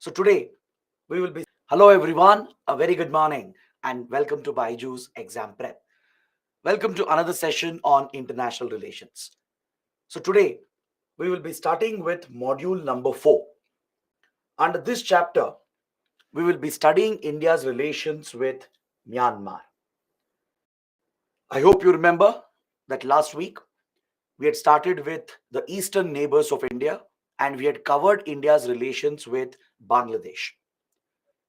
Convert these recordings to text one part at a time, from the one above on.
So today we will be. Hello everyone, a very good morning and welcome to Baiju's Exam Prep. Welcome to another session on international relations. So today we will be starting with module number 4. Under this chapter, we will be studying India's relations with Myanmar. I hope you remember that last week we had started with the eastern neighbors of India and we had covered India's relations with Bangladesh.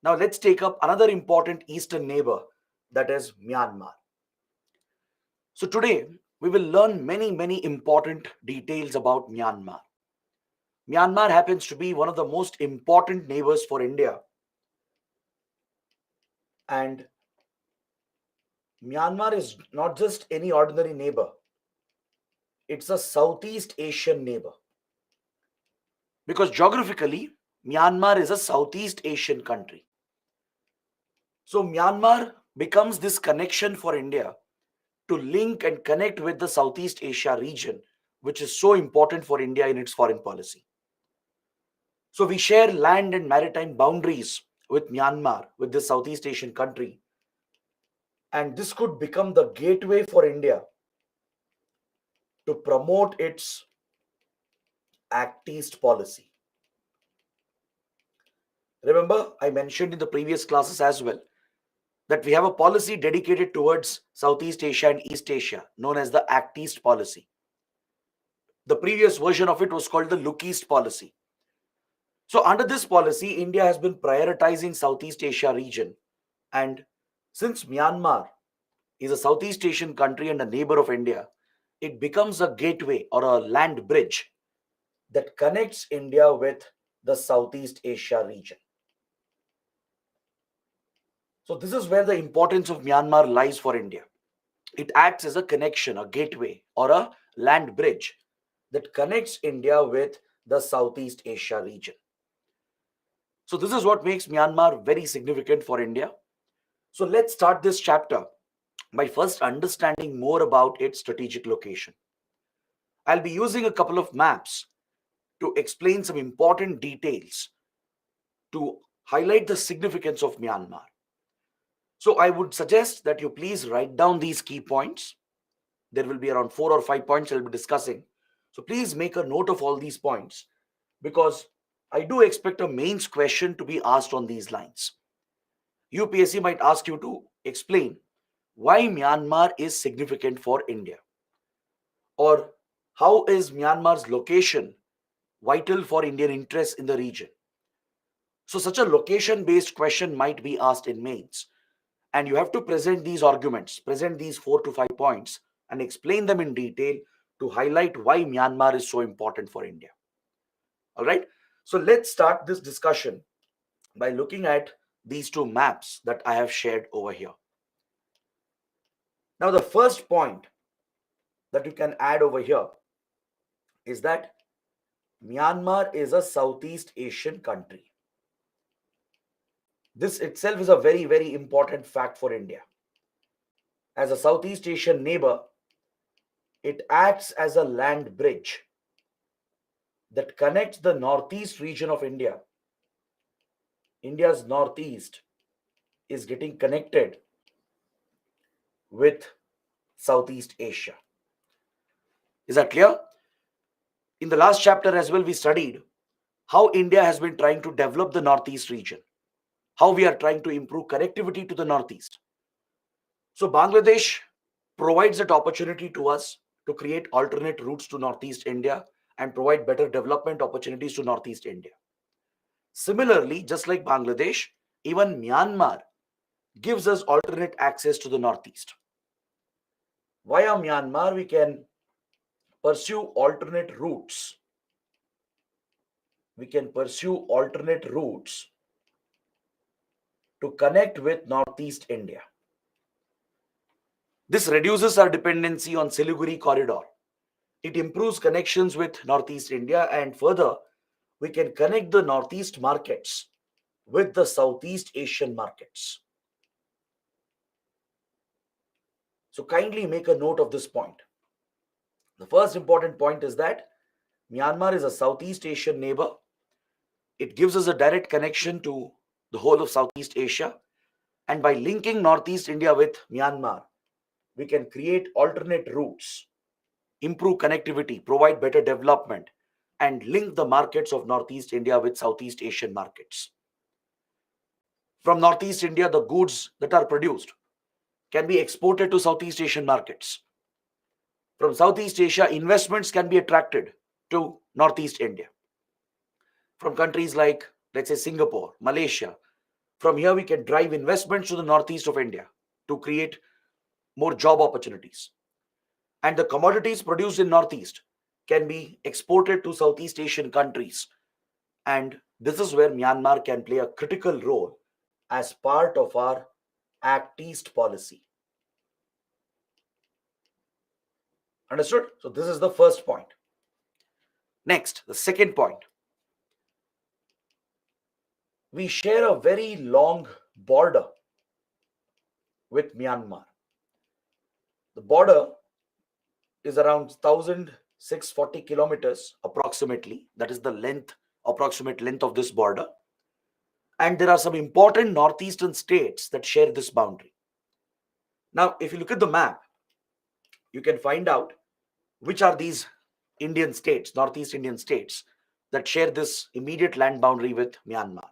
Now let's take up another important eastern neighbor, that is Myanmar. So today we will learn many important details about Myanmar. Myanmar happens to be one of the most important neighbors for India, and Myanmar is not just any ordinary neighbor. It's a Southeast Asian neighbor because geographically Myanmar is a Southeast Asian country. So Myanmar becomes this connection for India to link and connect with the Southeast Asia region, which is so important for India in its foreign policy. So we share land and maritime boundaries with Myanmar, with this Southeast Asian country. And this could become the gateway for India to promote its Act East policy. Remember, I mentioned in the previous classes as well that we have a policy dedicated towards Southeast Asia and East Asia, known as the Act East policy. The previous version of it was called the Look East policy. So under this policy, India has been prioritizing Southeast Asia region. And since Myanmar is a Southeast Asian country and a neighbor of India, it becomes a gateway or a land bridge that connects India with the Southeast Asia region. So this is where the importance of Myanmar lies for India. It acts as a connection, a gateway, or a land bridge that connects India with the Southeast Asia region. So this is what makes Myanmar very significant for India. So let's start this chapter by first understanding more about its strategic location. I'll be using a couple of maps to explain some important details to highlight the significance of Myanmar. So I would suggest that you please write down these key points. There will be around 4 or 5 points I'll be discussing. So please make a note of all these points because I do expect a mains question to be asked on these lines. UPSC might ask you to explain why Myanmar is significant for India, or how is Myanmar's location vital for Indian interests in the region. So such a location based question might be asked in mains, and you have to present these arguments, present these 4 to 5 points and explain them in detail to highlight why Myanmar is so important for India. All right, so let's start this discussion by looking at these two maps that I have shared over here. Now the first point that you can add over here is that Myanmar is a Southeast Asian country. This itself is a very important fact for India. As a Southeast Asian neighbor, it acts as a land bridge that connects the northeast region of India. India's northeast is getting connected with Southeast Asia. Is that clear? In the last chapter as well, we studied how India has been trying to develop the northeast region, how we are trying to improve connectivity to the northeast. So Bangladesh provides that opportunity to us to create alternate routes to northeast India and provide better development opportunities to northeast India. Similarly, just like Bangladesh, even Myanmar gives us alternate access to the northeast. Via Myanmar, we can pursue alternate routes. We can pursue alternate routes to connect with northeast India. This reduces our dependency on Siliguri corridor. It improves connections with northeast India, and further, we can connect the northeast markets with the Southeast Asian markets. So kindly make a note of this point. The first important point is that Myanmar is a Southeast Asian neighbor It gives us a direct connection to the whole of Southeast Asia. And by linking Northeast India with Myanmar, we can create alternate routes, improve connectivity, provide better development, and link the markets of Northeast India with Southeast Asian markets. From Northeast India, the goods that are produced can be exported to Southeast Asian markets. From Southeast Asia, investments can be attracted to Northeast India. From countries like, let's say, Singapore, Malaysia, from here we can drive investments to the northeast of India to create more job opportunities. And the commodities produced in northeast can be exported to Southeast Asian countries. And this is where Myanmar can play a critical role as part of our Act East policy. Understood? So this is the first point. Next, the second point. We share a very long border with Myanmar. The border is around 1,640 kilometers approximately. That is the approximate length of this border. And there are some important northeastern states that share this boundary. Now, if you look at the map, you can find out which are these Indian states, Northeast Indian states, that share this immediate land boundary with Myanmar.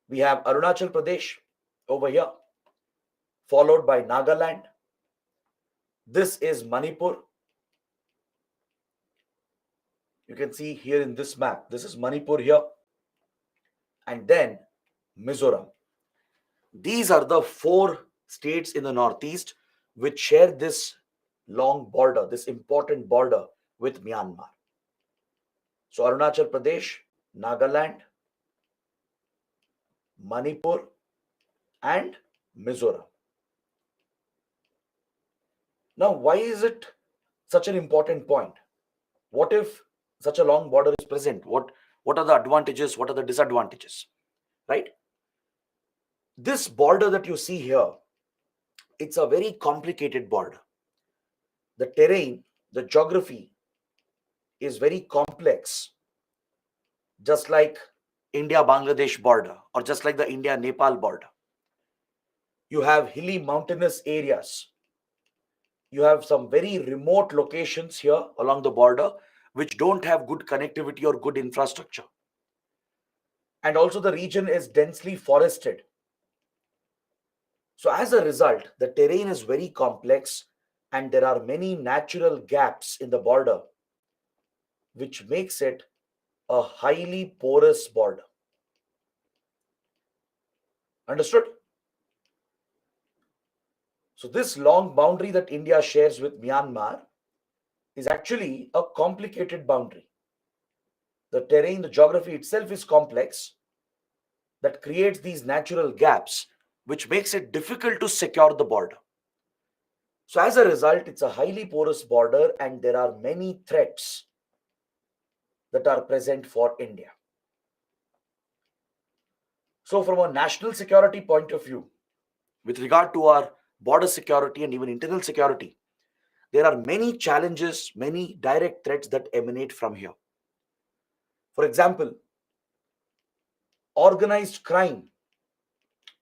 We have Arunachal Pradesh over here, followed by Nagaland. This is Manipur. You can see here in this map, this is Manipur here. And then Mizoram. These are the 4 states in the northeast which share this long border, this important border with Myanmar. So Arunachal Pradesh, Nagaland, Manipur, and Mizoram. Now, why is it such an important point? What if such a long border is present? What are the advantages? What are the disadvantages? Right? This border that you see here, it's a very complicated border. The terrain, the geography is very complex, just like India-Bangladesh border or just like the India-Nepal border. You have hilly mountainous areas. You have some very remote locations here along the border which don't have good connectivity or good infrastructure. And also the region is densely forested. So as a result, the terrain is very complex and there are many natural gaps in the border, which makes it a highly porous border. Understood? So this long boundary that India shares with Myanmar is actually a complicated boundary. The terrain, the geography itself is complex that creates these natural gaps, which makes it difficult to secure the border. So as a result, it's a highly porous border and there are many threats that are present for India. So from a national security point of view, with regard to our border security and even internal security, there are many challenges, many direct threats that emanate from here. For example, organized crime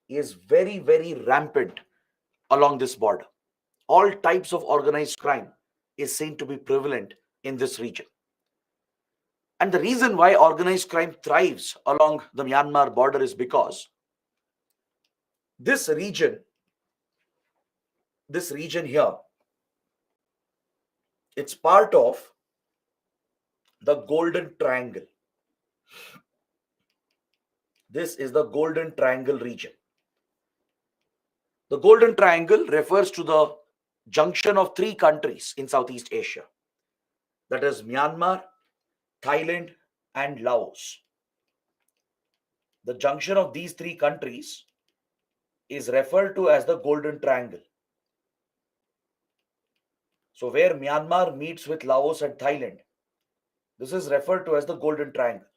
is very, very rampant along this border. All types of organized crime is seen to be prevalent in this region. And the reason why organized crime thrives along the Myanmar border is because this region here, it's part of the Golden Triangle. This is the Golden Triangle region. The Golden Triangle refers to the junction of 3 countries in Southeast Asia. That is Myanmar, Thailand, and Laos. The junction of these 3 countries is referred to as the Golden Triangle. So where Myanmar meets with Laos and Thailand, this is referred to as the Golden Triangle.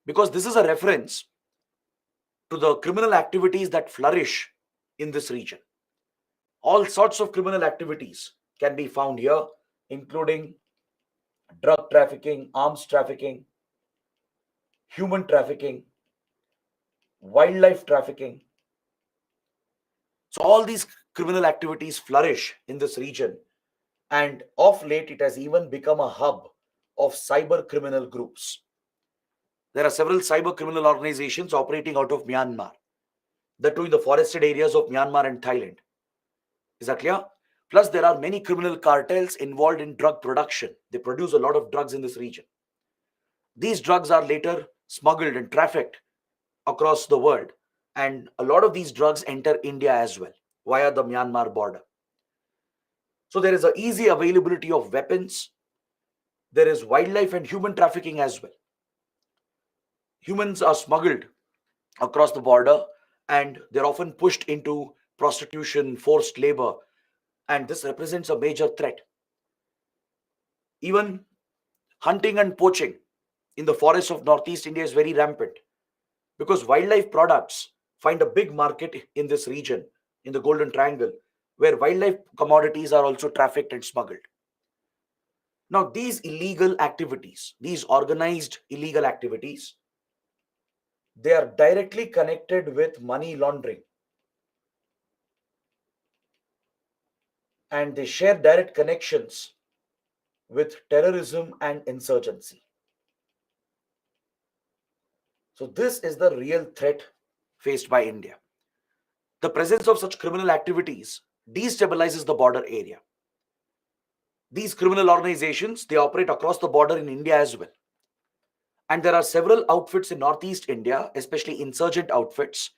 Because this is a reference to the criminal activities that flourish in this region. All sorts of criminal activities can be found here, including drug trafficking, arms trafficking, human trafficking, wildlife trafficking. So all these criminal activities flourish in this region, and of late it has even become a hub of cyber criminal groups. There are several cyber criminal organizations operating out of Myanmar, that too in the forested areas of Myanmar and Thailand. Is that clear? Plus, there are many criminal cartels involved in drug production. They produce a lot of drugs in this region. These drugs are later smuggled and trafficked across the world, and a lot of these drugs enter India as well via the Myanmar border. So there is an easy availability of weapons. There is wildlife and human trafficking as well. Humans are smuggled across the border, and they're often pushed into prostitution, forced labor, and this represents a major threat. Even hunting and poaching in the forests of Northeast India is very rampant, because wildlife products find a big market in this region, in the Golden Triangle, where wildlife commodities are also trafficked and smuggled. Now, these illegal activities, these organized illegal activities, they are directly connected with money laundering, and they share direct connections with terrorism and insurgency. So, this is the real threat faced by India. The presence of such criminal activities destabilizes the border area. These criminal organizations, they operate across the border in India as well. And there are several outfits in Northeast India, especially insurgent outfits,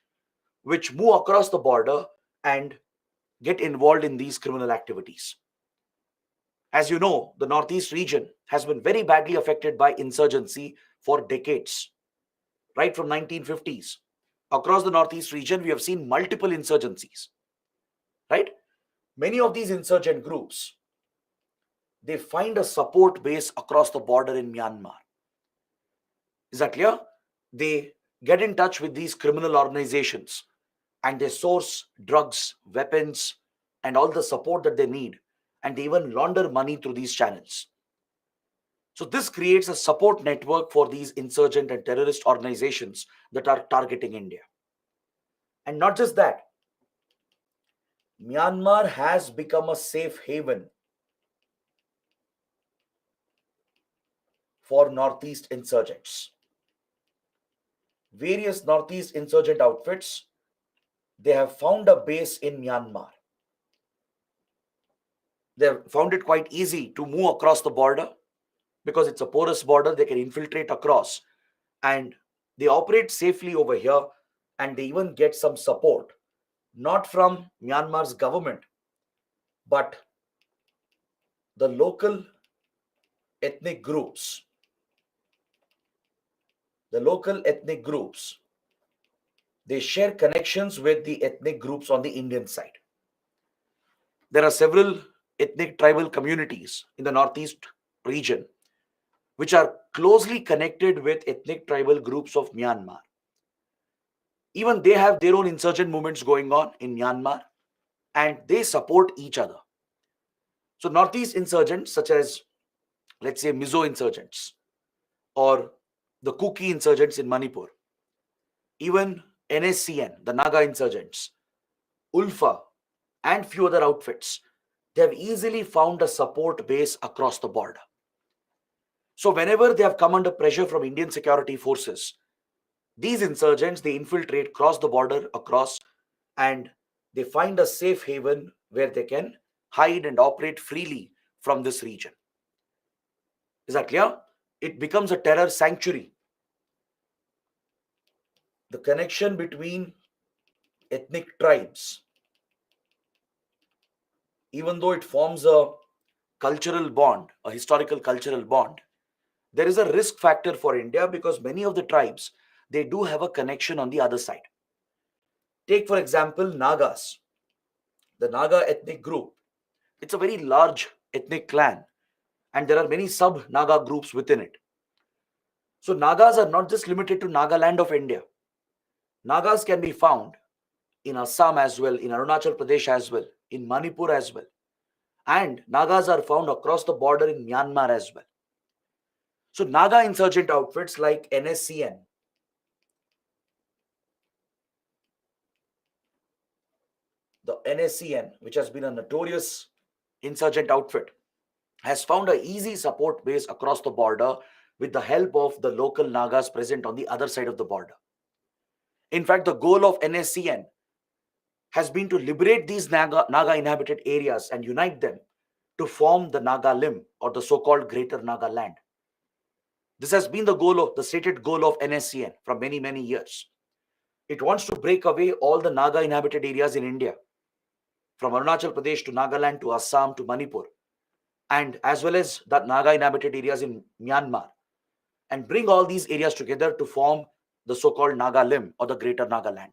which move across the border and get involved in these criminal activities. As you know, the Northeast region has been very badly affected by insurgency for decades, right from 1950s. Across the Northeast region, we have seen multiple insurgencies, right? Many of these insurgent groups, they find a support base across the border in Myanmar. Is that clear? They get in touch with these criminal organizations, and they source drugs, weapons, and all the support that they need, and they even launder money through these channels. So this creates a support network for these insurgent and terrorist organizations that are targeting India. And not just that, Myanmar has become a safe haven for Northeast insurgents. Various Northeast insurgent outfits, they have found a base in Myanmar. They have found it quite easy to move across the border because it's a porous border. They can infiltrate across, and they operate safely over here, and they even get some support, not from Myanmar's government, but the local ethnic groups. The local ethnic groups, they share connections with the ethnic groups on the Indian side. There are several ethnic tribal communities in the Northeast region which are closely connected with ethnic tribal groups of Myanmar. Even they have their own insurgent movements going on in Myanmar, and they support each other. So Northeast insurgents such as, let's say, Mizo insurgents or the Kuki insurgents in Manipur, even NSCN, the Naga insurgents, Ulfa, and few other outfits, they have easily found a support base across the border. So whenever they have come under pressure from Indian security forces, these insurgents, they infiltrate, cross the border across, and they find a safe haven where they can hide and operate freely from this region. Is that clear? It becomes a terror sanctuary. The connection between ethnic tribes, even though it forms a cultural bond, a historical cultural bond, there is a risk factor for India because many of the tribes, they do have a connection on the other side. Take, for example, Nagas. The Naga ethnic group, it's a very large ethnic clan, and there are many sub-Naga groups within it. So Nagas are not just limited to Nagaland of India. Nagas can be found in Assam as well, in Arunachal Pradesh as well, in Manipur as well. And Nagas are found across the border in Myanmar as well. So Naga insurgent outfits like NSCN, the NSCN, which has been a notorious insurgent outfit, has found an easy support base across the border with the help of the local Nagas present on the other side of the border. In fact, the goal of NSCN has been to liberate these Naga inhabited areas and unite them to form the Naga limb, or the so-called Greater Naga land. This has been the stated goal of NSCN from many, many years. It wants to break away all the Naga inhabited areas in India, from Arunachal Pradesh to Nagaland to Assam to Manipur, and as well as the Naga inhabited areas in Myanmar, and bring all these areas together to form the so-called Naga limb, or the Greater Naga land.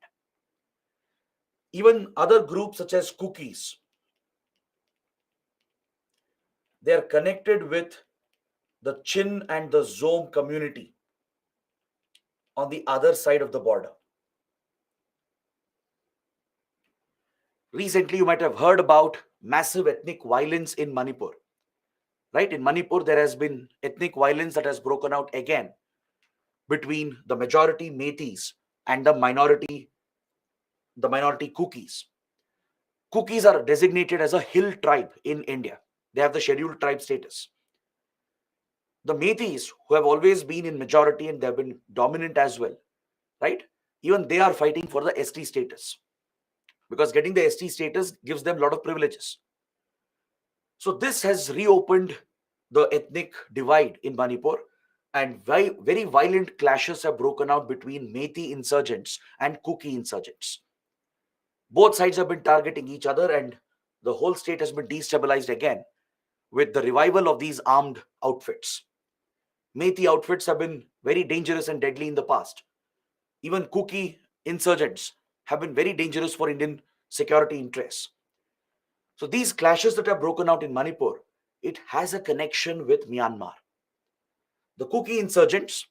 Even other groups such as Kukis, they are connected with the Chin and the Zom community on the other side of the border. Recently, you might have heard about massive ethnic violence in Manipur. Right? In Manipur, there has been ethnic violence that has broken out again between the majority Meiteis and the minority Kukis. Kukis are designated as a hill tribe in India. They have the scheduled tribe status. The Meiteis, who have always been in majority and they have been dominant as well, right? Even they are fighting for the ST status, because getting the ST status gives them a lot of privileges. So this has reopened the ethnic divide in Manipur, and very violent clashes have broken out between Meitei insurgents and Kuki insurgents. Both sides have been targeting each other, and the whole state has been destabilized again with the revival of these armed outfits. Meitei outfits have been very dangerous and deadly in the past. Even Kuki insurgents have been very dangerous for Indian security interests. So these clashes that have broken out in Manipur, it has a connection with Myanmar. The Kuki insurgents,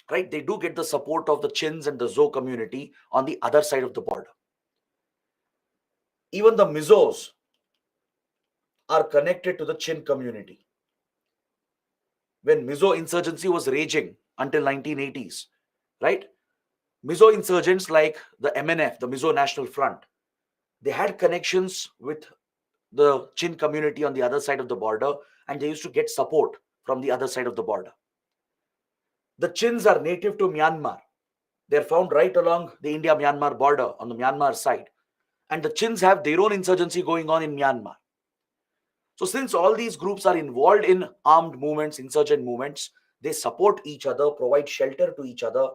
right, they do get the support of the Chins and the Zo community on the other side of the border. Even the Mizos are connected to the Chin community. When Mizo insurgency was raging until 1980s, right, Mizo insurgents like the MNF, the Mizo National Front, they had connections with the Chin community on the other side of the border, and they used to get support from the other side of the border. The Chins are native to Myanmar. They're found right along the India-Myanmar border on the Myanmar side. And the Chins have their own insurgency going on in Myanmar. So since all these groups are involved in armed movements, insurgent movements, they support each other, provide shelter to each other,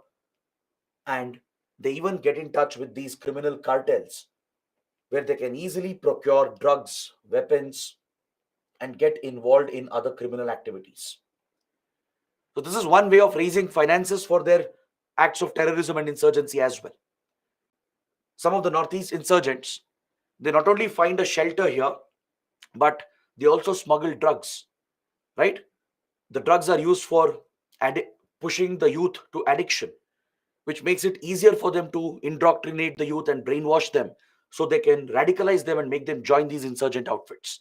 and they even get in touch with these criminal cartels where they can easily procure drugs, weapons, and get involved in other criminal activities. So this is one way of raising finances for their acts of terrorism and insurgency as well. Some of the Northeast insurgents, they not only find a shelter here, but they also smuggle drugs, right? The drugs are used for pushing the youth to addiction, which makes it easier for them to indoctrinate the youth and brainwash them so they can radicalize them and make them join these insurgent outfits.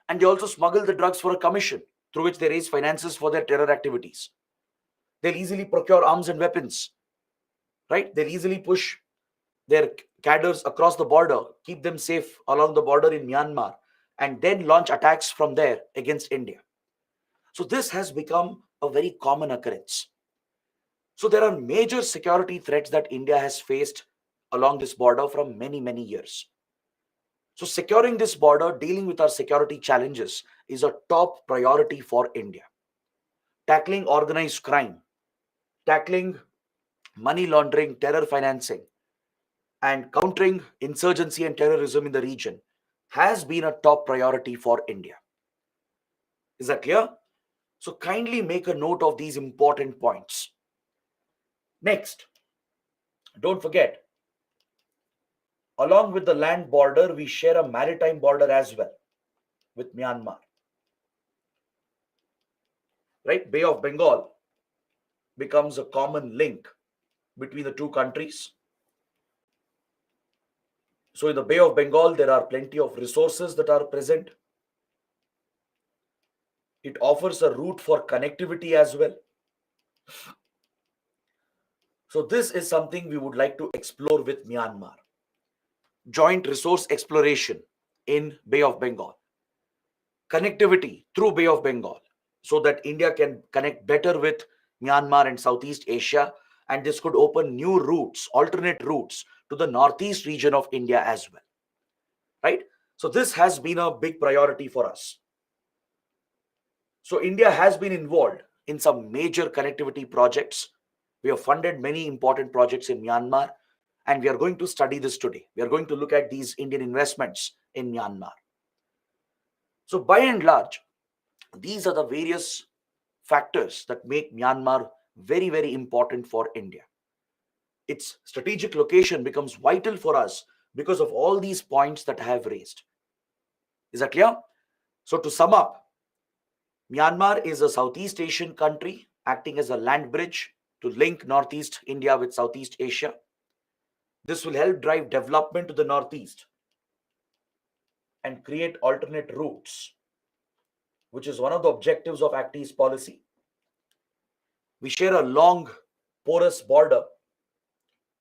And they also smuggle the drugs for a commission through which they raise finances for their terror activities. They'll easily procure arms and weapons, right? They'll easily push their cadres across the border, keep them safe along the border in Myanmar, and then launch attacks from there against India. So this has become a very common occurrence. So there are major security threats that India has faced along this border from many, many years. So securing this border, dealing with our security challenges is a top priority for India. Tackling organized crime, tackling money laundering, terror financing, and countering insurgency and terrorism in the region has been a top priority for India. Is that clear? So kindly make a note of these important points. Next, don't forget, along with the land border, we share a maritime border as well with Myanmar. Right? Bay of Bengal becomes a common link between the two countries. So in the Bay of Bengal, there are plenty of resources that are present. It offers a route for connectivity as well. So this is something we would like to explore with Myanmar. Joint resource exploration in Bay of Bengal, connectivity through Bay of Bengal, so that India can connect better with Myanmar and Southeast Asia, and this could open new routes, alternate routes to the northeast region of India as well, right? So this has been a big priority for us. So India has been involved in some major connectivity projects. We have funded many important projects in Myanmar, and we are going to study this today. We are going to look at these Indian investments in Myanmar. So by and large, these are the various factors that make Myanmar very, very important for India. Its strategic location becomes vital for us because of all these points that I have raised. Is that clear? So to sum up, Myanmar is a Southeast Asian country acting as a land bridge to link Northeast India with Southeast Asia. This will help drive development to the Northeast and create alternate routes, which is one of the objectives of Act East policy. We share a long, porous border,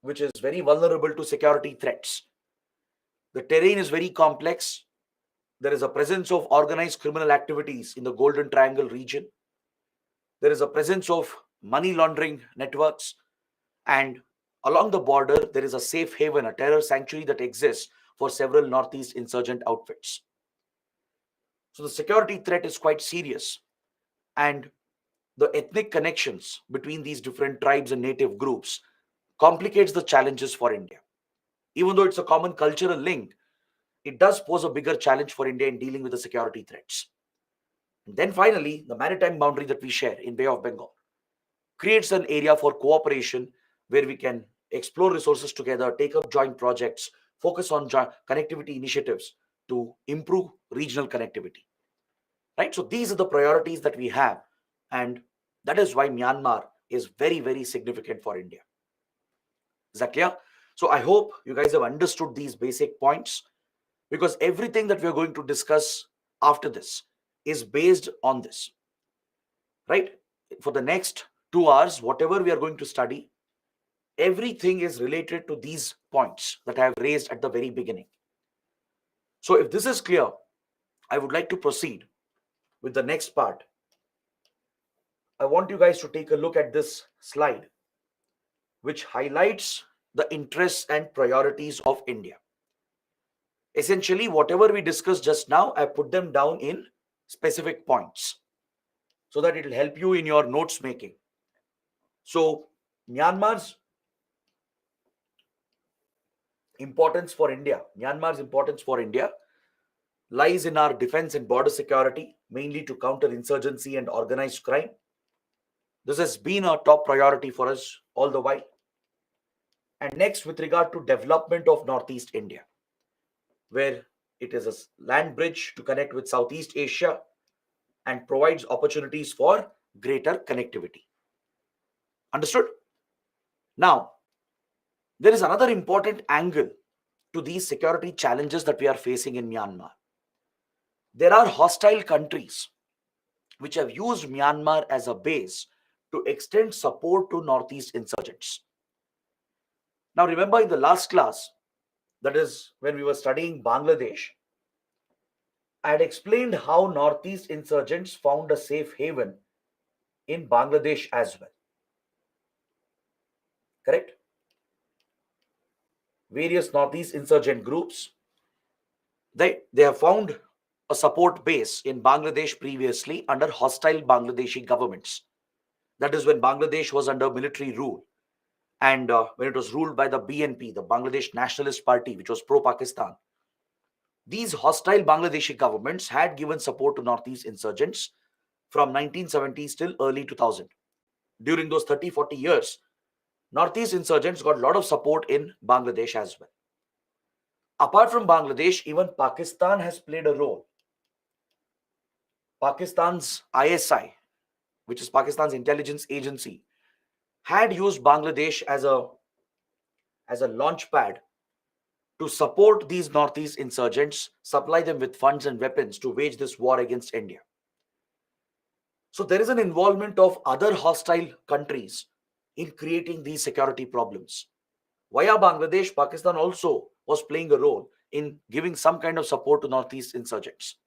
which is very vulnerable to security threats. The terrain is very complex. There is a presence of organized criminal activities in the Golden Triangle region. There is a presence of money laundering networks. And along the border, there is a safe haven, a terror sanctuary that exists for several Northeast insurgent outfits. So the security threat is quite serious. And the ethnic connections between these different tribes and native groups complicates the challenges for India. Even though it's a common cultural link, it does pose a bigger challenge for India in dealing with the security threats. And then finally, the maritime boundary that we share in Bay of Bengal creates an area for cooperation where we can explore resources together, take up joint projects, focus on connectivity initiatives to improve regional connectivity. Right? So these are the priorities that we have, and that is why Myanmar is very, very significant for India. Is that clear? So I hope you guys have understood these basic points, because everything that we are going to discuss after this is based on this. Right? For the next 2 hours, whatever we are going to study, everything is related to these points that I have raised at the very beginning. So if this is clear, I would like to proceed with the next part. I want you guys to take a look at this slide, which highlights the interests and priorities of India. Essentially, whatever we discussed just now, I put them down in specific points so that it will help you in your notes making. So Myanmar's importance for India lies in our defense and border security, mainly to counter insurgency and organized crime. This has been a top priority for us all the while. And next, with regard to development of Northeast India, where it is a land bridge to connect with Southeast Asia and provides opportunities for greater connectivity. Understood? Now, there is another important angle to these security challenges that we are facing in Myanmar. There are hostile countries which have used Myanmar as a base to extend support to Northeast insurgents. Now, remember in the last class, that is when we were studying Bangladesh, I had explained how Northeast insurgents found a safe haven in Bangladesh as well. Correct? Various Northeast insurgent groups, they have found a support base in Bangladesh previously under hostile Bangladeshi governments. That is when Bangladesh was under military rule, and when it was ruled by the BNP, the Bangladesh Nationalist Party, which was pro-Pakistan. These hostile Bangladeshi governments had given support to Northeast insurgents from 1970s till early 2000. During those 30-40 years, Northeast insurgents got a lot of support in Bangladesh as well. Apart from Bangladesh, even Pakistan has played a role. Pakistan's ISI, which is Pakistan's intelligence agency, had used Bangladesh as a launch pad to support these Northeast insurgents, supply them with funds and weapons to wage this war against India. So there is an involvement of other hostile countries in creating these security problems. Via Bangladesh, Pakistan also was playing a role in giving some kind of support to Northeast insurgents.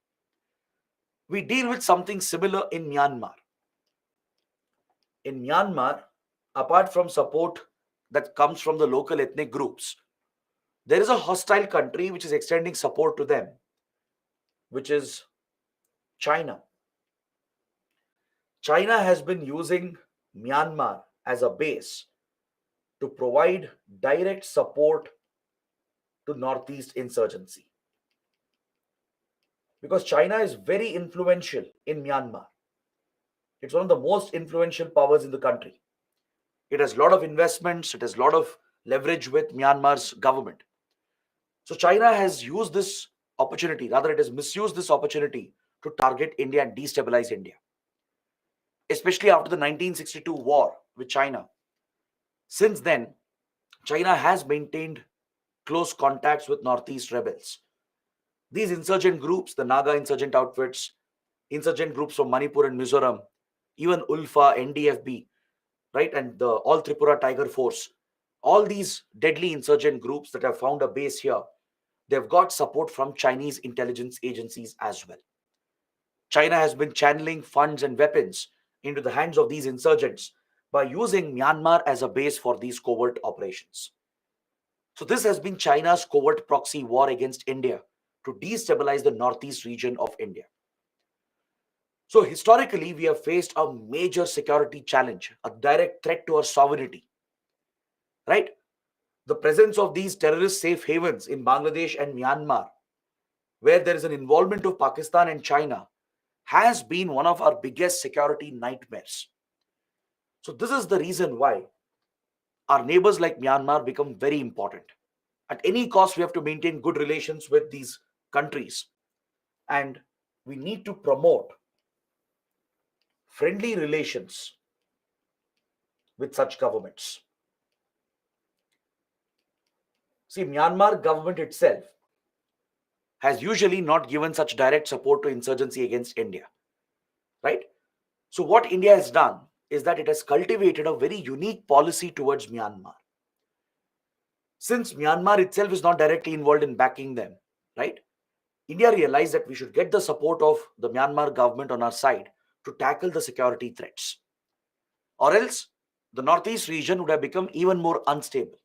We deal with something similar in Myanmar. In Myanmar, apart from support that comes from the local ethnic groups, there is a hostile country which is extending support to them, which is China. China has been using Myanmar as a base to provide direct support to Northeast insurgency. Because China is very influential in Myanmar. It's one of the most influential powers in the country. It has a lot of investments, it has a lot of leverage with Myanmar's government. So China has used this opportunity, rather, it has misused this opportunity to target India and destabilize India. Especially after the 1962 war with China. Since then, China has maintained close contacts with Northeast rebels. These insurgent groups, the Naga insurgent outfits, insurgent groups from Manipur and Mizoram, even ULFA, NDFB, right, and the All Tripura Tiger Force, all these deadly insurgent groups that have found a base here, they've got support from Chinese intelligence agencies as well. China has been channeling funds and weapons into the hands of these insurgents by using Myanmar as a base for these covert operations. So this has been China's covert proxy war against India to destabilize the northeast region of India. So historically, we have faced a major security challenge, a direct threat to our sovereignty, right? The presence of these terrorist safe havens in Bangladesh and Myanmar, where there is an involvement of Pakistan and China, has been one of our biggest security nightmares. So this is the reason why our neighbors like Myanmar become very important. At any cost, we have to maintain good relations with these countries, and we need to promote friendly relations with such governments. See, Myanmar government itself has usually not given such direct support to insurgency against India, right? So what India has done is that it has cultivated a very unique policy towards Myanmar. Since Myanmar itself is not directly involved in backing them, right? India realized that we should get the support of the Myanmar government on our side to tackle the security threats. Or else, the northeast region would have become even more unstable.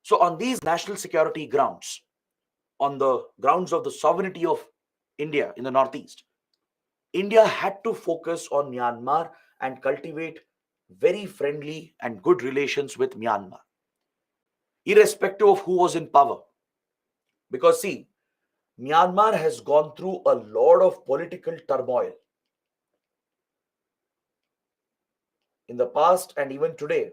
So on these national security grounds, on the grounds of the sovereignty of India in the northeast, India had to focus on Myanmar and cultivate very friendly and good relations with Myanmar, irrespective of who was in power. Because see, Myanmar has gone through a lot of political turmoil in the past and even today.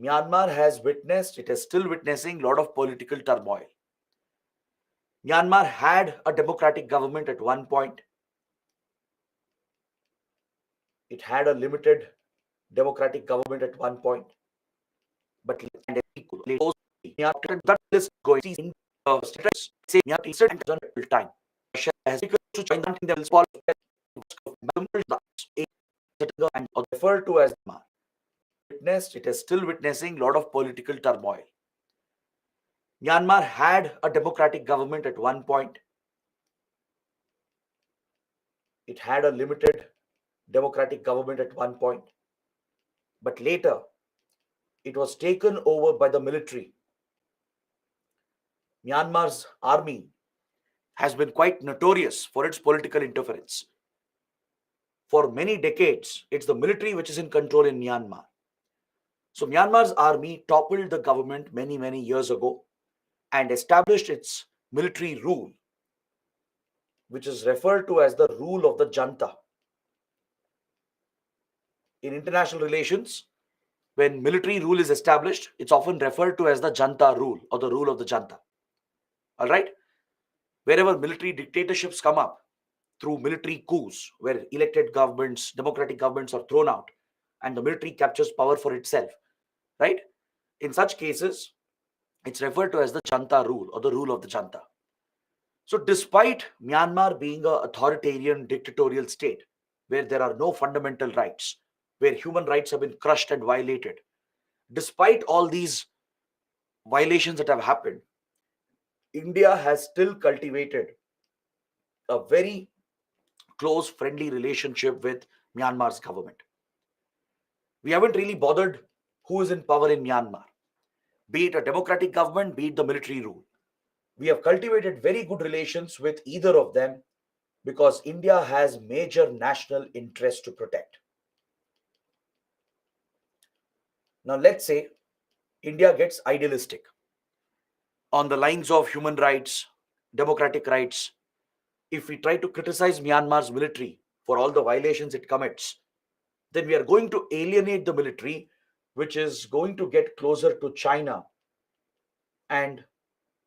Myanmar has witnessed, it is still witnessing a lot of political turmoil. Myanmar had a democratic government at one point. It had a limited democratic government at one point. But that is going in status say Myanmar time. Russia has to join the and referred to as Myanmar. Witnessed, it is still witnessing a lot of political turmoil. Myanmar had a democratic government at one point. It had a limited democratic government at one point. But later, it was taken over by the military. Myanmar's army has been quite notorious for its political interference. For many decades, it's the military which is in control in Myanmar. So Myanmar's army toppled the government many, many years ago and established its military rule, which is referred to as the rule of the junta. In international relations, when military rule is established, it's often referred to as the junta rule or the rule of the junta. All right? Wherever military dictatorships come up through military coups, where elected governments, democratic governments are thrown out and the military captures power for itself, right? In such cases, it's referred to as the junta rule or the rule of the junta. So despite Myanmar being an authoritarian dictatorial state where there are no fundamental rights, where human rights have been crushed and violated. Despite all these violations that have happened, India has still cultivated a very close, friendly relationship with Myanmar's government. We haven't really bothered who is in power in Myanmar, be it a democratic government, be it the military rule. We have cultivated very good relations with either of them because India has major national interests to protect. Now, let's say India gets idealistic on the lines of human rights, democratic rights. If we try to criticize Myanmar's military for all the violations it commits, then we are going to alienate the military, which is going to get closer to China. And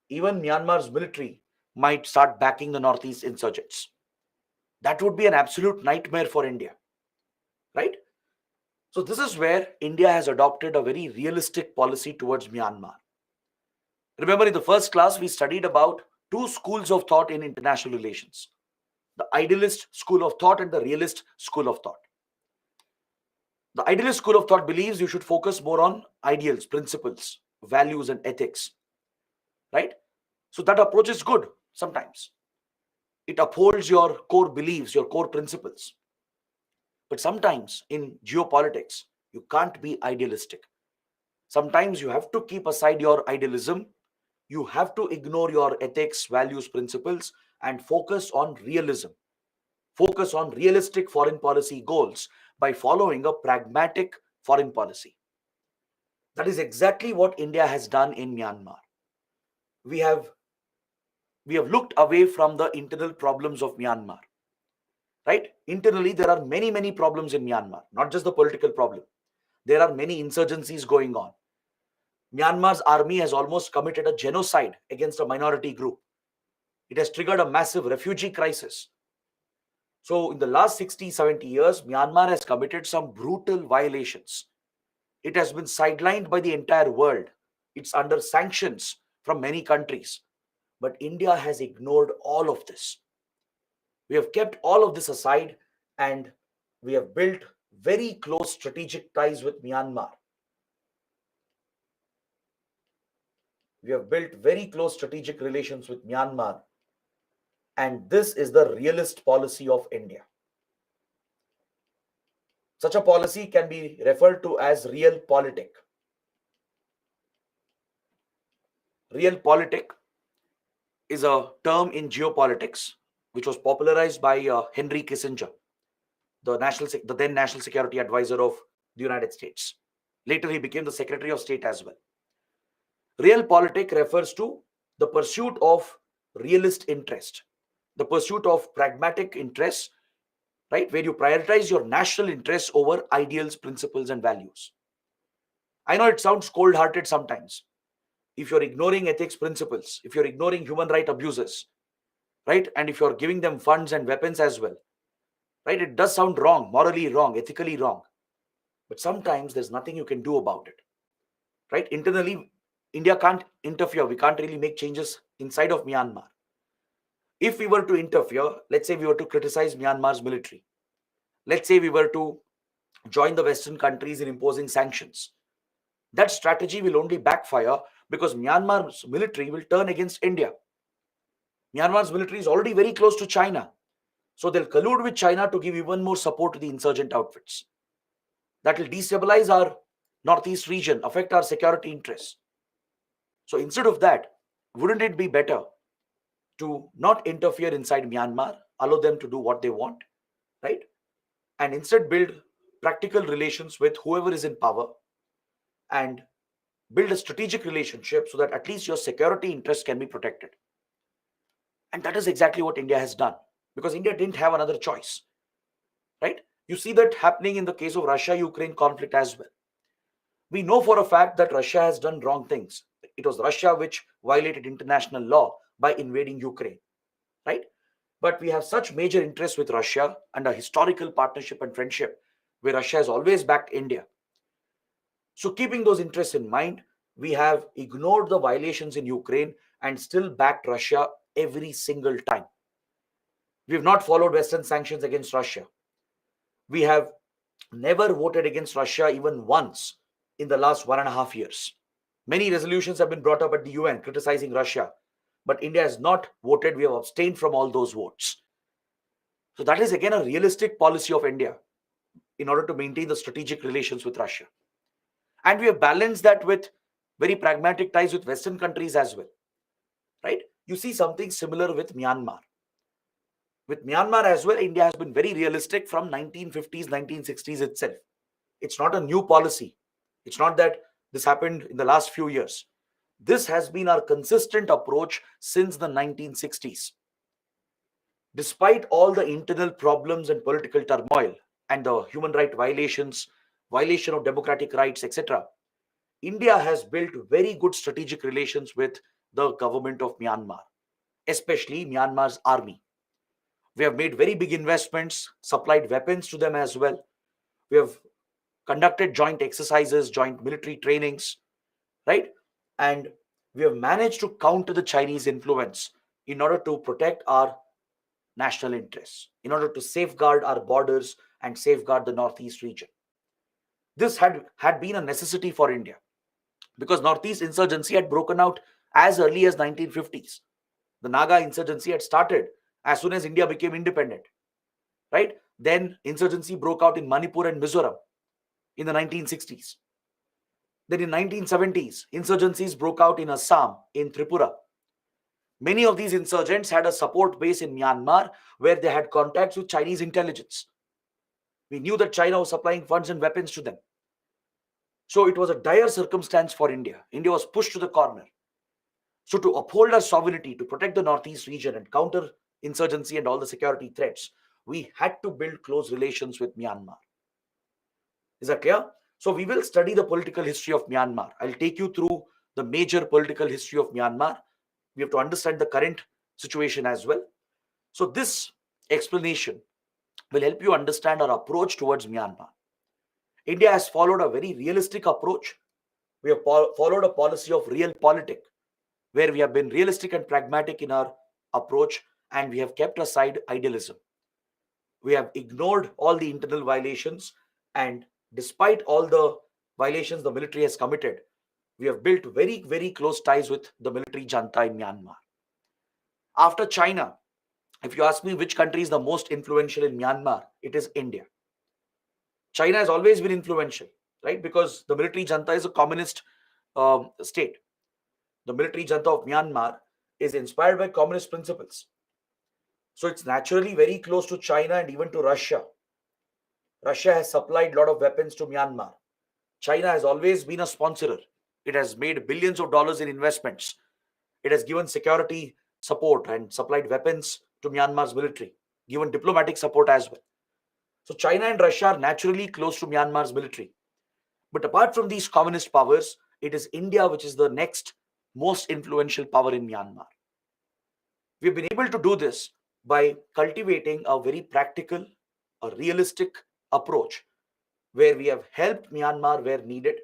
even Myanmar's military might start backing the Northeast insurgents. That would be an absolute nightmare for India, right? So, this is where India has adopted a very realistic policy towards Myanmar. Remember, in the first class, we studied about two schools of thought in international relations: the idealist school of thought and the realist school of thought. The idealist school of thought believes you should focus more on ideals, principles, values, and ethics, right? So, that approach is good sometimes. It upholds your core beliefs, your core principles. But sometimes in geopolitics, you can't be idealistic. Sometimes you have to keep aside your idealism. You have to ignore your ethics, values, principles, and focus on realism. Focus on realistic foreign policy goals by following a pragmatic foreign policy. That is exactly what India has done in Myanmar. We have looked away from the internal problems of Myanmar. Right? Internally, there are many problems in Myanmar, not just the political problem. There are many insurgencies going on. Myanmar's army has almost committed a genocide against a minority group. It has triggered a massive refugee crisis. So, in the last 60, 70 years, Myanmar has committed some brutal violations. It has been sidelined by the entire world. It's under sanctions from many countries. But India has ignored all of this. We have kept all of this aside and we have built very close strategic ties with Myanmar. We have built very close strategic relations with Myanmar. And this is the realist policy of India. Such a policy can be referred to as realpolitik. Realpolitik is a term in geopolitics which was popularized by Henry Kissinger, the then National Security Advisor of the United States. Later, he became the Secretary of State as well. Realpolitik refers to the pursuit of realist interest, the pursuit of pragmatic interests, right, where you prioritize your national interests over ideals, principles, and values. I know it sounds cold-hearted sometimes. If you're ignoring ethics principles, if you're ignoring human right abuses, right, and if you're giving them funds and weapons as well, right, it does sound wrong, morally wrong, ethically wrong. But sometimes there's nothing you can do about it, right? Internally, India can't interfere. We can't really make changes inside of Myanmar. If we were to interfere, let's say we were to criticize Myanmar's military, let's say we were to join the Western countries in imposing sanctions, that strategy will only backfire because Myanmar's military will turn against India. Myanmar's military is already very close to China. So they'll collude with China to give even more support to the insurgent outfits. That will destabilize our northeast region, affect our security interests. So instead of that, wouldn't it be better to not interfere inside Myanmar, allow them to do what they want, right? And instead build practical relations with whoever is in power and build a strategic relationship so that at least your security interests can be protected. And that is exactly what India has done because India didn't have another choice, right? You see that happening in the case of Russia-Ukraine conflict as well. We know for a fact that Russia has done wrong things. It was Russia which violated international law by invading Ukraine, right? But we have such major interests with Russia and a historical partnership and friendship where Russia has always backed India. So keeping those interests in mind, we have ignored the violations in Ukraine and still backed Russia every single time. We have not followed Western sanctions against Russia. We have never voted against Russia even once in the last 1.5 years. Many resolutions have been brought up at the UN criticizing Russia, but India has not voted. We have abstained from all those votes. So that is again a realistic policy of India in order to maintain the strategic relations with Russia. And we have balanced that with very pragmatic ties with Western countries as well. Right? You see something similar with Myanmar. With Myanmar as well, India has been very realistic from 1950s, 1960s itself. It's not a new policy. It's not that this happened in the last few years. This has been our consistent approach since the 1960s. Despite all the internal problems and political turmoil and the human right violations, violation of democratic rights, etc., India has built very good strategic relations with the government of Myanmar, especially Myanmar's army. We have made very big investments, supplied weapons to them as well. We have conducted joint exercises, joint military trainings, right? And we have managed to counter the Chinese influence in order to protect our national interests, in order to safeguard our borders and safeguard the Northeast region. This had been a necessity for India because Northeast insurgency had broken out as early as 1950s. The Naga insurgency had started as soon as India became independent, right? Then insurgency broke out in Manipur and Mizoram in the 1960s. Then in 1970s, insurgencies broke out in Assam, in Tripura. Many of these insurgents had a support base in Myanmar where they had contacts with Chinese intelligence. We knew that China was supplying funds and weapons to them. So it was a dire circumstance for India. India was pushed to the corner. So to uphold our sovereignty, to protect the Northeast region and counter insurgency and all the security threats, we had to build close relations with Myanmar. Is that clear? So we will study the political history of Myanmar. I'll take you through the major political history of Myanmar. We have to understand the current situation as well. So this explanation will help you understand our approach towards Myanmar. India has followed a very realistic approach. We have followed a policy of realpolitik, where we have been realistic and pragmatic in our approach, and we have kept aside idealism. We have ignored all the internal violations, and despite all the violations the military has committed, we have built very, very close ties with the military junta in Myanmar. After China, if you ask me which country is the most influential in Myanmar, it is India. China has always been influential, right? Because the military junta is a communist state. The military junta of Myanmar is inspired by communist principles. So it's naturally very close to China and even to Russia. Russia has supplied a lot of weapons to Myanmar. China has always been a sponsorer. It has made billions of dollars in investments. It has given security support and supplied weapons to Myanmar's military, given diplomatic support as well. So China and Russia are naturally close to Myanmar's military. But apart from these communist powers, it is India which is the next most influential power in Myanmar. We've been able to do this by cultivating a very practical, a realistic approach where we have helped Myanmar where needed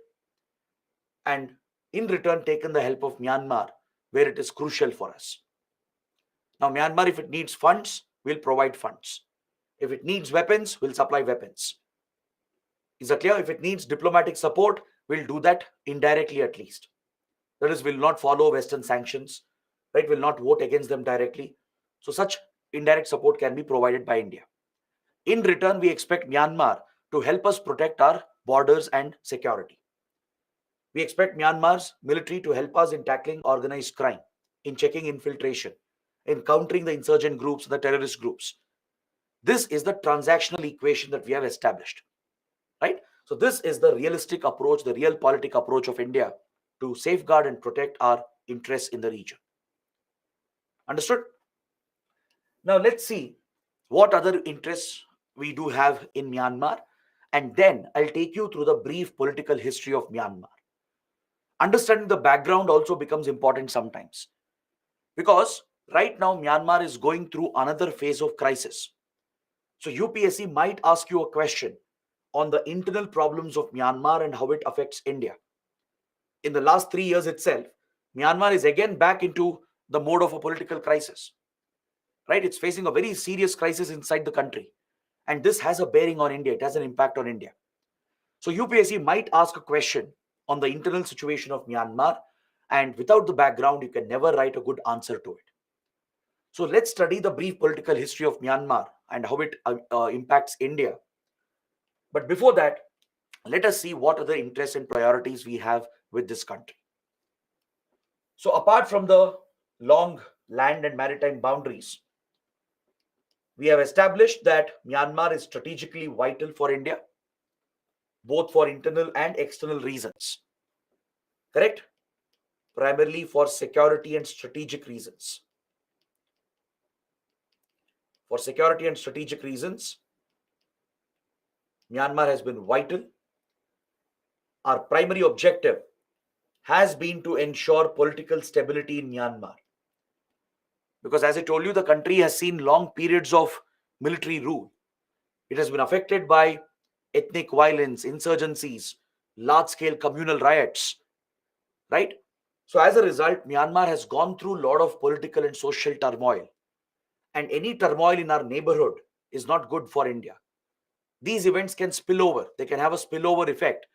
and in return taken the help of Myanmar where it is crucial for us. Now, Myanmar, if it needs funds, will provide funds. If it needs weapons, we'll supply weapons. Is that clear? If it needs diplomatic support, we'll do that indirectly at least. That is, we'll not follow Western sanctions, right? We'll not vote against them directly. So such indirect support can be provided by India. In return, we expect Myanmar to help us protect our borders and security. We expect Myanmar's military to help us in tackling organized crime, in checking infiltration, in countering the insurgent groups, the terrorist groups. This is the transactional equation that we have established, right? So this is the realistic approach, the realpolitik approach of India to safeguard and protect our interests in the region. Understood? Now let's see what other interests we do have in Myanmar, and then I'll take you through the brief political history of Myanmar. Understanding the background also becomes important sometimes because right now Myanmar is going through another phase of crisis. So UPSC might ask you a question on the internal problems of Myanmar and how it affects India. In the last 3 years itself, Myanmar is again back into the mode of a political crisis, right? It's facing a very serious crisis inside the country. And this has a bearing on India. It has an impact on India. So UPSC might ask a question on the internal situation of Myanmar, and without the background, you can never write a good answer to it. So let's study the brief political history of Myanmar and how it impacts India. But before that, let us see what other interests and priorities we have with this country. So apart from the long land and maritime boundaries, we have established that Myanmar is strategically vital for India, both for internal and external reasons. Correct? Primarily for security and strategic reasons. For security and strategic reasons, Myanmar has been vital. Our primary objective has been to ensure political stability in Myanmar. Because as I told you, the country has seen long periods of military rule. It has been affected by ethnic violence, insurgencies, large-scale communal riots, right? So as a result, Myanmar has gone through a lot of political and social turmoil. And any turmoil in our neighborhood is not good for India. These events can spill over. They can have a spillover effect,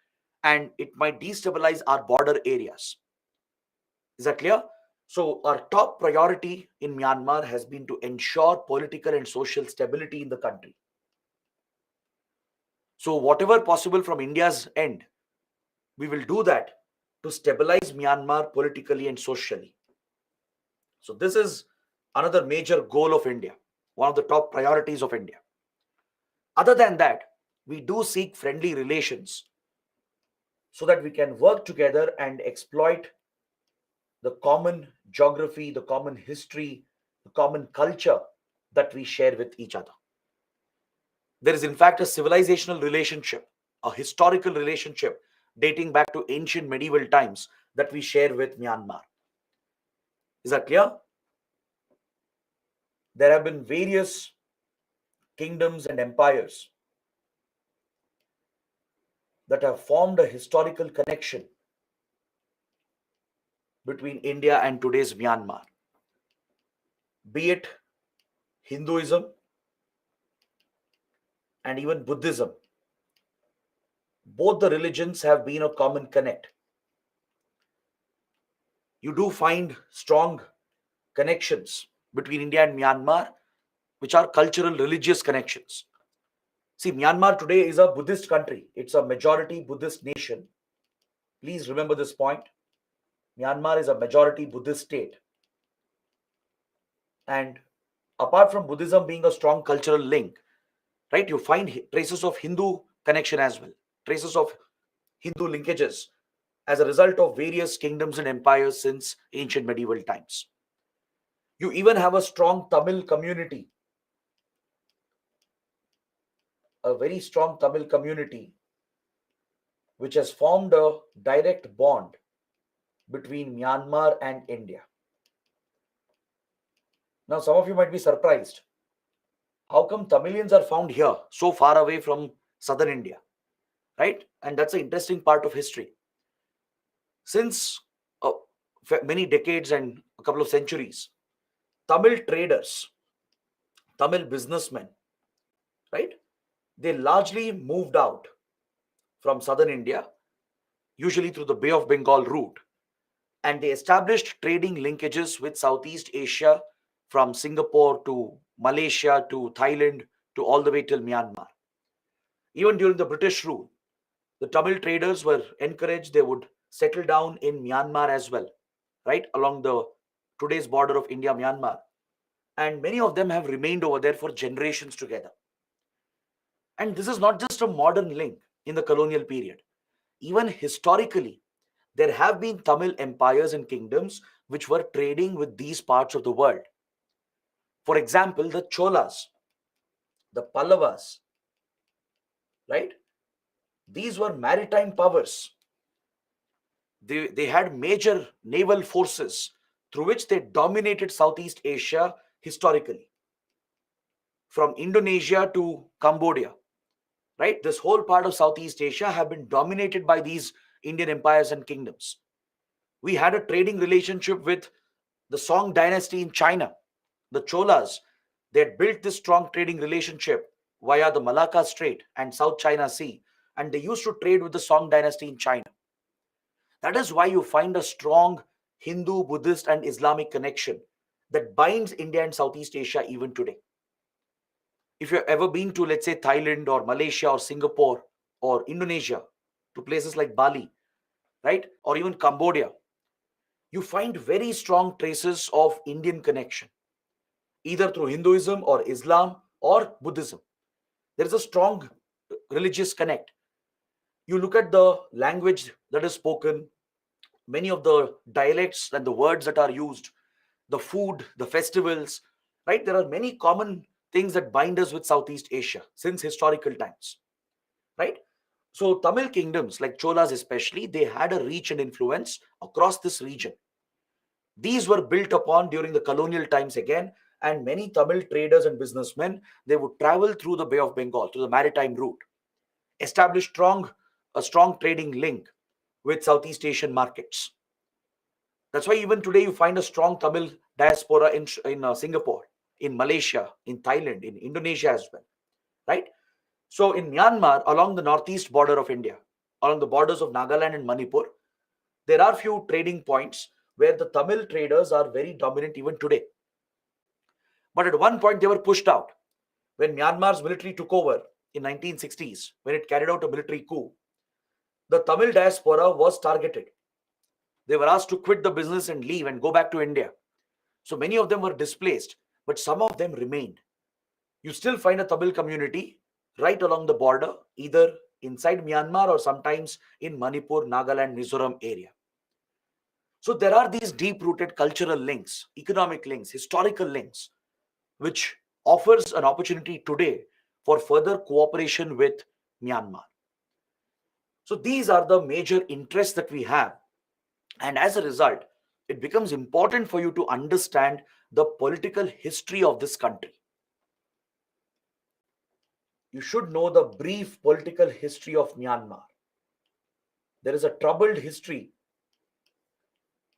and it might destabilize our border areas. Is that clear? So our top priority in Myanmar has been to ensure political and social stability in the country. So whatever possible from India's end, we will do that to stabilize Myanmar politically and socially. So this is another major goal of India, one of the top priorities of India. Other than that, we do seek friendly relations so that we can work together and exploit the common geography, the common history, the common culture that we share with each other. There is, in fact, a civilizational relationship, a historical relationship dating back to ancient medieval times that we share with Myanmar. Is that clear? There have been various kingdoms and empires that have formed a historical connection between India and today's Myanmar, be it Hinduism and even Buddhism. Both the religions have been a common connect. You do find strong connections between India and Myanmar, which are cultural, religious connections. See, Myanmar today is a Buddhist country. It's a majority Buddhist nation. Please remember this point. Myanmar is a majority Buddhist state. And apart from Buddhism being a strong cultural link, right, you find traces of Hindu connection as well, traces of Hindu linkages as a result of various kingdoms and empires since ancient medieval times. You even have a strong Tamil community, a very strong Tamil community, which has formed a direct bond between Myanmar and India. Now, some of you might be surprised. How come Tamilians are found here, so far away from southern India, right? And that's an interesting part of history. Since many decades and a couple of centuries, Tamil traders, Tamil businessmen, right? They largely moved out from southern India, usually through the Bay of Bengal route, and they established trading linkages with Southeast Asia from Singapore to Malaysia to Thailand to all the way till Myanmar. Even during the British rule, the Tamil traders were encouraged, they would settle down in Myanmar as well, right, along the today's border of India, Myanmar. And many of them have remained over there for generations together. And this is not just a modern link in the colonial period. Even historically, there have been Tamil empires and kingdoms which were trading with these parts of the world. For example, the Cholas, the Pallavas, right? These were maritime powers. They had major naval forces through which they dominated Southeast Asia historically. From Indonesia to Cambodia, right? This whole part of Southeast Asia have been dominated by these Indian empires and kingdoms. We had a trading relationship with the Song dynasty in China. The Cholas, they had built this strong trading relationship via the Malacca Strait and South China Sea, and they used to trade with the Song dynasty in China. That is why you find a strong Hindu, Buddhist, and Islamic connection that binds India and Southeast Asia even today. If you've ever been to, let's say, Thailand or Malaysia or Singapore or Indonesia, to places like Bali, right, or even Cambodia, you find very strong traces of Indian connection, either through Hinduism or Islam or Buddhism. There is a strong religious connect. You look at the language that is spoken, many of the dialects and the words that are used, the food, the festivals, right? There are many common things that bind us with Southeast Asia since historical times, right? So, Tamil kingdoms like Cholas, especially, they had a reach and influence across this region. These were built upon during the colonial times again, and many Tamil traders and businessmen, they would travel through the Bay of Bengal, through the maritime route, establish a strong trading link with Southeast Asian markets. That's why even today you find a strong Tamil diaspora in Singapore, in Malaysia, in Thailand, in Indonesia as well, right? So in Myanmar, along the northeast border of India, along the borders of Nagaland and Manipur, there are few trading points where the Tamil traders are very dominant even today. But at one point they were pushed out when Myanmar's military took over in 1960s, when it carried out a military coup. The Tamil diaspora was targeted. They were asked to quit the business and leave and go back to India. So many of them were displaced, but some of them remained. You still find a Tamil community right along the border, either inside Myanmar or sometimes in Manipur, Nagaland, Mizoram area. So there are these deep-rooted cultural links, economic links, historical links, which offers an opportunity today for further cooperation with Myanmar. So these are the major interests that we have. And as a result, it becomes important for you to understand the political history of this country. You should know the brief political history of Myanmar. There is a troubled history,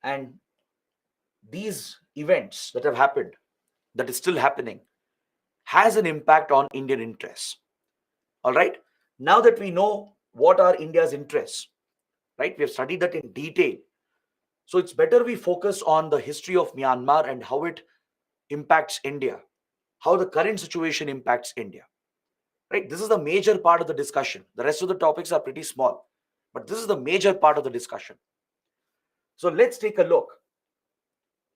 and these events that have happened, that is still happening, has an impact on Indian interests. All right. Now that we know what are India's interests, right, we have studied that in detail. So it's better we focus on the history of Myanmar and how it impacts India, how the current situation impacts India. Right? This is the major part of the discussion. The rest of the topics are pretty small, but this is the major part of the discussion. So let's take a look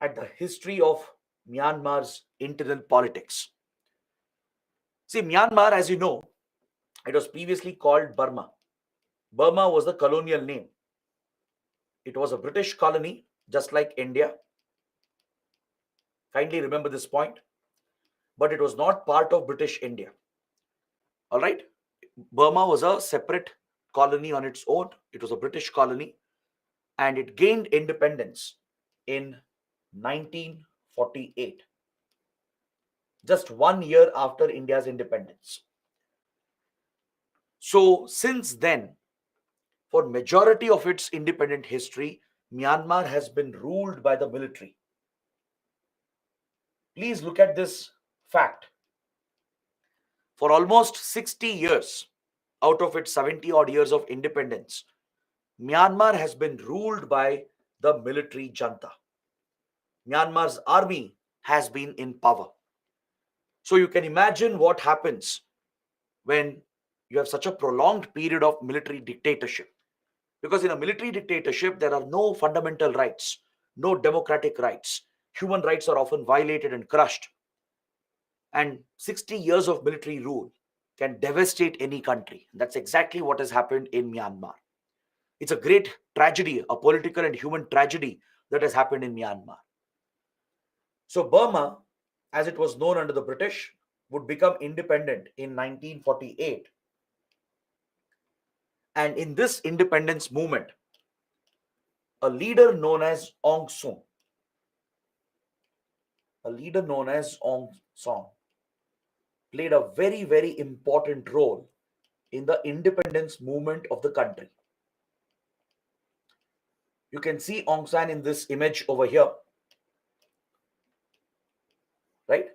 at the history of Myanmar's internal politics. See, Myanmar, as you know, it was previously called Burma. Burma was the colonial name. It was a British colony, just like India. Kindly remember this point. But it was not part of British India. All right? Burma was a separate colony on its own. It was a British colony, and it gained independence in 1948, just 1 year after India's independence. So since then, for majority of its independent history, Myanmar has been ruled by the military. Please look at this fact. For almost 60 years, out of its 70 odd years of independence, Myanmar has been ruled by the military junta. Myanmar's army has been in power. So you can imagine what happens when you have such a prolonged period of military dictatorship. Because in a military dictatorship, there are no fundamental rights, no democratic rights. Human rights are often violated and crushed. And 60 years of military rule can devastate any country. That's exactly what has happened in Myanmar. It's a great tragedy, a political and human tragedy that has happened in Myanmar. So Burma, as it was known under the British, would become independent in 1948. And in this independence movement, a leader known as Aung San, played a very, very important role in the independence movement of the country. You can see Aung San in this image over here, right?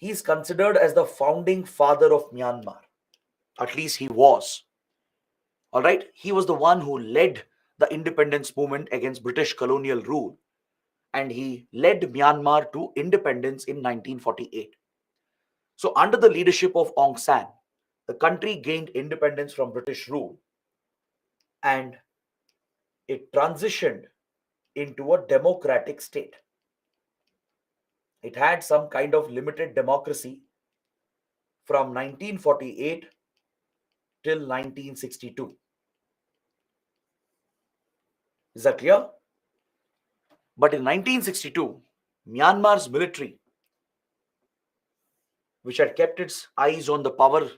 He's considered as the founding father of Myanmar. At least he was. All right. He was the one who led the independence movement against British colonial rule, and he led Myanmar to independence in 1948. So, under the leadership of Aung San, the country gained independence from British rule and it transitioned into a democratic state. It had some kind of limited democracy from 1948 till 1962. Is that clear? But in 1962, Myanmar's military, which had kept its eyes on the power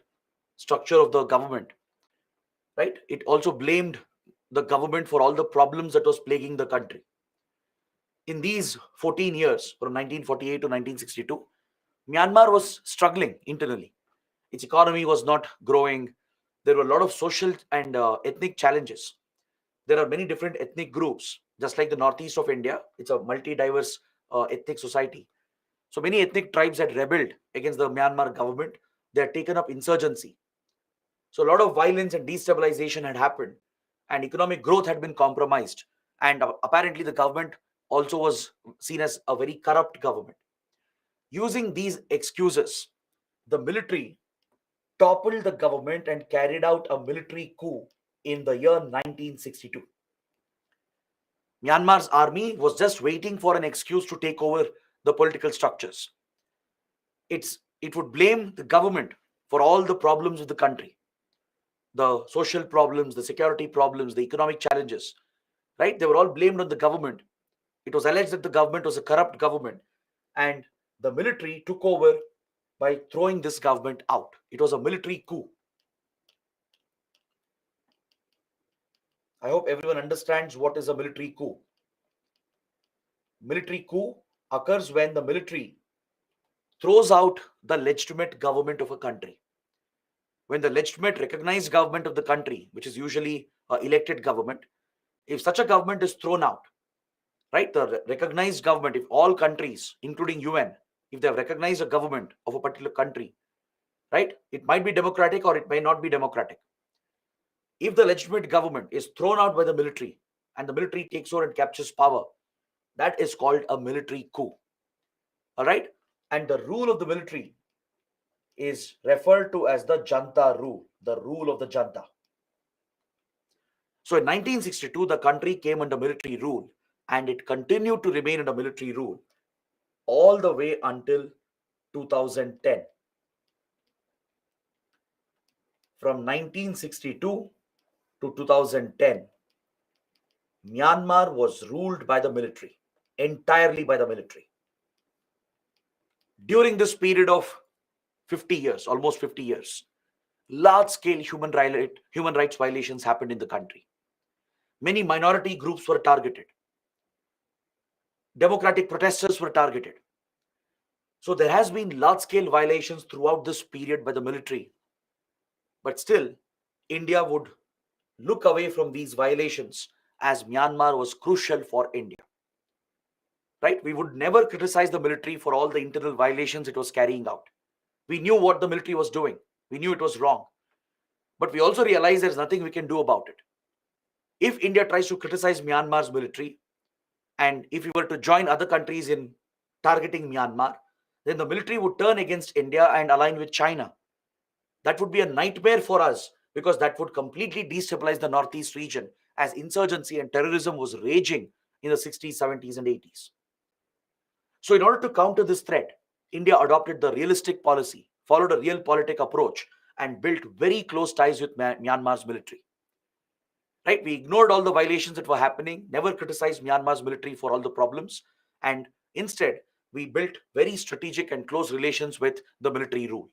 structure of the government, right? It also blamed the government for all the problems that was plaguing the country. In these 14 years, from 1948 to 1962, Myanmar was struggling internally. Its economy was not growing. There were a lot of social and ethnic challenges. There are many different ethnic groups, just like the northeast of India. It's a multi-diverse ethnic society. So many ethnic tribes had rebelled against the Myanmar government. They had taken up insurgency. So a lot of violence and destabilization had happened, and economic growth had been compromised. And apparently, the government also was seen as a very corrupt government. Using these excuses, the military toppled the government and carried out a military coup in the year 1962. Myanmar's army was just waiting for an excuse to take over the political structures. It would blame the government for all the problems of the country, the social problems, the security problems, the economic challenges, right? They were all blamed on the government. It was alleged that the government was a corrupt government, and the military took over by throwing this government out. It was a military coup. I hope everyone understands what is a military coup. Military coup occurs when the military throws out the legitimate government of a country. When the legitimate recognized government of the country, which is usually elected government, if such a government is thrown out, right, the recognized government, if all countries, including UN, if they have recognized a government of a particular country, right, it might be democratic or it may not be democratic. If the legitimate government is thrown out by the military and the military takes over and captures power, that is called a military coup. All right. And the rule of the military is referred to as the Janta rule, the rule of the Janta. So in 1962, the country came under military rule and it continued to remain under military rule all the way until 2010. From 1962 to 2010, Myanmar was ruled by the military, entirely by the military. During this period of 50 years, almost 50 years, large-scale human rights violations happened in the country. Many minority groups were targeted. Democratic protesters were targeted. So there has been large-scale violations throughout this period by the military. But still, India would look away from these violations as Myanmar was crucial for India. Right? We would never criticize the military for all the internal violations it was carrying out. We knew what the military was doing. We knew it was wrong. But we also realized there's nothing we can do about it. If India tries to criticize Myanmar's military, and if we were to join other countries in targeting Myanmar, then the military would turn against India and align with China. That would be a nightmare for us because that would completely destabilize the Northeast region as insurgency and terrorism was raging in the 60s, 70s, and 80s. So in order to counter this threat, India adopted the realistic policy, followed a realpolitik approach, and built very close ties with Myanmar's military. Right? We ignored all the violations that were happening, never criticized Myanmar's military for all the problems, and instead, we built very strategic and close relations with the military rule.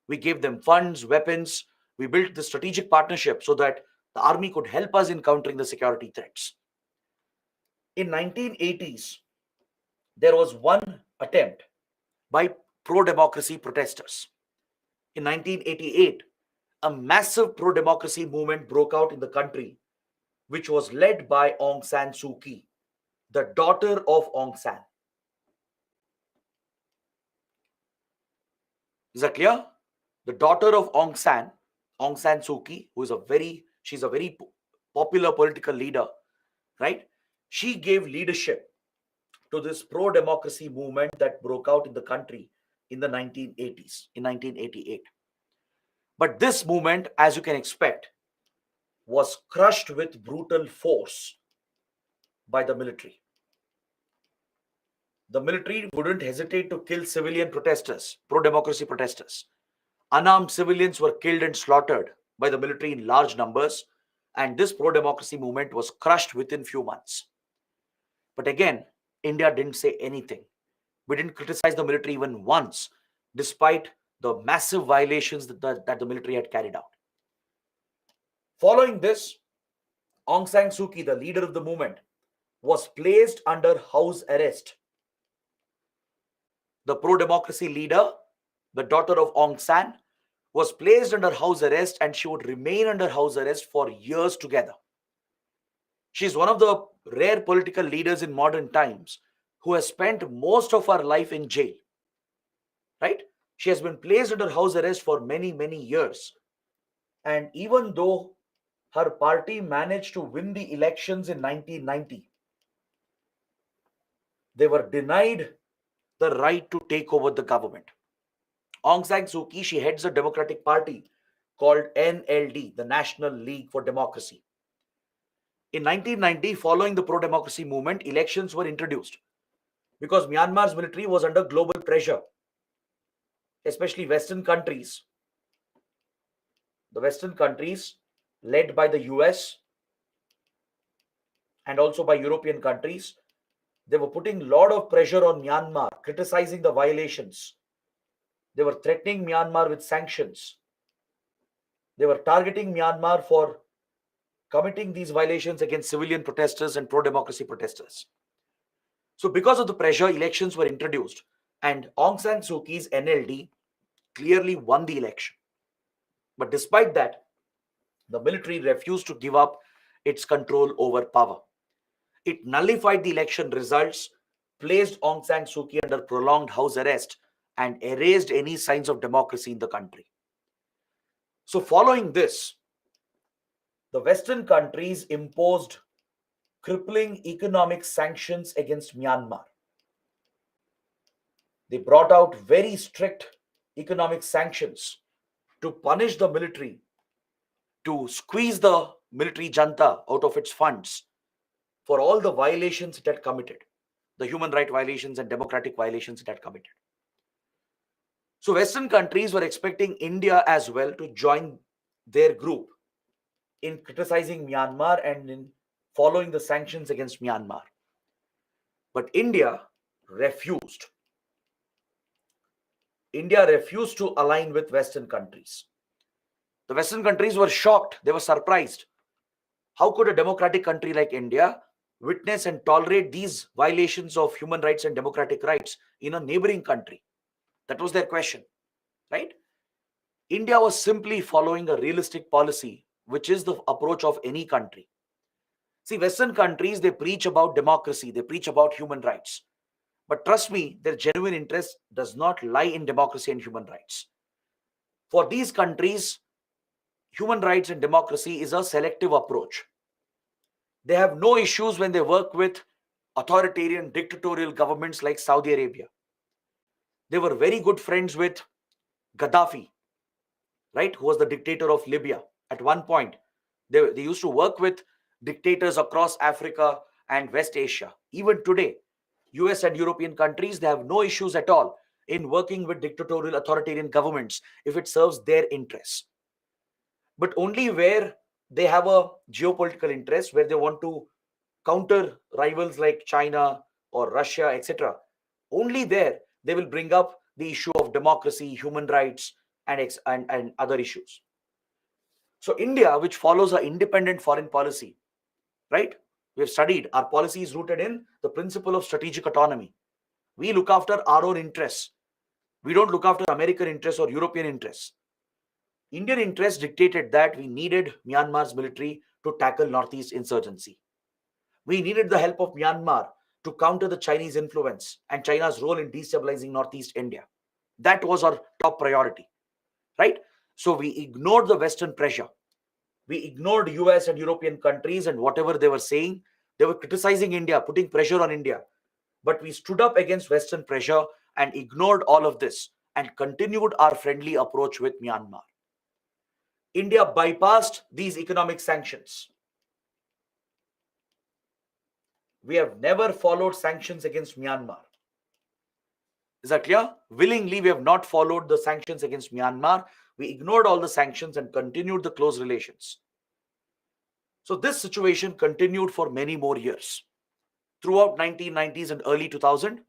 We gave them funds, weapons. We built the strategic partnership so that the army could help us in countering the security threats. In 1980s, there was one attempt by pro-democracy protesters. In 1988, a massive pro-democracy movement broke out in the country, which was led by Aung San Suu Kyi, the daughter of Aung San. Is that clear? The daughter of Aung San Suu Kyi, she's a very popular political leader, right? She gave leadership to this pro-democracy movement that broke out in the country in the 1980s, in 1988. But this movement, as you can expect, was crushed with brutal force by the military. The military wouldn't hesitate to kill civilian protesters, pro-democracy protesters. Unarmed civilians were killed and slaughtered by the military in large numbers, and this pro-democracy movement was crushed within few months. But again, India didn't say anything. We didn't criticize the military even once, despite the massive violations that the military had carried out. Following this, Aung San Suu Kyi, the leader of the movement, was placed under house arrest. The pro-democracy leader, the daughter of Aung San, was placed under house arrest, and she would remain under house arrest for years together. She is one of the rare political leaders in modern times who has spent most of her life in jail. Right? She has been placed under house arrest for many, many years. And even though her party managed to win the elections in 1990, they were denied the right to take over the government. Aung San Suu Kyi, she heads a democratic party called NLD, the National League for Democracy. In 1990, following the pro-democracy movement, elections were introduced because Myanmar's military was under global pressure, especially Western countries. The Western countries, led by the US and also by European countries, they were putting a lot of pressure on Myanmar, criticizing the violations. They were threatening Myanmar with sanctions. They were targeting Myanmar for committing these violations against civilian protesters and pro-democracy protesters. So because of the pressure, elections were introduced, and Aung San Suu Kyi's NLD clearly won the election. But despite that, the military refused to give up its control over power. It nullified the election results, placed Aung San Suu Kyi under prolonged house arrest, and erased any signs of democracy in the country. So following this, the Western countries imposed crippling economic sanctions against Myanmar. They brought out very strict economic sanctions to punish the military, to squeeze the military junta out of its funds for all the violations it had committed, the human rights violations and democratic violations it had committed. So Western countries were expecting India as well to join their group in criticizing Myanmar and in following the sanctions against Myanmar. But India refused. India refused to align with Western countries. The Western countries were shocked. They were surprised. How could a democratic country like India witness and tolerate these violations of human rights and democratic rights in a neighboring country? That was their question, right? India was simply following a realistic policy, which is the approach of any country. See, Western countries, they preach about democracy, they preach about human rights. But trust me, their genuine interest does not lie in democracy and human rights. For these countries, human rights and democracy is a selective approach. They have no issues when they work with authoritarian, dictatorial governments like Saudi Arabia. They were very good friends with Gaddafi, right, who was the dictator of Libya. At one point, they used to work with dictators across Africa and West Asia. Even today, US and European countries, they have no issues at all in working with dictatorial authoritarian governments if it serves their interests. But only where they have a geopolitical interest, where they want to counter rivals like China or Russia, etc., only there they will bring up the issue of democracy, human rights, and other issues. So India, which follows an independent foreign policy, right? We have studied, our policy is rooted in the principle of strategic autonomy. We look after our own interests. We don't look after American interests or European interests. Indian interests dictated that we needed Myanmar's military to tackle Northeast insurgency. We needed the help of Myanmar to counter the Chinese influence and China's role in destabilizing Northeast India. That was our top priority, right? So we ignored the Western pressure. We ignored US and European countries and whatever they were saying. They were criticizing India, putting pressure on India. But we stood up against Western pressure and ignored all of this and continued our friendly approach with Myanmar. India bypassed these economic sanctions. We have never followed sanctions against Myanmar. Is that clear? Willingly, we have not followed the sanctions against Myanmar. We ignored all the sanctions and continued the close relations. So this situation continued for many more years. Throughout 1990s and early 2000,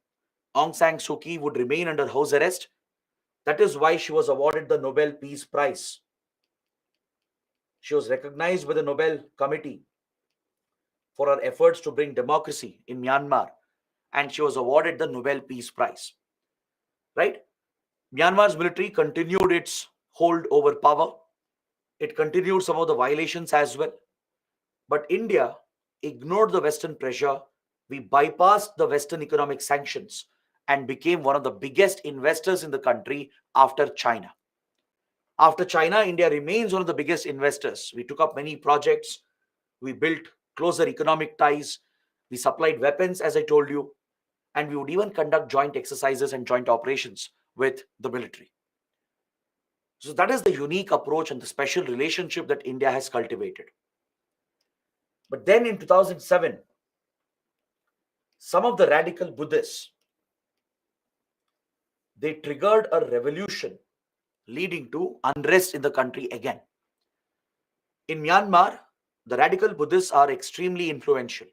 Aung San Suu Kyi would remain under house arrest. That is why she was awarded the Nobel Peace Prize. She was recognized by the Nobel Committee for her efforts to bring democracy in Myanmar, and she was awarded the Nobel Peace Prize. Right? Myanmar's military continued its hold over power. It continued some of the violations as well. But India ignored the Western pressure. We bypassed the Western economic sanctions and became one of the biggest investors in the country after China. After China, India remains one of the biggest investors. We took up many projects. We built closer economic ties. We supplied weapons, as I told you, and we would even conduct joint exercises and joint operations with the military. So that is the unique approach and the special relationship that India has cultivated. But then in 2007, some of the radical Buddhists, they triggered a revolution leading to unrest in the country again. In Myanmar, the radical Buddhists are extremely influential.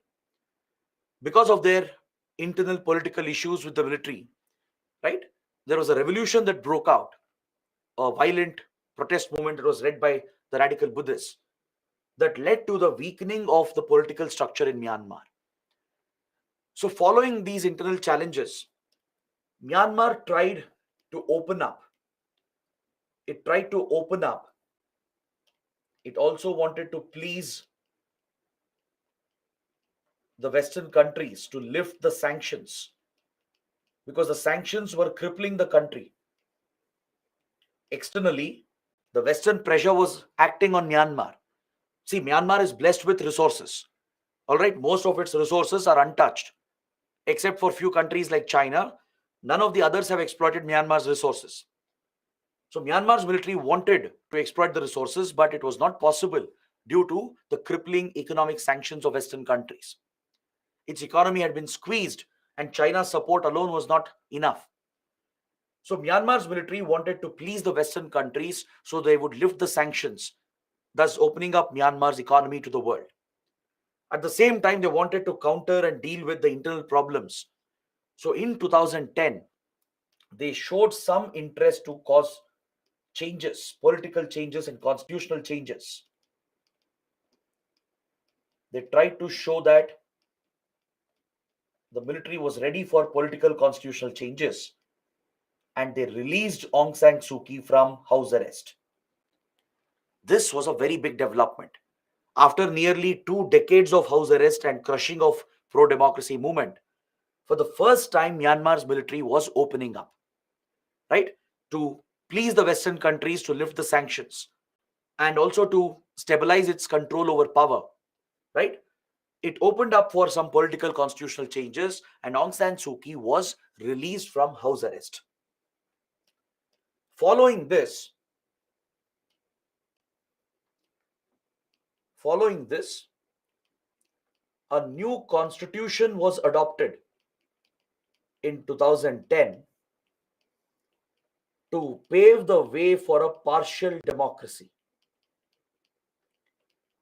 Because of their internal political issues with the military, right? There was a revolution that broke out, a violent protest movement that was led by the radical Buddhists that led to the weakening of the political structure in Myanmar. So following these internal challenges, Myanmar tried to open up. It tried to open up. It also wanted to please the Western countries to lift the sanctions because the sanctions were crippling the country. Externally, the Western pressure was acting on Myanmar. See, Myanmar is blessed with resources. All right, most of its resources are untouched, except for few countries like China. None of the others have exploited Myanmar's resources. So Myanmar's military wanted to exploit the resources, but it was not possible due to the crippling economic sanctions of Western countries. Its economy had been squeezed, and China's support alone was not enough. So Myanmar's military wanted to please the Western countries so they would lift the sanctions, thus opening up Myanmar's economy to the world. At the same time, they wanted to counter and deal with the internal problems. So in 2010, they showed some interest to cause changes, political changes and constitutional changes. They tried to show that the military was ready for political constitutional changes, and they released Aung San Suu Kyi from house arrest. This was a very big development. After nearly 2 decades of house arrest and crushing of pro-democracy movement, for the first time, Myanmar's military was opening up, right? To please the Western countries to lift the sanctions and also to stabilize its control over power, right? It opened up for some political constitutional changes, and Aung San Suu Kyi was released from house arrest. Following this, a new constitution was adopted in 2010 to pave the way for a partial democracy.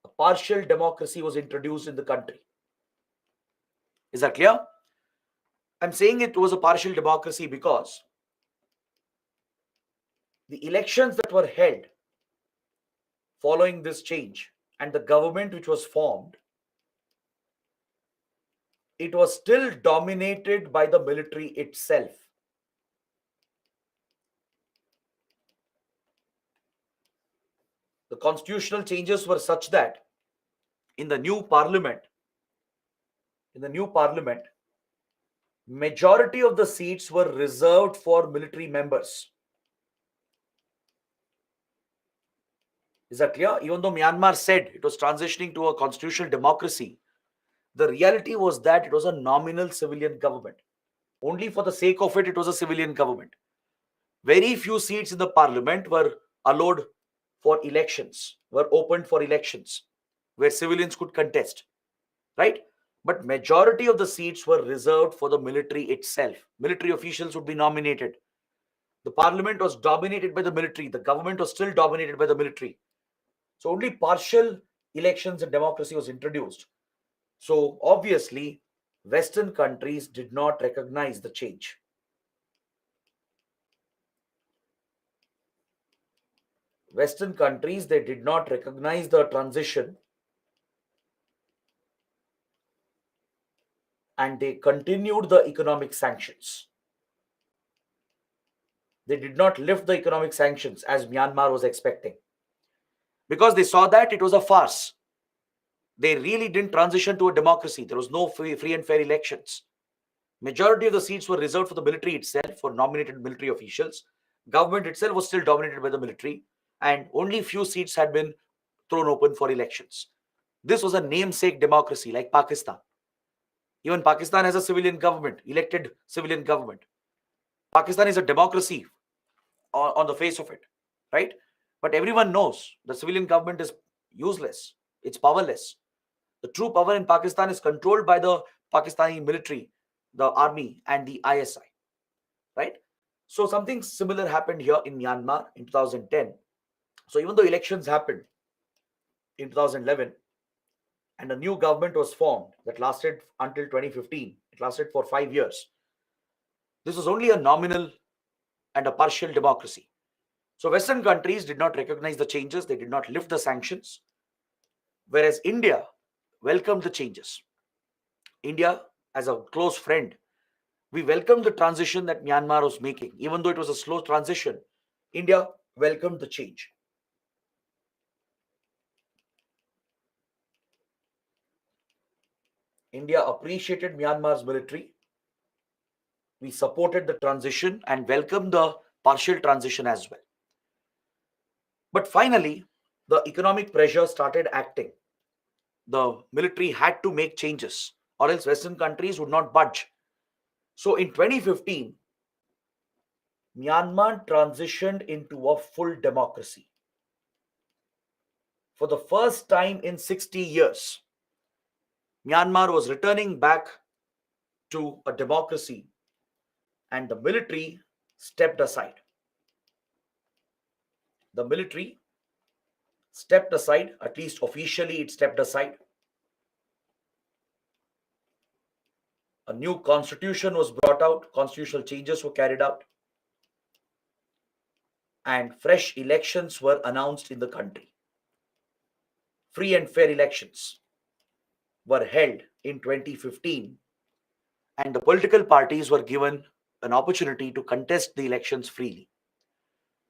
A partial democracy was introduced in the country. Is that clear? I'm saying it was a partial democracy because the elections that were held following this change and the government which was formed, it was still dominated by the military itself. The constitutional changes were such that in the new parliament, Majority of the seats were reserved for military members. Is that clear? Even though Myanmar said it was transitioning to a constitutional democracy, the reality was that it was a nominal civilian government. Only for the sake of it, it was a civilian government. Very few seats in the parliament were allowed for elections, were opened for elections, where civilians could contest, right? But majority of the seats were reserved for the military itself. Military officials would be nominated. The parliament was dominated by the military. The government was still dominated by the military. So only partial elections and democracy was introduced. So obviously, Western countries did not recognize the change. Western countries, they did not recognize the transition, and they continued the economic sanctions. They did not lift the economic sanctions as Myanmar was expecting, because they saw that it was a farce. They really didn't transition to a democracy. There was no free and fair elections. Majority of the seats were reserved for the military itself, for nominated military officials. Government itself was still dominated by the military, and only few seats had been thrown open for elections. This was a namesake democracy like Pakistan. Even Pakistan has a civilian government, elected civilian government. Pakistan is a democracy on the face of it, right? But everyone knows the civilian government is useless. It's powerless. The true power in Pakistan is controlled by the Pakistani military, the army, and the ISI, right? So something similar happened here in Myanmar in 2010. So even though elections happened in 2011 and a new government was formed that lasted until 2015, it lasted for 5 years. This was only a nominal and a partial democracy. So Western countries did not recognize the changes, they did not lift the sanctions, whereas India welcomed the changes. India, as a close friend, we welcomed the transition that Myanmar was making. Even though it was a slow transition, India welcomed the change. India appreciated Myanmar's military. We supported the transition and welcomed the partial transition as well. But finally, the economic pressure started acting. The military had to make changes, or else Western countries would not budge. So in 2015, Myanmar transitioned into a full democracy. For the first time in 60 years, Myanmar was returning back to a democracy, and the military stepped aside. The military stepped aside, at least officially, it stepped aside. A new constitution was brought out, constitutional changes were carried out, and fresh elections were announced in the country. Free and fair elections were held in 2015, and the political parties were given an opportunity to contest the elections freely.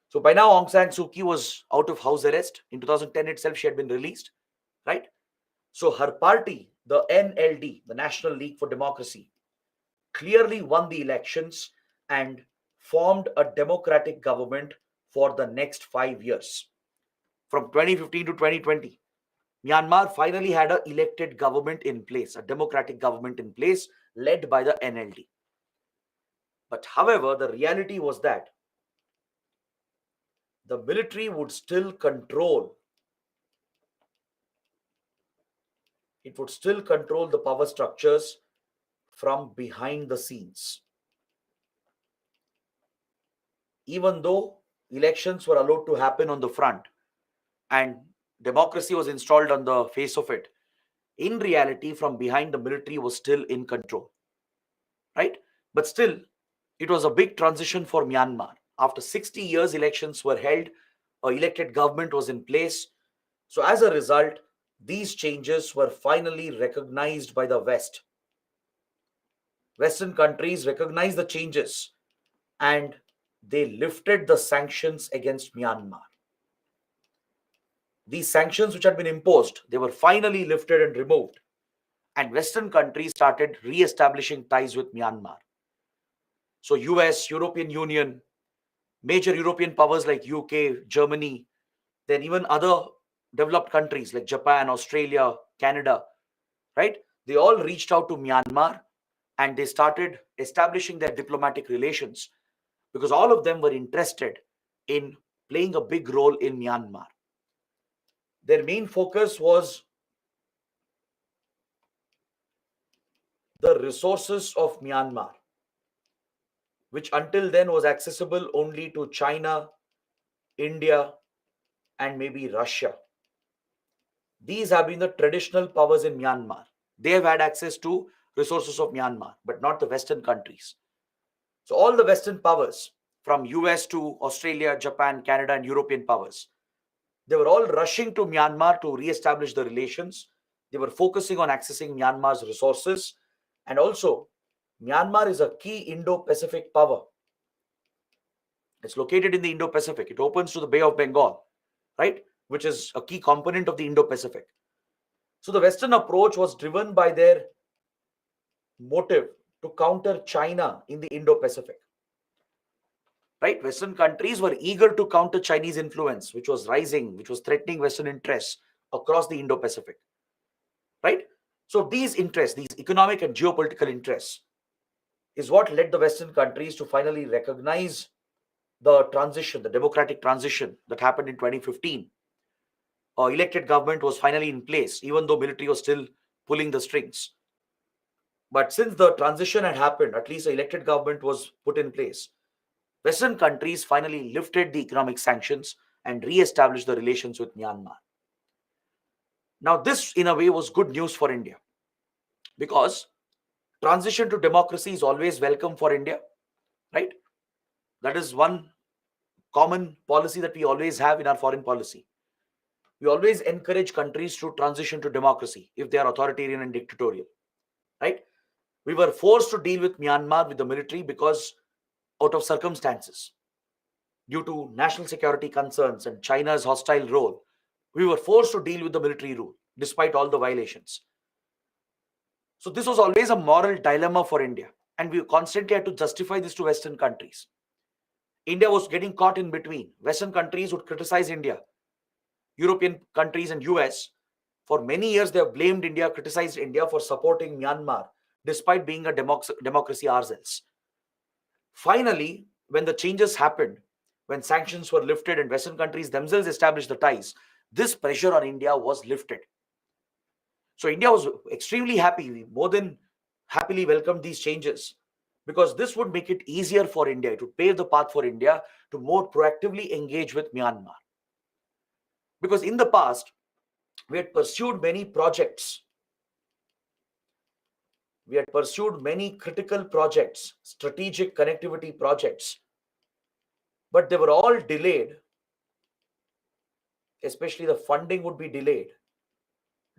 So by now, Aung San Suu Kyi was out of house arrest. In 2010 itself, she had been released, right? So her party, the NLD, the National League for Democracy, clearly won the elections and formed a democratic government for the next 5 years. From 2015 to 2020, Myanmar finally had an elected government in place, a democratic government in place led by the NLD. But however, the reality was that the military would still control, it would still control the power structures from behind the scenes. Even though elections were allowed to happen on the front and democracy was installed on the face of it, in reality, from behind, the military was still in control, right? But still, it was a big transition for Myanmar. After 60 years, elections were held, a elected government was in place. So as a result, these changes were finally recognized by the West. Western countries recognized the changes and they lifted the sanctions against Myanmar. These sanctions which had been imposed, they were finally lifted and removed. And Western countries started re-establishing ties with Myanmar. So US, European Union, major European powers like UK, Germany, then even other developed countries like Japan, Australia, Canada, right? They all reached out to Myanmar and they started establishing their diplomatic relations because all of them were interested in playing a big role in Myanmar. Their main focus was the resources of Myanmar, which until then was accessible only to China, India, and maybe Russia. These have been the traditional powers in Myanmar. They have had access to resources of Myanmar, but not the Western countries. So all the Western powers, from US to Australia, Japan, Canada, and European powers, they were all rushing to Myanmar to re-establish the relations. They were focusing on accessing Myanmar's resources. And also, Myanmar is a key Indo-Pacific power. It's located in the Indo-Pacific. It opens to the Bay of Bengal, right? Which is a key component of the Indo-Pacific. So the Western approach was driven by their motive to counter China in the Indo-Pacific. Right? Western countries were eager to counter Chinese influence, which was rising, which was threatening Western interests across the Indo-Pacific. Right? So these interests, these economic and geopolitical interests, is what led the Western countries to finally recognize the transition, the democratic transition that happened in 2015. Elected government was finally in place, even though military was still pulling the strings. But since the transition had happened, at least the elected government was put in place. Western countries finally lifted the economic sanctions and re-established the relations with Myanmar. Now, this in a way was good news for India because transition to democracy is always welcome for India, right? That is one common policy that we always have in our foreign policy. We always encourage countries to transition to democracy if they are authoritarian and dictatorial, right? We were forced to deal with Myanmar with the military because out of circumstances, due to national security concerns and China's hostile role, we were forced to deal with the military rule despite all the violations. So this was always a moral dilemma for India, and we constantly had to justify this to Western countries. India was getting caught in between. Western countries would criticize India. European countries and US, for many years, they have blamed India, criticized India for supporting Myanmar, despite being a democracy ourselves. Finally, when the changes happened, when sanctions were lifted and Western countries themselves established the ties, this pressure on India was lifted. So India was extremely happy. We more than happily welcomed these changes because this would make it easier for India, to pave the path for India to more proactively engage with Myanmar. Because in the past, we had pursued many projects. We had pursued many critical projects, strategic connectivity projects, but they were all delayed. Especially the funding would be delayed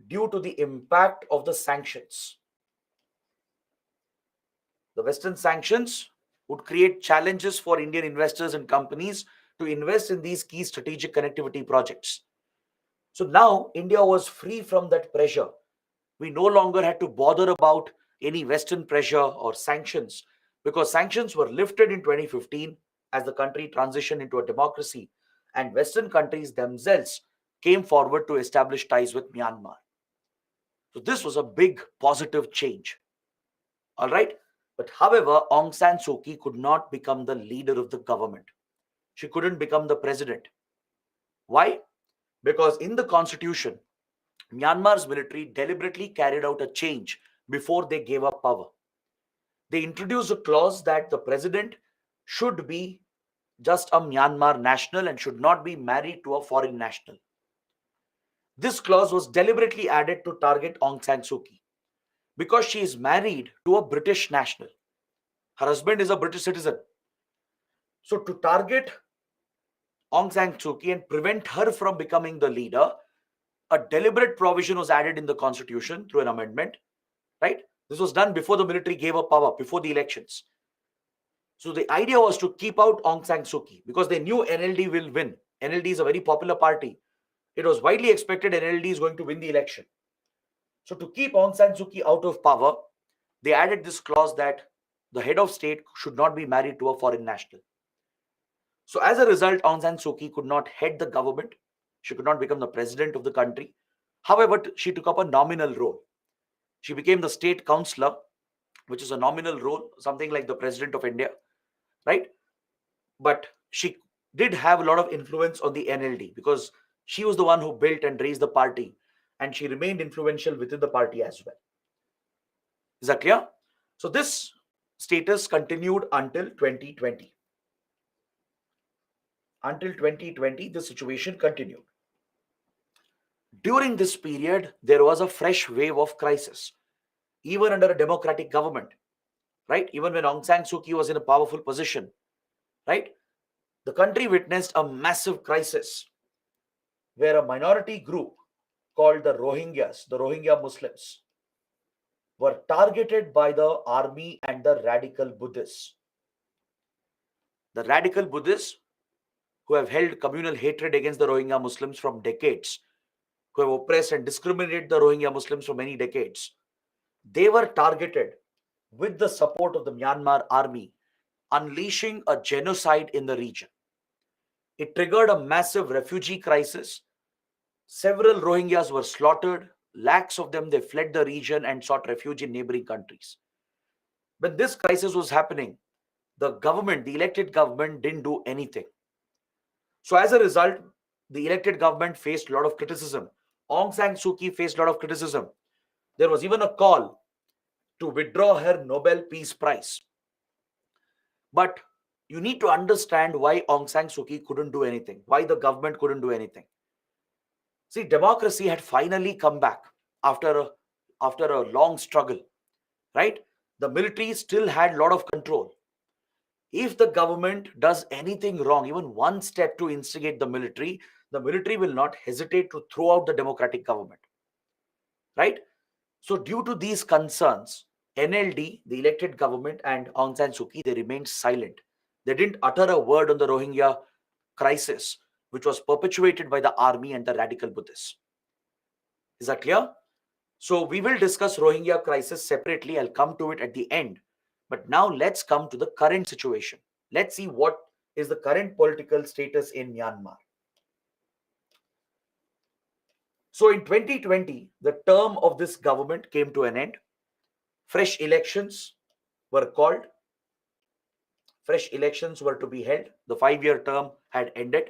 due to the impact of the sanctions. The Western sanctions would create challenges for Indian investors and companies to invest in these key strategic connectivity projects. So now India was free from that pressure. We no longer had to bother about any Western pressure or sanctions because sanctions were lifted in 2015 as the country transitioned into a democracy, and Western countries themselves came forward to establish ties with Myanmar. So this was a big positive change. All right. But however, Aung San Suu Kyi could not become the leader of the government. She couldn't become the president. Why? Because in the constitution, Myanmar's military deliberately carried out a change before they gave up power. They introduced a clause that the president should be just a Myanmar national and should not be married to a foreign national. This clause was deliberately added to target Aung San Suu Kyi because she is married to a British national. Her husband is a British citizen. So to target Aung San Suu Kyi and prevent her from becoming the leader, a deliberate provision was added in the constitution through an amendment, right? This was done before the military gave up power, before the elections. So the idea was to keep out Aung San Suu Kyi because they knew NLD will win. NLD is a very popular party. It was widely expected NLD is going to win the election. So to keep Aung San Suu Kyi out of power, they added this clause that the head of state should not be married to a foreign national. So as a result, Aung San Suu Kyi could not head the government. She could not become the president of the country. However, she took up a nominal role. She became the state councillor, which is a nominal role, something like the president of India, right? But she did have a lot of influence on the NLD because she was the one who built and raised the party, and she remained influential within the party as well. Is that clear? So this status continued until 2020. Until 2020, the situation continued. During this period, there was a fresh wave of crisis, even under a democratic government, right? Even when Aung San Suu Kyi was in a powerful position, right? The country witnessed a massive crisis where a minority group called the Rohingya Muslims, were targeted by the army and the radical Buddhists. The radical Buddhists, who have held communal hatred against the Rohingya Muslims from decades, who have oppressed and discriminated the Rohingya Muslims for many decades, they were targeted with the support of the Myanmar army, unleashing a genocide in the region. It triggered a massive refugee crisis. Several Rohingyas were slaughtered. Lakhs of them, they fled the region and sought refuge in neighboring countries. When this crisis was happening, the government, the elected government, didn't do anything. So as a result, the elected government faced a lot of criticism. Aung San Suu Kyi faced a lot of criticism. There was even a call to withdraw her Nobel Peace Prize. But you need to understand why Aung San Suu Kyi couldn't do anything, why the government couldn't do anything. See, democracy had finally come back after a long struggle, right? The military still had a lot of control. If the government does anything wrong, even one step to instigate the military will not hesitate to throw out the democratic government, right? So due to these concerns, NLD, the elected government, and Aung San Suu Kyi, they remained silent. They didn't utter a word on the Rohingya crisis, which was perpetuated by the army and the radical Buddhists. Is that clear? So we will discuss Rohingya crisis separately. I'll come to it at the end. But now let's come to the current situation. Let's see what is the current political status in Myanmar. So in 2020, the term of this government came to an end. Fresh elections were called. Fresh elections were to be held. The 5-year term had ended.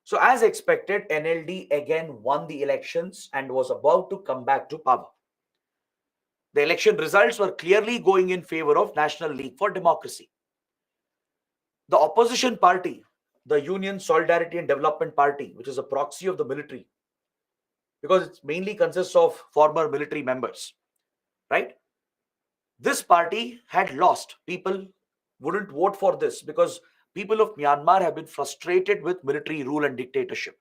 So as expected, NLD again won the elections and was about to come back to power. The election results were clearly going in favor of National League for Democracy. The opposition party, the Union Solidarity and Development Party, which is a proxy of the military, because it mainly consists of former military members, right? This party had lost. People wouldn't vote for this because people of Myanmar have been frustrated with military rule and dictatorship.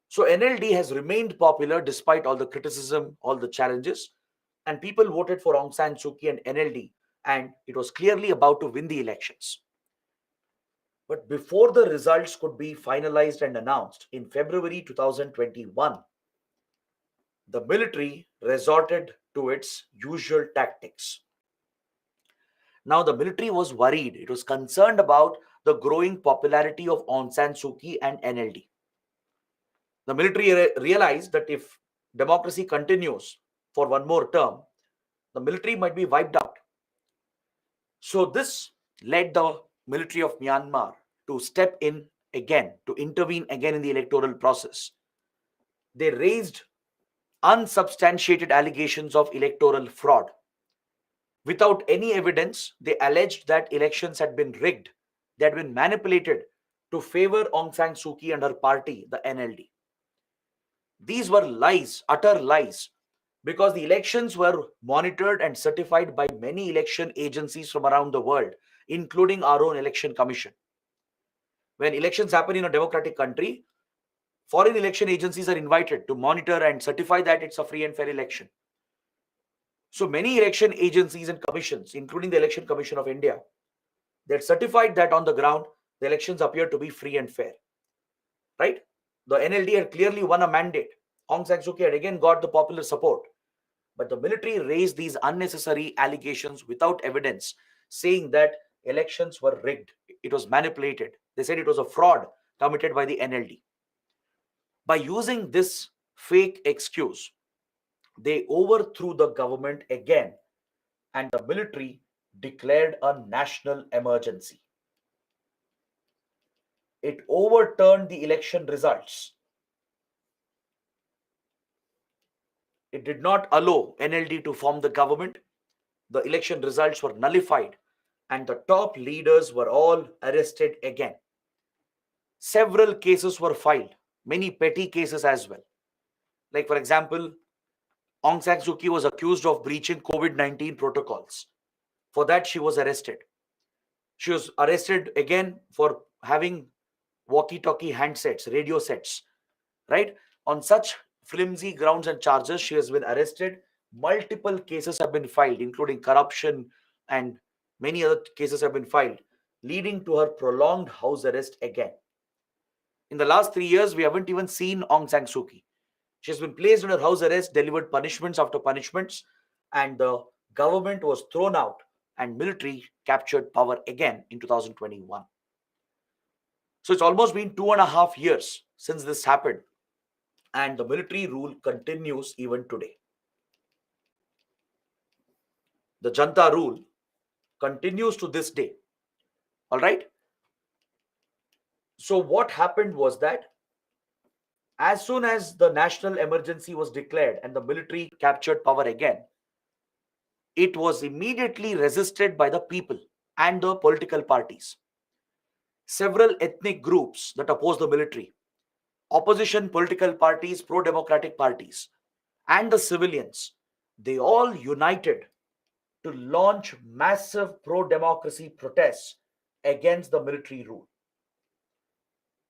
So NLD has remained popular despite all the criticism, all the challenges, and people voted for Aung San Suu Kyi and NLD, and it was clearly about to win the elections. But before the results could be finalized and announced in February 2021, the military resorted to its usual tactics. Now, the military was worried. It was concerned about the growing popularity of Aung San Suu Kyi and NLD. The military realized that if democracy continues for one more term, the military might be wiped out. So this led the military of Myanmar to step in again, to intervene again in the electoral process. They raised unsubstantiated allegations of electoral fraud. Without any evidence, they alleged that elections had been rigged, they had been manipulated to favor Aung San Suu Kyi and her party, the NLD. These were lies, utter lies, because the elections were monitored and certified by many election agencies from around the world, including our own election commission. When elections happen in a democratic country, foreign election agencies are invited to monitor and certify that it's a free and fair election. So many election agencies and commissions, including the Election Commission of India, they had certified that on the ground, the elections appear to be free and fair, right? The NLD had clearly won a mandate. Aung San Suu Kyi had again got the popular support. But the military raised these unnecessary allegations without evidence, saying that elections were rigged, it was manipulated. They said it was a fraud committed by the NLD. By using this fake excuse, they overthrew the government again, and the military declared a national emergency. It overturned the election results. It did not allow NLD to form the government. The election results were nullified, and the top leaders were all arrested again. Several cases were filed, many petty cases as well. Like, for example, Aung San Suu Kyi was accused of breaching COVID-19 protocols. For that, she was arrested. She was arrested again for having walkie-talkie handsets, radio sets, right? On such flimsy grounds and charges, she has been arrested. Multiple cases have been filed, including corruption, and many other cases have been filed, leading to her prolonged house arrest again. In the last 3 years, we haven't even seen Aung San Suu Kyi. She has been placed under house arrest, delivered punishments after punishments, and the government was thrown out and military captured power again in 2021. So it's almost been 2.5 years since this happened, and the military rule continues even today. The Janta rule continues to this day. All right. So what happened was that as soon as the national emergency was declared and the military captured power again, it was immediately resisted by the people and the political parties. Several ethnic groups that opposed the military, opposition political parties, pro-democratic parties, and the civilians, they all united to launch massive pro-democracy protests against the military rule.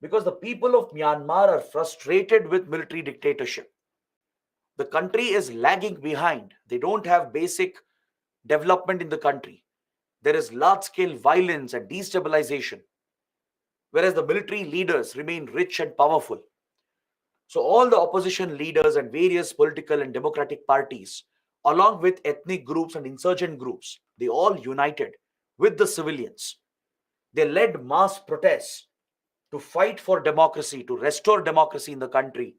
Because the people of Myanmar are frustrated with military dictatorship. The country is lagging behind. They don't have basic development in the country. There is large-scale violence and destabilization, whereas the military leaders remain rich and powerful. So all the opposition leaders and various political and democratic parties, along with ethnic groups and insurgent groups, they all united with the civilians. They led mass protests to fight for democracy, to restore democracy in the country.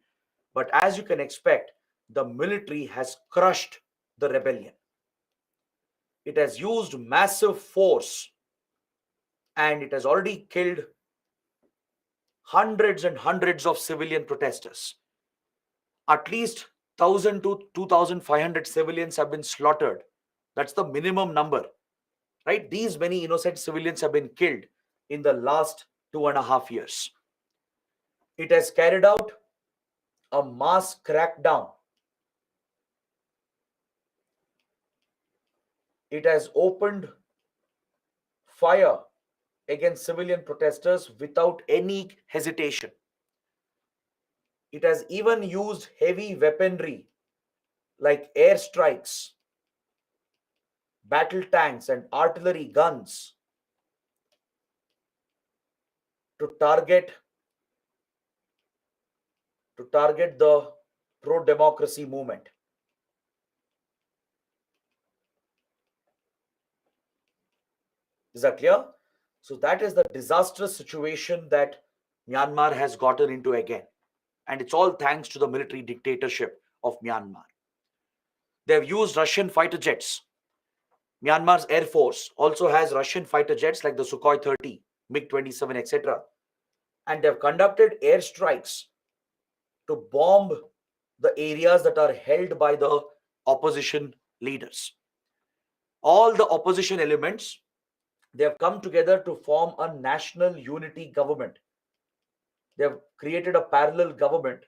But as you can expect, the military has crushed the rebellion. It has used massive force, and it has already killed hundreds and hundreds of civilian protesters. At least 1,000 to 2,500 civilians have been slaughtered. That's the minimum number, right? These many innocent civilians have been killed in the last 2.5 years. It has carried out a mass crackdown. It has opened fire against civilian protesters without any hesitation. It has even used heavy weaponry like airstrikes, battle tanks, and artillery guns to target the pro-democracy movement. Is that clear? So that is the disastrous situation that Myanmar has gotten into again. And it's all thanks to the military dictatorship of Myanmar. They have used Russian fighter jets. Myanmar's Air Force also has Russian fighter jets like the Sukhoi 30, MiG-27, etc. And they have conducted airstrikes to bomb the areas that are held by the opposition leaders. All the opposition elements, they have come together to form a national unity government. They have created a parallel government.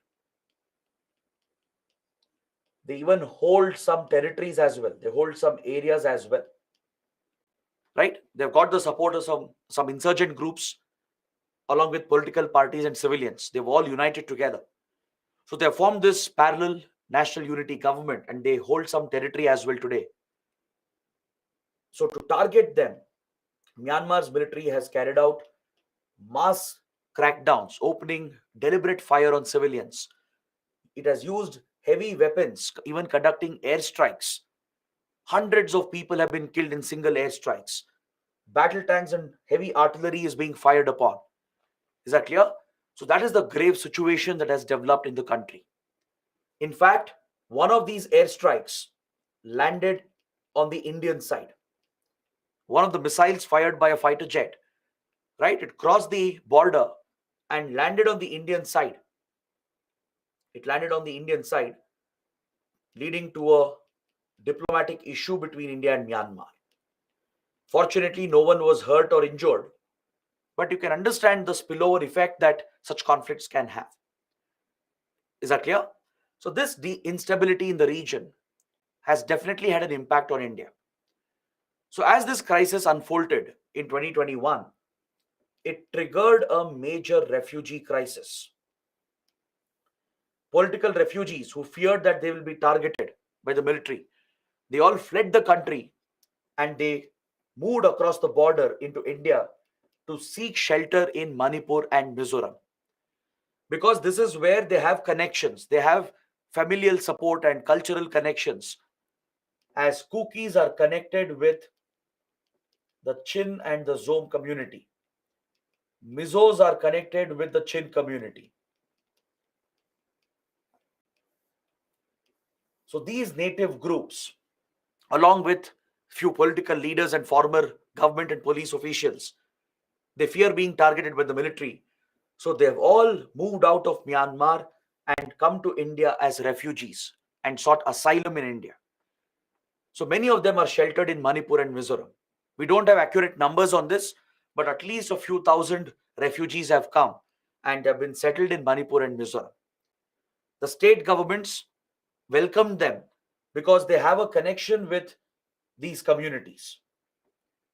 They even hold some territories as well. They hold some areas as well. Right? They've got the support of some insurgent groups along with political parties and civilians. They've all united together. So they have formed this parallel national unity government, and they hold some territory as well today. So to target them, Myanmar's military has carried out mass crackdowns, opening deliberate fire on civilians. It has used heavy weapons, even conducting airstrikes. Hundreds of people have been killed in single airstrikes. Battle tanks and heavy artillery is being fired upon. Is that clear? So that is the grave situation that has developed in the country. In fact, one of these airstrikes landed on the Indian side. One of the missiles fired by a fighter jet, right? It crossed the border and landed on the Indian side. It landed on the Indian side, leading to a diplomatic issue between India and Myanmar. Fortunately, no one was hurt or injured, but you can understand the spillover effect that such conflicts can have. Is that clear? So, this instability in the region has definitely had an impact on India. So, as this crisis unfolded in 2021, it triggered a major refugee crisis. Political refugees who feared that they will be targeted by the military, they all fled the country and they moved across the border into India to seek shelter in Manipur and Mizoram. Because this is where they have connections, they have familial support and cultural connections, as Kukis are connected with the Chin and the Zom community. Mizos are connected with the Chin community. So these native groups, along with few political leaders and former government and police officials, they fear being targeted by the military. So they have all moved out of Myanmar and come to India as refugees and sought asylum in India. So many of them are sheltered in Manipur and Mizoram. We don't have accurate numbers on this, but at least a few thousand refugees have come and have been settled in Manipur and Mizoram. The state governments welcomed them because they have a connection with these communities.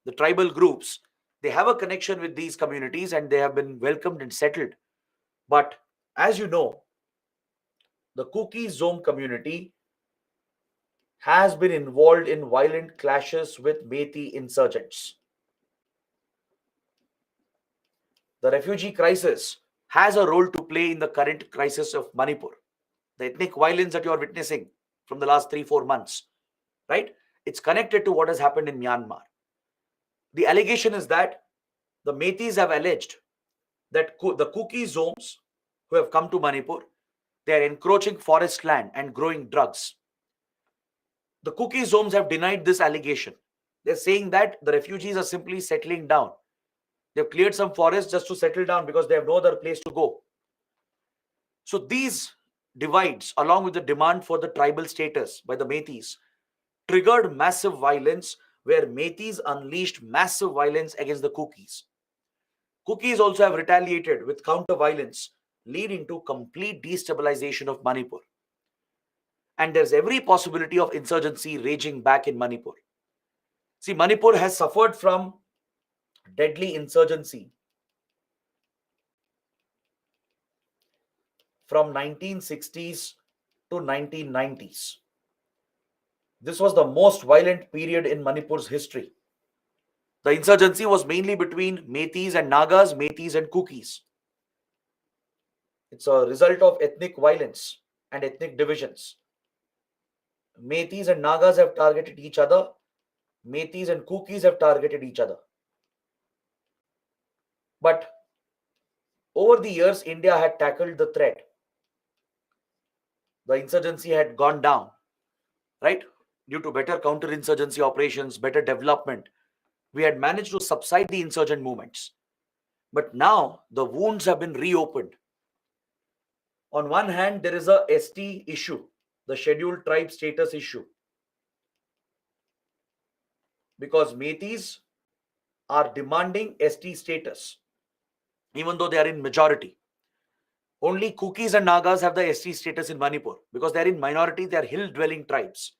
The tribal groups, they have a connection with these communities and they have been welcomed and settled. But as you know, the Kuki Zone community has been involved in violent clashes with Meitei insurgents. The refugee crisis has a role to play in the current crisis of Manipur. The ethnic violence that you are witnessing from the last 3-4 months, right? It's connected to what has happened in Myanmar. The allegation is that the Meiteis have alleged that the Kuki zones who have come to Manipur, they are encroaching forest land and growing drugs. The Kuki zones have denied this allegation. They're saying that the refugees are simply settling down. They've cleared some forests just to settle down because they have no other place to go. So these divides, along with the demand for the tribal status by the Meiteis, triggered massive violence where Meiteis unleashed massive violence against the Kukis. Kukis also have retaliated with counter violence, leading to complete destabilization of Manipur. And there's every possibility of insurgency raging back in Manipur. See, Manipur has suffered from deadly insurgency from 1960s to 1990s. This was the most violent period in Manipur's history. The insurgency was mainly between Meiteis and Nagas, Meiteis and Kukis. It's a result of ethnic violence and ethnic divisions. Meiteis and Nagas have targeted each other. Meiteis and Kukis have targeted each other. But over the years, India had tackled the threat. The insurgency had gone down, right? Due to better counterinsurgency operations, better development, we had managed to subside the insurgent movements. But now the wounds have been reopened. On one hand, there is a ST issue, the scheduled tribe status issue, because Meiteis are demanding ST status, even though they are in majority. Only Kukis and Nagas have the ST status in Manipur because they are in minority, they are hill-dwelling tribes.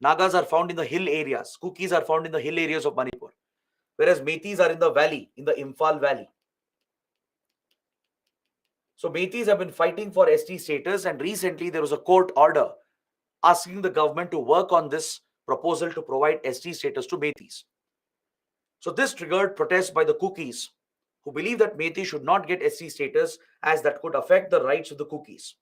Nagas are found in the hill areas. Kukis are found in the hill areas of Manipur, whereas Meiteis are in the valley, in the Imphal valley. So Meiteis have been fighting for ST status, and recently there was a court order asking the government to work on this proposal to provide ST status to Meiteis. So this triggered protests by the Kukis, who believe that Meiteis should not get ST status as that could affect the rights of the Kukis.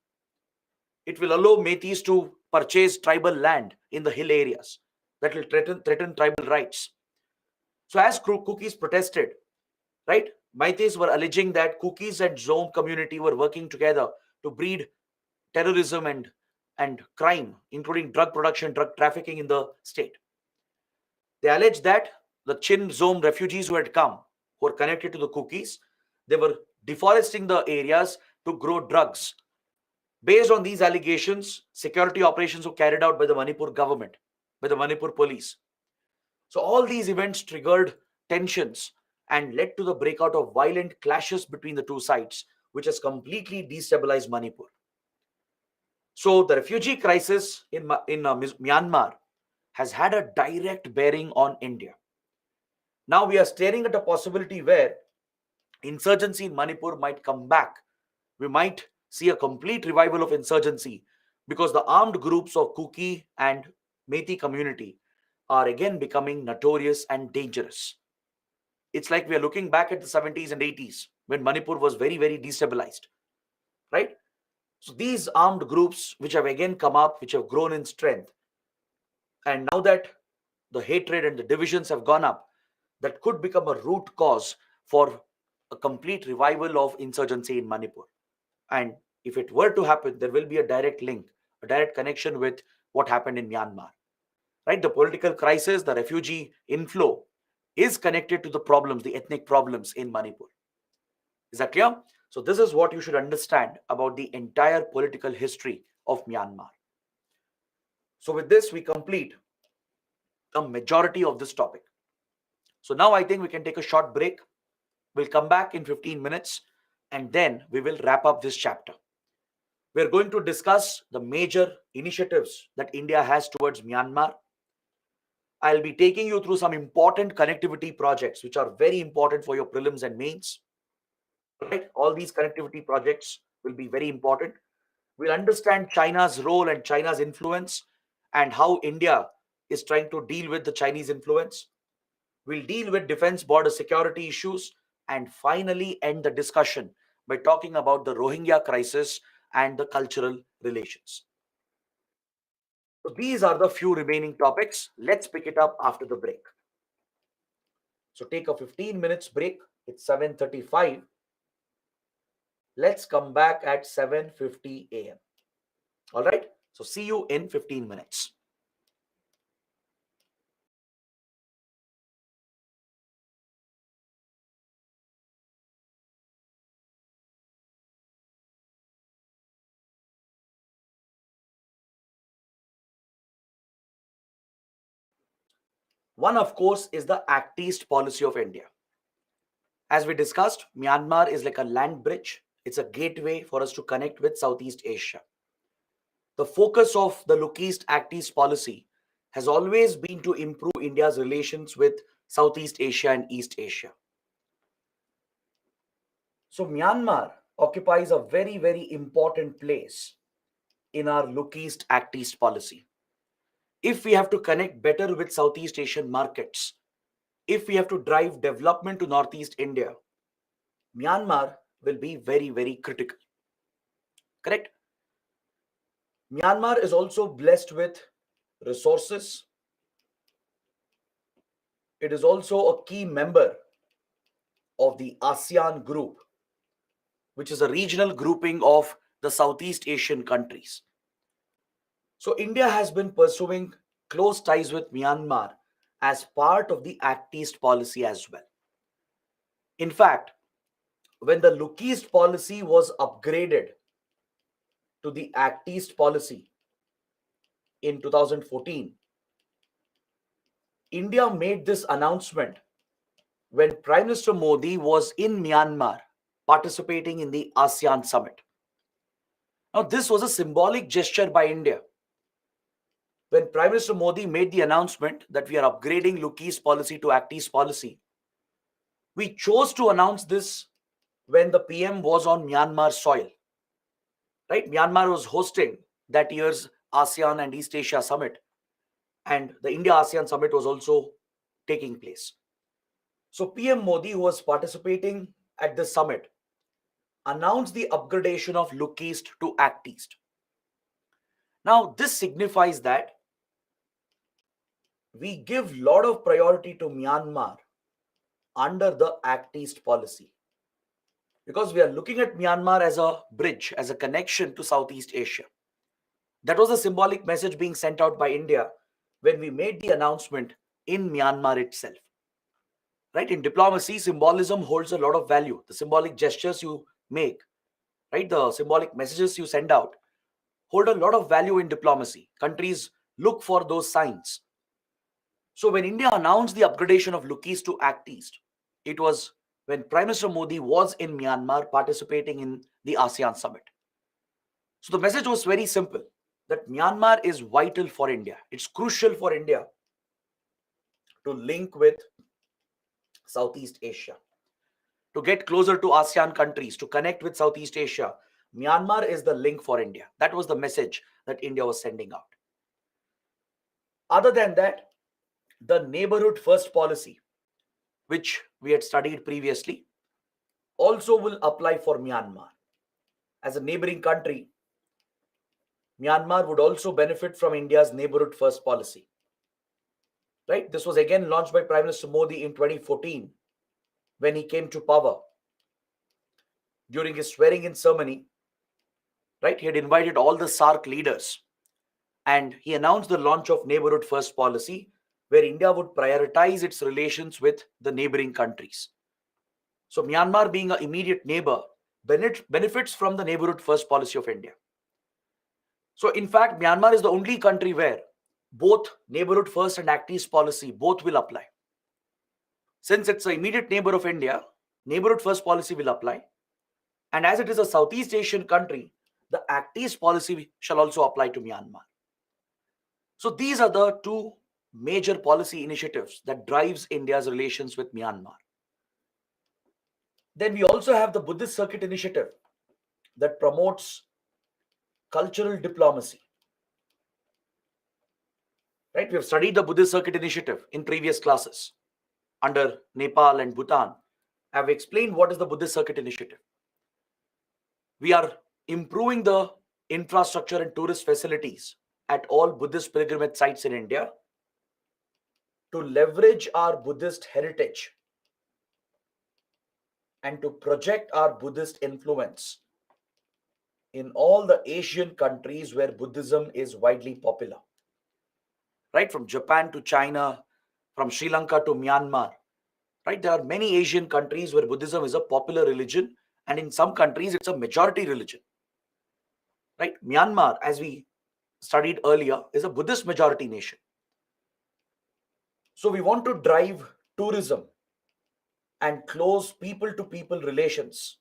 It will allow Metis to purchase tribal land in the hill areas that will threaten tribal rights. So as Kukis protested, right, Metis were alleging that Kukis and Zone community were working together to breed terrorism and crime, including drug production, drug trafficking in the state. They alleged that the Chin Zone refugees who had come, who were connected to the Kukis, they were deforesting the areas to grow drugs. Based on these allegations, security operations were carried out by the Manipur government, by the Manipur police. So all these events triggered tensions and led to the breakout of violent clashes between the two sides, which has completely destabilized Manipur. So the refugee crisis in Myanmar has had a direct bearing on India. Now we are staring at a possibility where insurgency in Manipur might come back. We might see a complete revival of insurgency because the armed groups of Kuki and Methi community are again becoming notorious and dangerous. It's like we are looking back at the 70s and 80s when Manipur was very, very destabilized, right? So these armed groups, which have again come up, which have grown in strength, and now that the hatred and the divisions have gone up, that could become a root cause for a complete revival of insurgency in Manipur. And if it were to happen, there will be a direct link, a direct connection with what happened in Myanmar. Right? The political crisis, the refugee inflow is connected to the problems, the ethnic problems in Manipur. Is that clear? So, this is what you should understand about the entire political history of Myanmar. So, with this, we complete the majority of this topic. So, now I think we can take a short break. We'll come back in 15 minutes and then we will wrap up this chapter. We're going to discuss the major initiatives that India has towards Myanmar. I'll be taking you through some important connectivity projects which are very important for your prelims and mains. Right? All these connectivity projects will be very important. We'll understand China's role and China's influence and how India is trying to deal with the Chinese influence. We'll deal with defense border security issues and finally end the discussion by talking about the Rohingya crisis and the cultural relations. So these are the few remaining topics. Let's pick it up after the break. So take a 15 minutes break. It's 7:35. Let's come back at 7:50 a.m. All right. So see you in 15 minutes. One, of course, is the Act East policy of India. As we discussed, Myanmar is like a land bridge. It's a gateway for us to connect with Southeast Asia. The focus of the Look East Act East policy has always been to improve India's relations with Southeast Asia and East Asia. So Myanmar occupies a very, very important place in our Look East Act East policy. If we have to connect better with Southeast Asian markets, if we have to drive development to Northeast India, Myanmar will be very, very critical. Correct? Myanmar is also blessed with resources. It is also a key member of the ASEAN group, which is a regional grouping of the Southeast Asian countries. So India has been pursuing close ties with Myanmar as part of the Act East policy as well. In fact, when the Look East policy was upgraded to the Act East policy in 2014, India made this announcement when Prime Minister Modi was in Myanmar participating in the ASEAN summit. Now, this was a symbolic gesture by India. When Prime Minister Modi made the announcement that we are upgrading Look East policy to Act East policy, we chose to announce this when the PM was on Myanmar soil. Right? Myanmar was hosting that year's ASEAN and East Asia summit, and the India ASEAN summit was also taking place. So PM Modi, who was participating at the summit, announced the upgradation of Look East to Act East. Now, this signifies that we give lot of priority to Myanmar under the Act East policy, because we are looking at Myanmar as a bridge, as a connection to Southeast Asia. That was a symbolic message being sent out by India when we made the announcement in Myanmar itself. Right? In diplomacy, symbolism holds a lot of value. The symbolic gestures you make, right? The symbolic messages you send out hold a lot of value in diplomacy. Countries look for those signs. So when India announced the upgradation of Look East to Act East, it was when Prime Minister Modi was in Myanmar participating in the ASEAN summit. So the message was very simple, that Myanmar is vital for India. It's crucial for India to link with Southeast Asia, to get closer to ASEAN countries, to connect with Southeast Asia. Myanmar is the link for India. That was the message that India was sending out. Other than that, the neighborhood first policy, which we had studied previously, also will apply for Myanmar. As a neighboring country, Myanmar would also benefit from India's neighborhood first policy. Right? This was again launched by Prime Minister Modi in 2014 when he came to power. During his swearing in ceremony, right, he had invited all the SAARC leaders and he announced the launch of neighborhood first policy, where India would prioritize its relations with the neighboring countries. So Myanmar, being an immediate neighbor, benefits from the neighborhood first policy of India. So in fact, Myanmar is the only country where both neighborhood first and Act East policy both will apply. Since it's an immediate neighbor of India, neighborhood first policy will apply. And as it is a Southeast Asian country, the Act East policy shall also apply to Myanmar. So these are the two major policy initiatives that drives India's relations with Myanmar. Then we also have the Buddhist Circuit Initiative that promotes cultural diplomacy. Right? We have studied the Buddhist Circuit Initiative in previous classes under Nepal and Bhutan. I have explained what is the Buddhist Circuit Initiative. We are improving the infrastructure and tourist facilities at all Buddhist pilgrimage sites in India to leverage our Buddhist heritage and to project our Buddhist influence in all the Asian countries where Buddhism is widely popular. Right, from Japan to China, from Sri Lanka to Myanmar. Right, there are many Asian countries where Buddhism is a popular religion, and in some countries it's a majority religion. Right, Myanmar, as we studied earlier, is a Buddhist majority nation. So we want to drive tourism and close people-to-people relations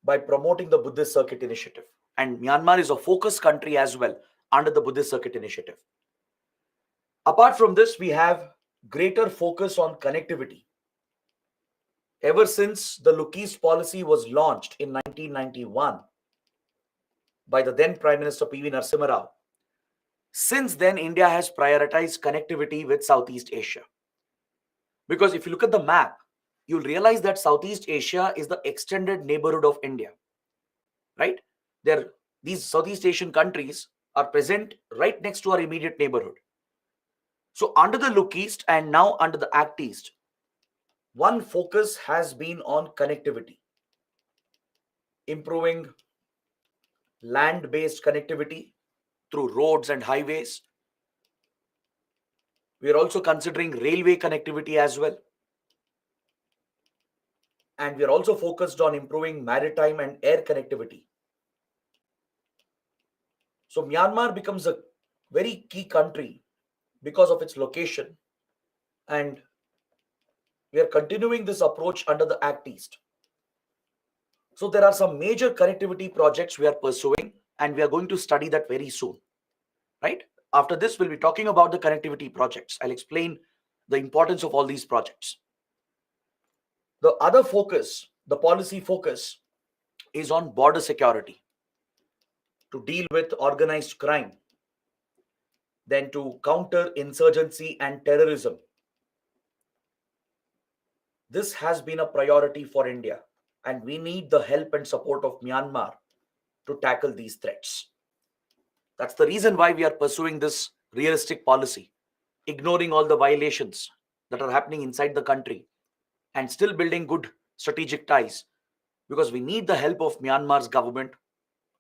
by promoting the Buddhist Circuit Initiative. And Myanmar is a focus country as well under the Buddhist Circuit Initiative. Apart from this, we have greater focus on connectivity. Ever since the Look East policy was launched in 1991 by the then Prime Minister P.V. Narasimha Rao, since then India has prioritized connectivity with Southeast Asia. Because if you look at the map, you'll realize that Southeast Asia is the extended neighborhood of India. Right? These Southeast Asian countries are present right next to our immediate neighborhood. So under the Look East and now under the Act East, one focus has been on connectivity, improving land-based connectivity through roads and highways. We are also considering railway connectivity as well. And we are also focused on improving maritime and air connectivity. So Myanmar becomes a very key country because of its location. And we are continuing this approach under the Act East. So there are some major connectivity projects we are pursuing, and we are going to study that very soon. Right? After this, we'll be talking about the connectivity projects. I'll explain the importance of all these projects. The other focus, the policy focus, is on border security, to deal with organized crime, then to counter insurgency and terrorism. This has been a priority for India, and we need the help and support of Myanmar to tackle these threats. That's the reason why we are pursuing this realistic policy, ignoring all the violations that are happening inside the country and still building good strategic ties, because we need the help of Myanmar's government.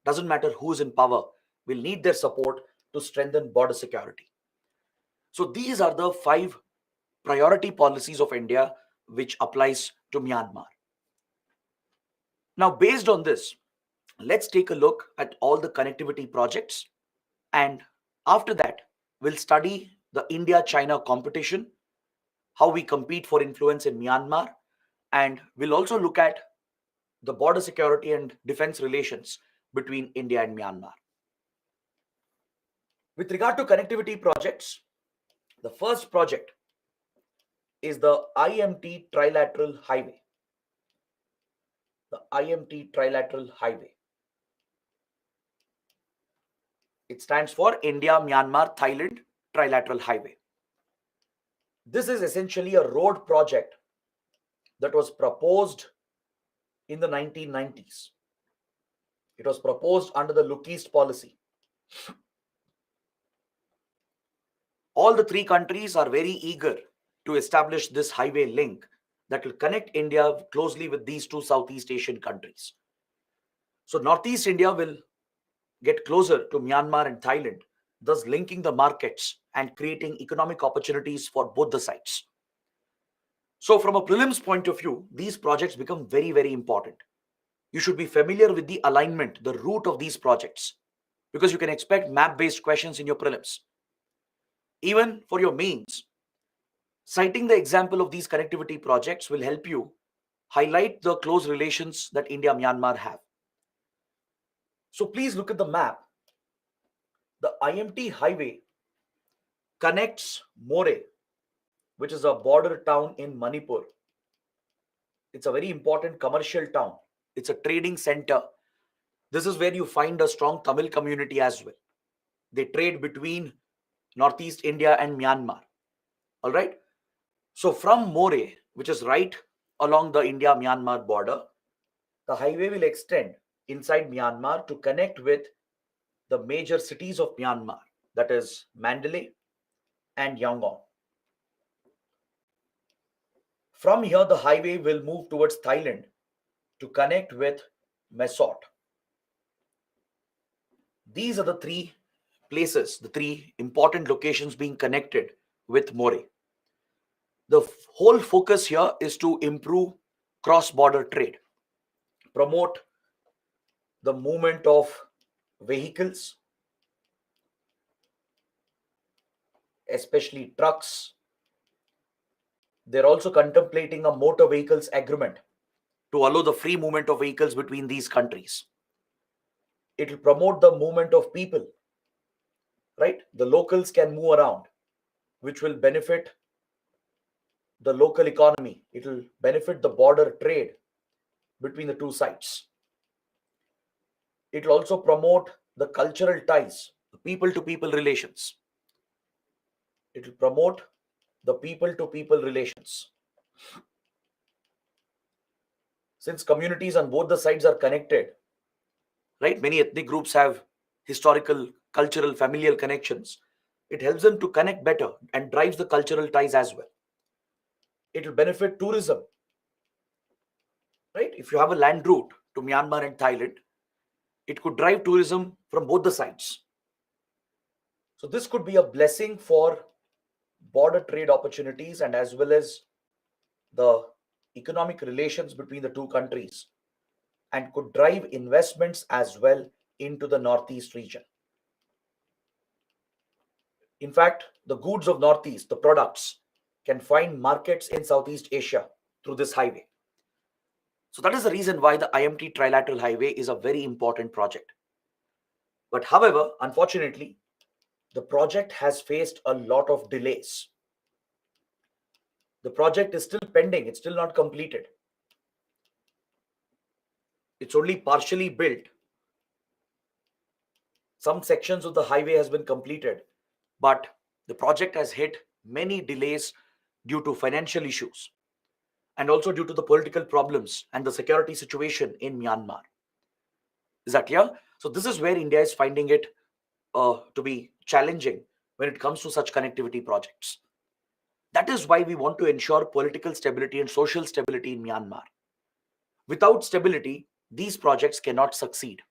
Doesn't matter who's in power, we'll need their support to strengthen border security. So these are the five priority policies of India which applies to Myanmar. Now, based on this, let's take a look at all the connectivity projects, and after that, we'll study the India-China competition, how we compete for influence in Myanmar, and we'll also look at the border security and defense relations between India and Myanmar. With regard to connectivity projects, the first project is the IMT Trilateral Highway. The IMT Trilateral Highway. It stands for India, Myanmar, Thailand Trilateral Highway. This is essentially a road project that was proposed in the 1990s. It was proposed under the Look East policy. All the three countries are very eager to establish this highway link that will connect India closely with these two Southeast Asian countries. So Northeast India will get closer to Myanmar and Thailand, thus linking the markets and creating economic opportunities for both the sides. So from a prelims point of view, these projects become very, very important. You should be familiar with the alignment, the route of these projects, because you can expect map-based questions in your prelims. Even for your mains, citing the example of these connectivity projects will help you highlight the close relations that India-Myanmar have. So please look at the map. The IMT highway connects More, which is a border town in Manipur. It's a very important commercial town. It's a trading center. This is where you find a strong Tamil community as well. They trade between Northeast India and Myanmar. All right. So from More, which is right along the India-Myanmar border, the highway will extend inside Myanmar to connect with the major cities of Myanmar, that is Mandalay and Yangon. From here, the highway will move towards Thailand to connect with Mae Sot. These are the three places, the three important locations being connected with More. The whole focus here is to improve cross-border trade, promote the movement of vehicles, especially trucks. They're also contemplating a motor vehicles agreement to allow the free movement of vehicles between these countries. It will promote the movement of people, right? The locals can move around, which will benefit the local economy. It will benefit the border trade between the two sides. It will also promote the cultural ties, the people-to-people relations. It will promote the people-to-people relations. Since communities on both the sides are connected, right? Many ethnic groups have historical, cultural, familial connections. It helps them to connect better and drives the cultural ties as well. It will benefit tourism, right? If you have a land route to Myanmar and Thailand, it could drive tourism from both the sides. So this could be a blessing for border trade opportunities and as well as the economic relations between the two countries, and could drive investments as well into the Northeast region. In fact, the goods of Northeast, the products, can find markets in Southeast Asia through this highway. So that is the reason why the IMT Trilateral Highway is a very important project. But however, unfortunately, the project has faced a lot of delays. The project is still pending. It's still not completed. It's only partially built. Some sections of the highway has been completed, but the project has hit many delays due to financial issues and also due to the political problems and the security situation in Myanmar. Is that clear? So this is where India is finding it to be challenging when it comes to such connectivity projects. That is why we want to ensure political stability and social stability in Myanmar. Without stability, these projects cannot succeed.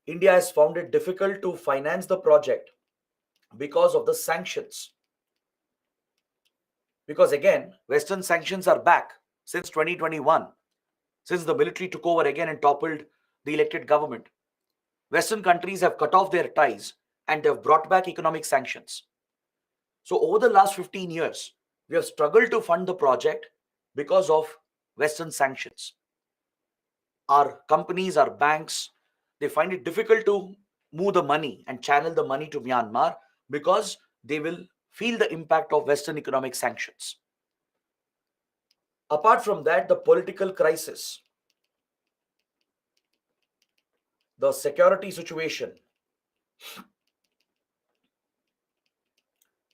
India has found it difficult to finance the project because of the sanctions. Because again, Western sanctions are back since 2021, since the military took over again and toppled the elected government. Western countries have cut off their ties and they have brought back economic sanctions. So, over the last 15 years, we have struggled to fund the project because of Western sanctions. Our companies, our banks, they find it difficult to move the money and channel the money to Myanmar because they will feel the impact of Western economic sanctions. Apart from that, the political crisis, the security situation,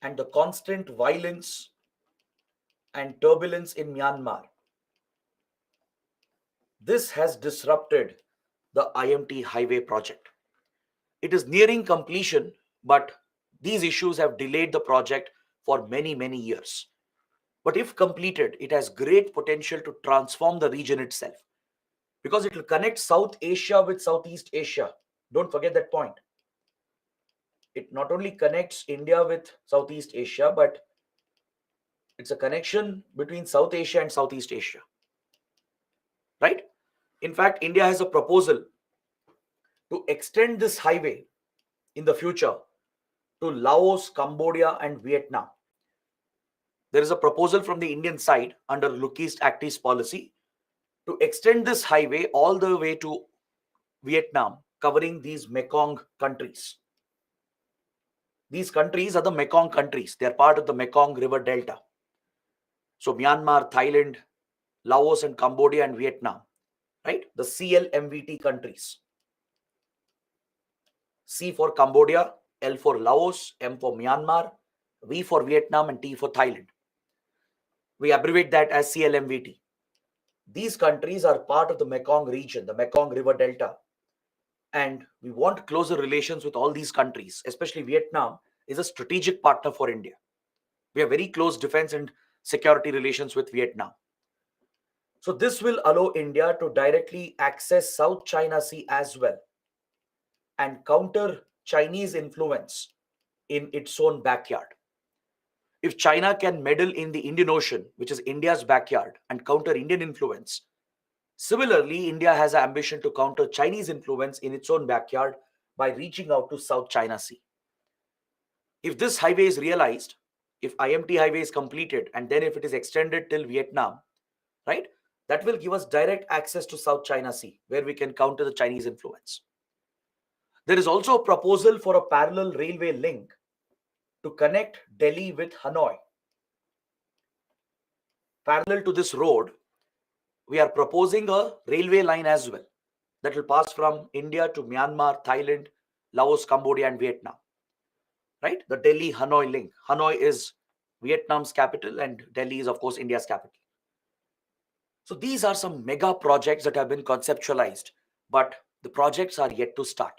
and the constant violence and turbulence in Myanmar, this has disrupted the IMT highway project. It is nearing completion, but these issues have delayed the project for many, many years. But if completed, it has great potential to transform the region itself because it will connect South Asia with Southeast Asia. Don't forget that point. It not only connects India with Southeast Asia, but it's a connection between South Asia and Southeast Asia, right? In fact, India has a proposal to extend this highway in the future to Laos, Cambodia, and Vietnam. There is a proposal from the Indian side under Look East Act East policy to extend this highway all the way to Vietnam, covering these Mekong countries. These countries are the Mekong countries. They are part of the Mekong River Delta. So Myanmar, Thailand, Laos, and Cambodia and Vietnam, right? The CLMVT countries. C for Cambodia, L for Laos, M for Myanmar, V for Vietnam, and T for Thailand. We abbreviate that as CLMVT. These countries are part of the Mekong region, the Mekong River Delta. And we want closer relations with all these countries, especially Vietnam is a strategic partner for India. We have very close defense and security relations with Vietnam. So this will allow India to directly access South China Sea as well and counter Chinese influence in its own backyard. If China can meddle in the Indian Ocean, which is India's backyard, and counter Indian influence, similarly, India has an ambition to counter Chinese influence in its own backyard by reaching out to South China Sea. If this highway is realized, if IMT highway is completed, and then if it is extended till Vietnam, right, that will give us direct access to South China Sea, where we can counter the Chinese influence. There is also a proposal for a parallel railway link to connect Delhi with Hanoi. Parallel to this road, we are proposing a railway line as well that will pass from India to Myanmar, Thailand, Laos, Cambodia, and Vietnam. Right? The Delhi-Hanoi link. Hanoi is Vietnam's capital and Delhi is, of course, India's capital. So these are some mega projects that have been conceptualized, but the projects are yet to start.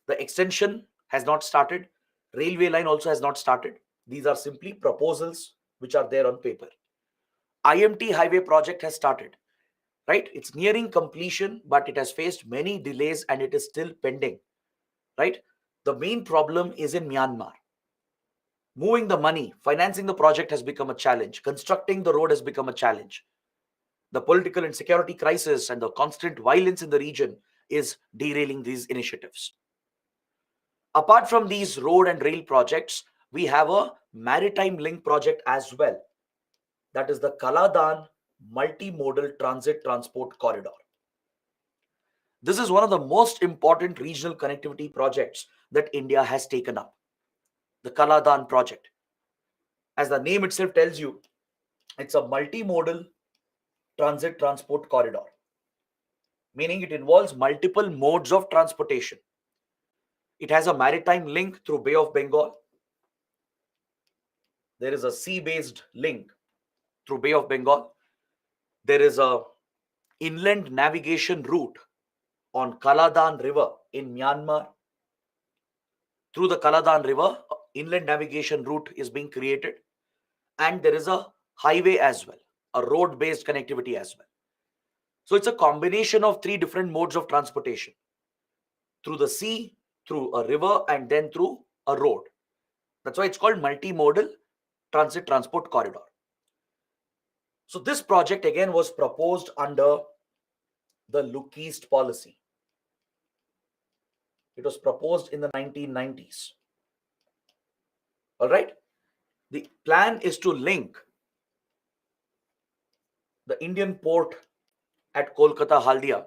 The extension has not started. Railway line also has not started. These are simply proposals which are there on paper. IMT highway project has started, right? It's nearing completion, but it has faced many delays and it is still pending, right? The main problem is in Myanmar. Moving the money, financing the project has become a challenge. Constructing the road has become a challenge. The political and security crisis and the constant violence in the region is derailing these initiatives. Apart from these road and rail projects, we have a maritime link project as well. That is the Kaladan Multimodal Transit Transport Corridor. This is one of the most important regional connectivity projects that India has taken up. The Kaladan project. As the name itself tells you, it's a multimodal transit transport corridor, meaning it involves multiple modes of transportation. It has a maritime link through Bay of Bengal. There is a sea-based link through Bay of Bengal. There is a inland navigation route on Kaladan River in Myanmar. through the Kaladan River, inland navigation route is being created, and there is a highway as well, a road-based connectivity as well. So it's a combination of three different modes of transportation: through the sea, through a river, and then through a road. That's why it's called multimodal transit transport corridor. So this project again was proposed under the Look East policy. It was proposed in the 1990s. All right. The plan is to link the Indian port at Kolkata Haldia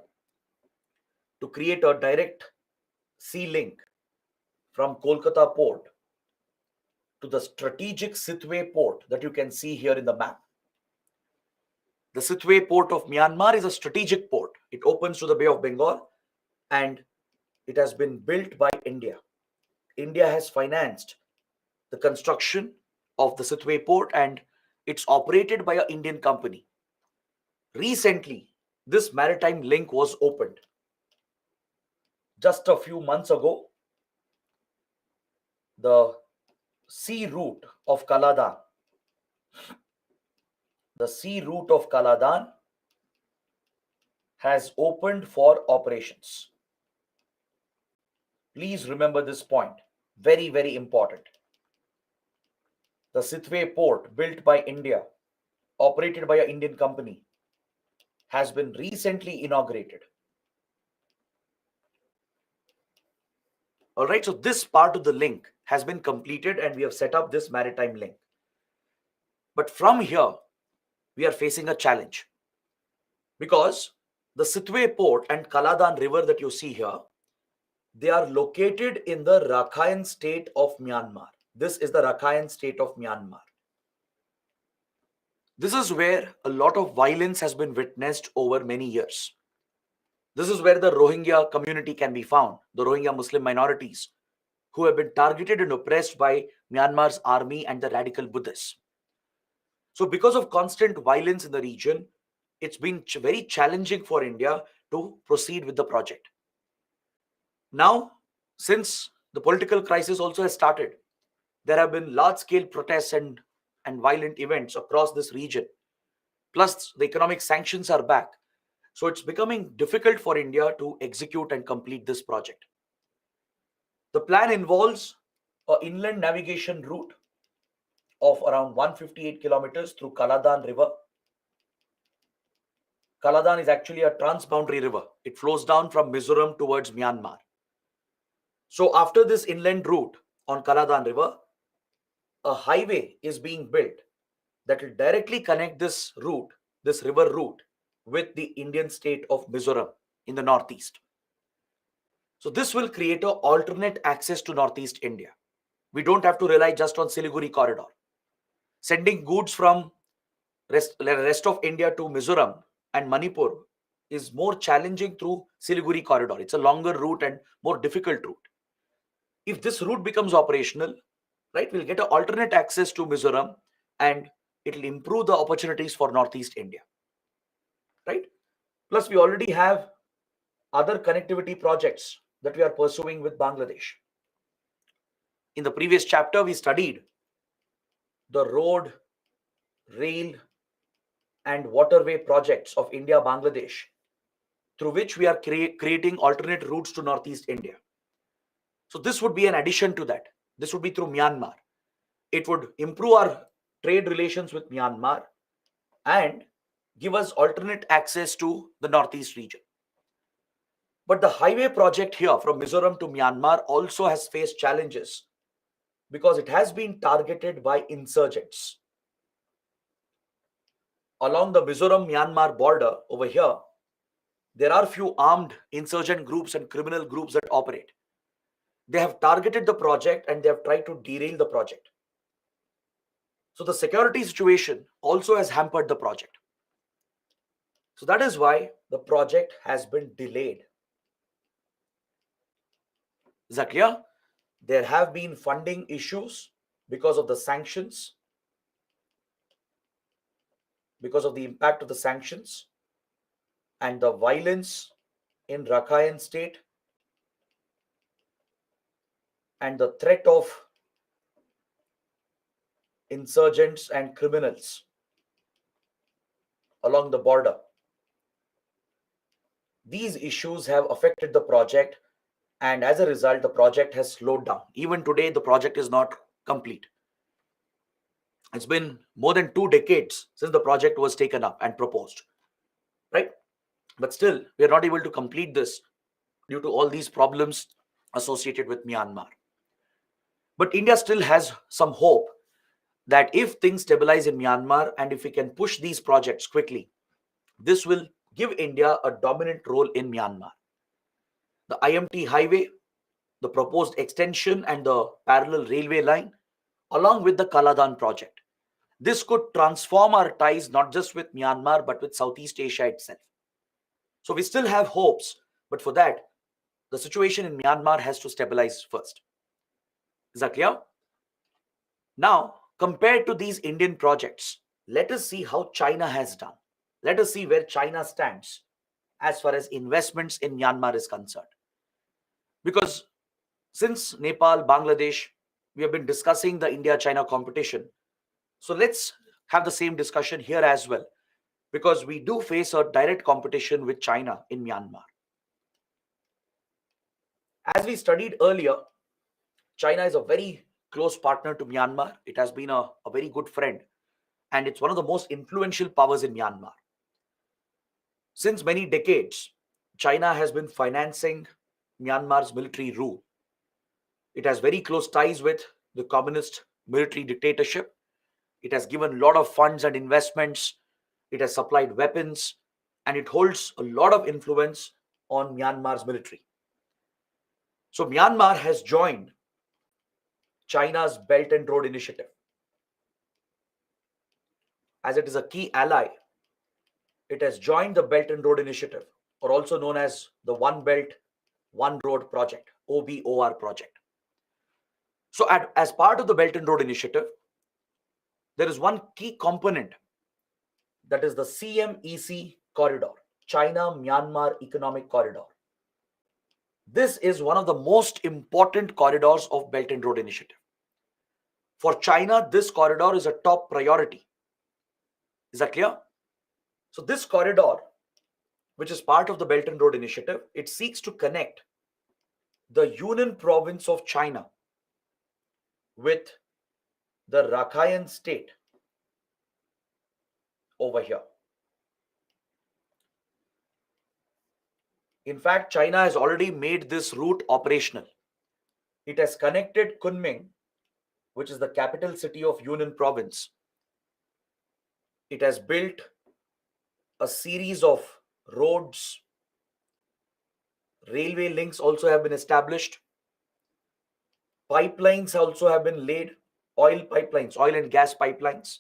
to create a direct sea link from Kolkata port to the strategic Sitwe port that you can see here in the map. The Sitwe port of Myanmar is a strategic port. It opens to the Bay of Bengal, and it has been built by India. India has financed the construction of the Sitwe port, and it's operated by an Indian company. Recently, this maritime link was opened. Just a few months ago, the sea route of Kaladan, has opened for operations. Please remember this point. Very, very important. The Sitwe port, built by India, operated by an Indian company, has been recently inaugurated. All right, so this part of the link has been completed, and we have set up this maritime link. But from here, we are facing a challenge, because the Sitwe port and Kaladan river that you see here, they are located in the Rakhine state of Myanmar. This is the Rakhine state of Myanmar. This is where a lot of violence has been witnessed over many years. This is where the Rohingya community can be found, the Rohingya Muslim minorities, who have been targeted and oppressed by Myanmar's army and the radical Buddhists. So because of constant violence in the region, it's been very challenging for India to proceed with the project. Now, since the political crisis also has started, there have been large-scale protests and violent events across this region. Plus, the economic sanctions are back. So it's becoming difficult for India to execute and complete this project. The plan involves an inland navigation route of around 158 kilometers through Kaladan River. Kaladan is actually a transboundary river. It flows down from Mizoram towards Myanmar. So after this inland route on Kaladan River, a highway is being built that will directly connect this route, this river route, with the Indian state of Mizoram in the northeast. So this will create an alternate access to northeast India. We don't have to rely just on Siliguri corridor. Sending goods from rest of India to Mizoram and Manipur is more challenging through Siliguri corridor. It's a longer route and more difficult route. If this route becomes operational, right, we'll get an alternate access to Mizoram, and it will improve the opportunities for northeast India, right? Plus, we already have other connectivity projects that we are pursuing with Bangladesh. In the previous chapter, we studied the road, rail, and waterway projects of India, Bangladesh, through which we are creating alternate routes to northeast India. So this would be an addition to that. This would be through Myanmar. It would improve our trade relations with Myanmar and give us alternate access to the northeast region. But the highway project here from Mizoram to Myanmar also has faced challenges because it has been targeted by insurgents. Along the Mizoram-Myanmar border over here, there are few armed insurgent groups and criminal groups that operate. They have targeted the project and they have tried to derail the project. So the security situation also has hampered the project. So that is why the project has been delayed. Is that clear? There have been funding issues because of the sanctions, because of the impact of the sanctions and the violence in Rakhine state and the threat of insurgents and criminals along the border. These issues have affected the project, and as a result, the project has slowed down. Even today, the project is not complete. It's been more than 2 decades since the project was taken up and proposed, right? But still, we are not able to complete this due to all these problems associated with Myanmar. But India still has some hope that if things stabilize in Myanmar and if we can push these projects quickly, this will give India a dominant role in Myanmar. The IMT highway, the proposed extension, and the parallel railway line, along with the Kaladan project. This could transform our ties not just with Myanmar but with Southeast Asia itself. So we still have hopes, but for that, the situation in Myanmar has to stabilize first. Is that clear? Now, compared to these Indian projects, let us see how China has done. Let us see where China stands as far as investments in Myanmar is concerned. Because since Nepal, Bangladesh, we have been discussing the India-China competition. So let's have the same discussion here as well, because we do face a direct competition with China in Myanmar. As we studied earlier, China is a very close partner to Myanmar. It has been a very good friend, and it's one of the most influential powers in Myanmar. Since many decades, China has been financing Myanmar's military rule. It has very close ties with the communist military dictatorship. It has given a lot of funds and investments. It has supplied weapons, and it holds a lot of influence on Myanmar's military. So Myanmar has joined China's Belt and Road Initiative. As it is a key ally, it has joined the Belt and Road Initiative, or also known as the One Belt, One Road project, OBOR project. So as part of the Belt and Road Initiative, there is one key component, that is the CMEC corridor, China-Myanmar Economic Corridor. This is one of the most important corridors of Belt and Road Initiative. For China, this corridor is a top priority. Is that clear? So this corridor, which is part of the Belt and Road Initiative, it seeks to connect the Yunnan province of China with the Rakhine state over here. In fact, China has already made this route operational. It has connected Kunming, which is the capital city of Yunnan province. It has built a series of roads. Railway links also have been established. Pipelines also have been laid, oil pipelines, oil and gas pipelines.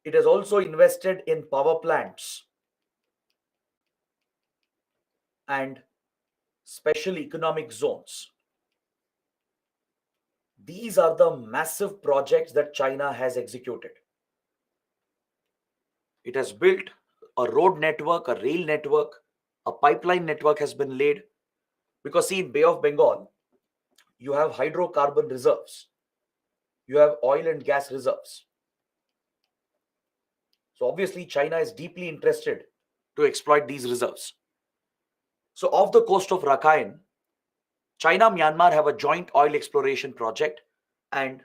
It has also invested in power plants and special economic zones. These are the massive projects that China has executed. It has built a road network, a rail network, a pipeline network has been laid. Because see, in Bay of Bengal, you have hydrocarbon reserves. You have oil and gas reserves. So obviously, China is deeply interested to exploit these reserves. So off the coast of Rakhine, China and Myanmar have a joint oil exploration project, and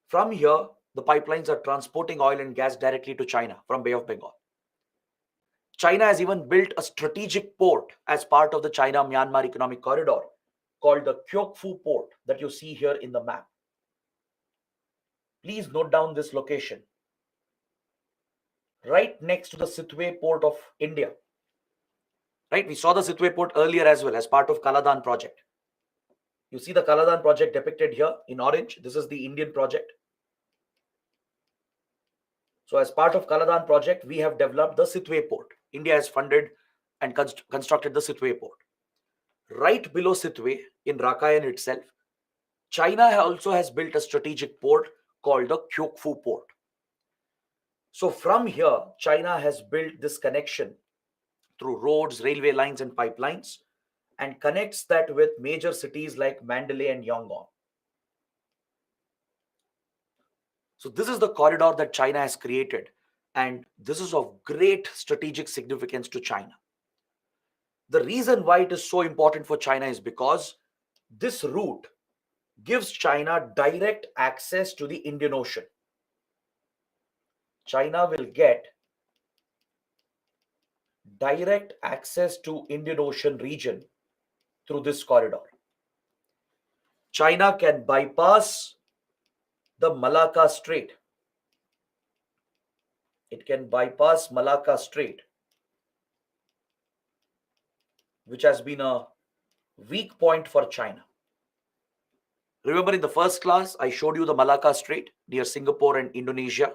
from here, the pipelines are transporting oil and gas directly to China from Bay of Bengal. China has even built a strategic port as part of the China-Myanmar Economic Corridor called the Kyouk Phu port that you see here in the map. Please note down this location. Right next to the Sitwe port of India. Right, we saw the Sitwe port earlier as well as part of Kaladan project. You see the Kaladan project depicted here in orange. This is the Indian project. So as part of Kaladan project, we have developed the Sitwe port. India has funded and constructed the Sitwe port. Right below Sitwe, in Rakhine itself, China also has built a strategic port called the Kyouk Phu port. So from here, China has built this connection through roads, railway lines, and pipelines. and connects that with major cities like Mandalay and Yangon. So this is the corridor that China has created, and this is of great strategic significance to China. The reason why it is so important for China is because this route gives China direct access to the Indian Ocean. China will get direct access to Indian Ocean region through this corridor. China can bypass the Malacca Strait. It can bypass Malacca Strait, which has been a weak point for China. Remember in the first class, I showed you the Malacca Strait near Singapore and Indonesia,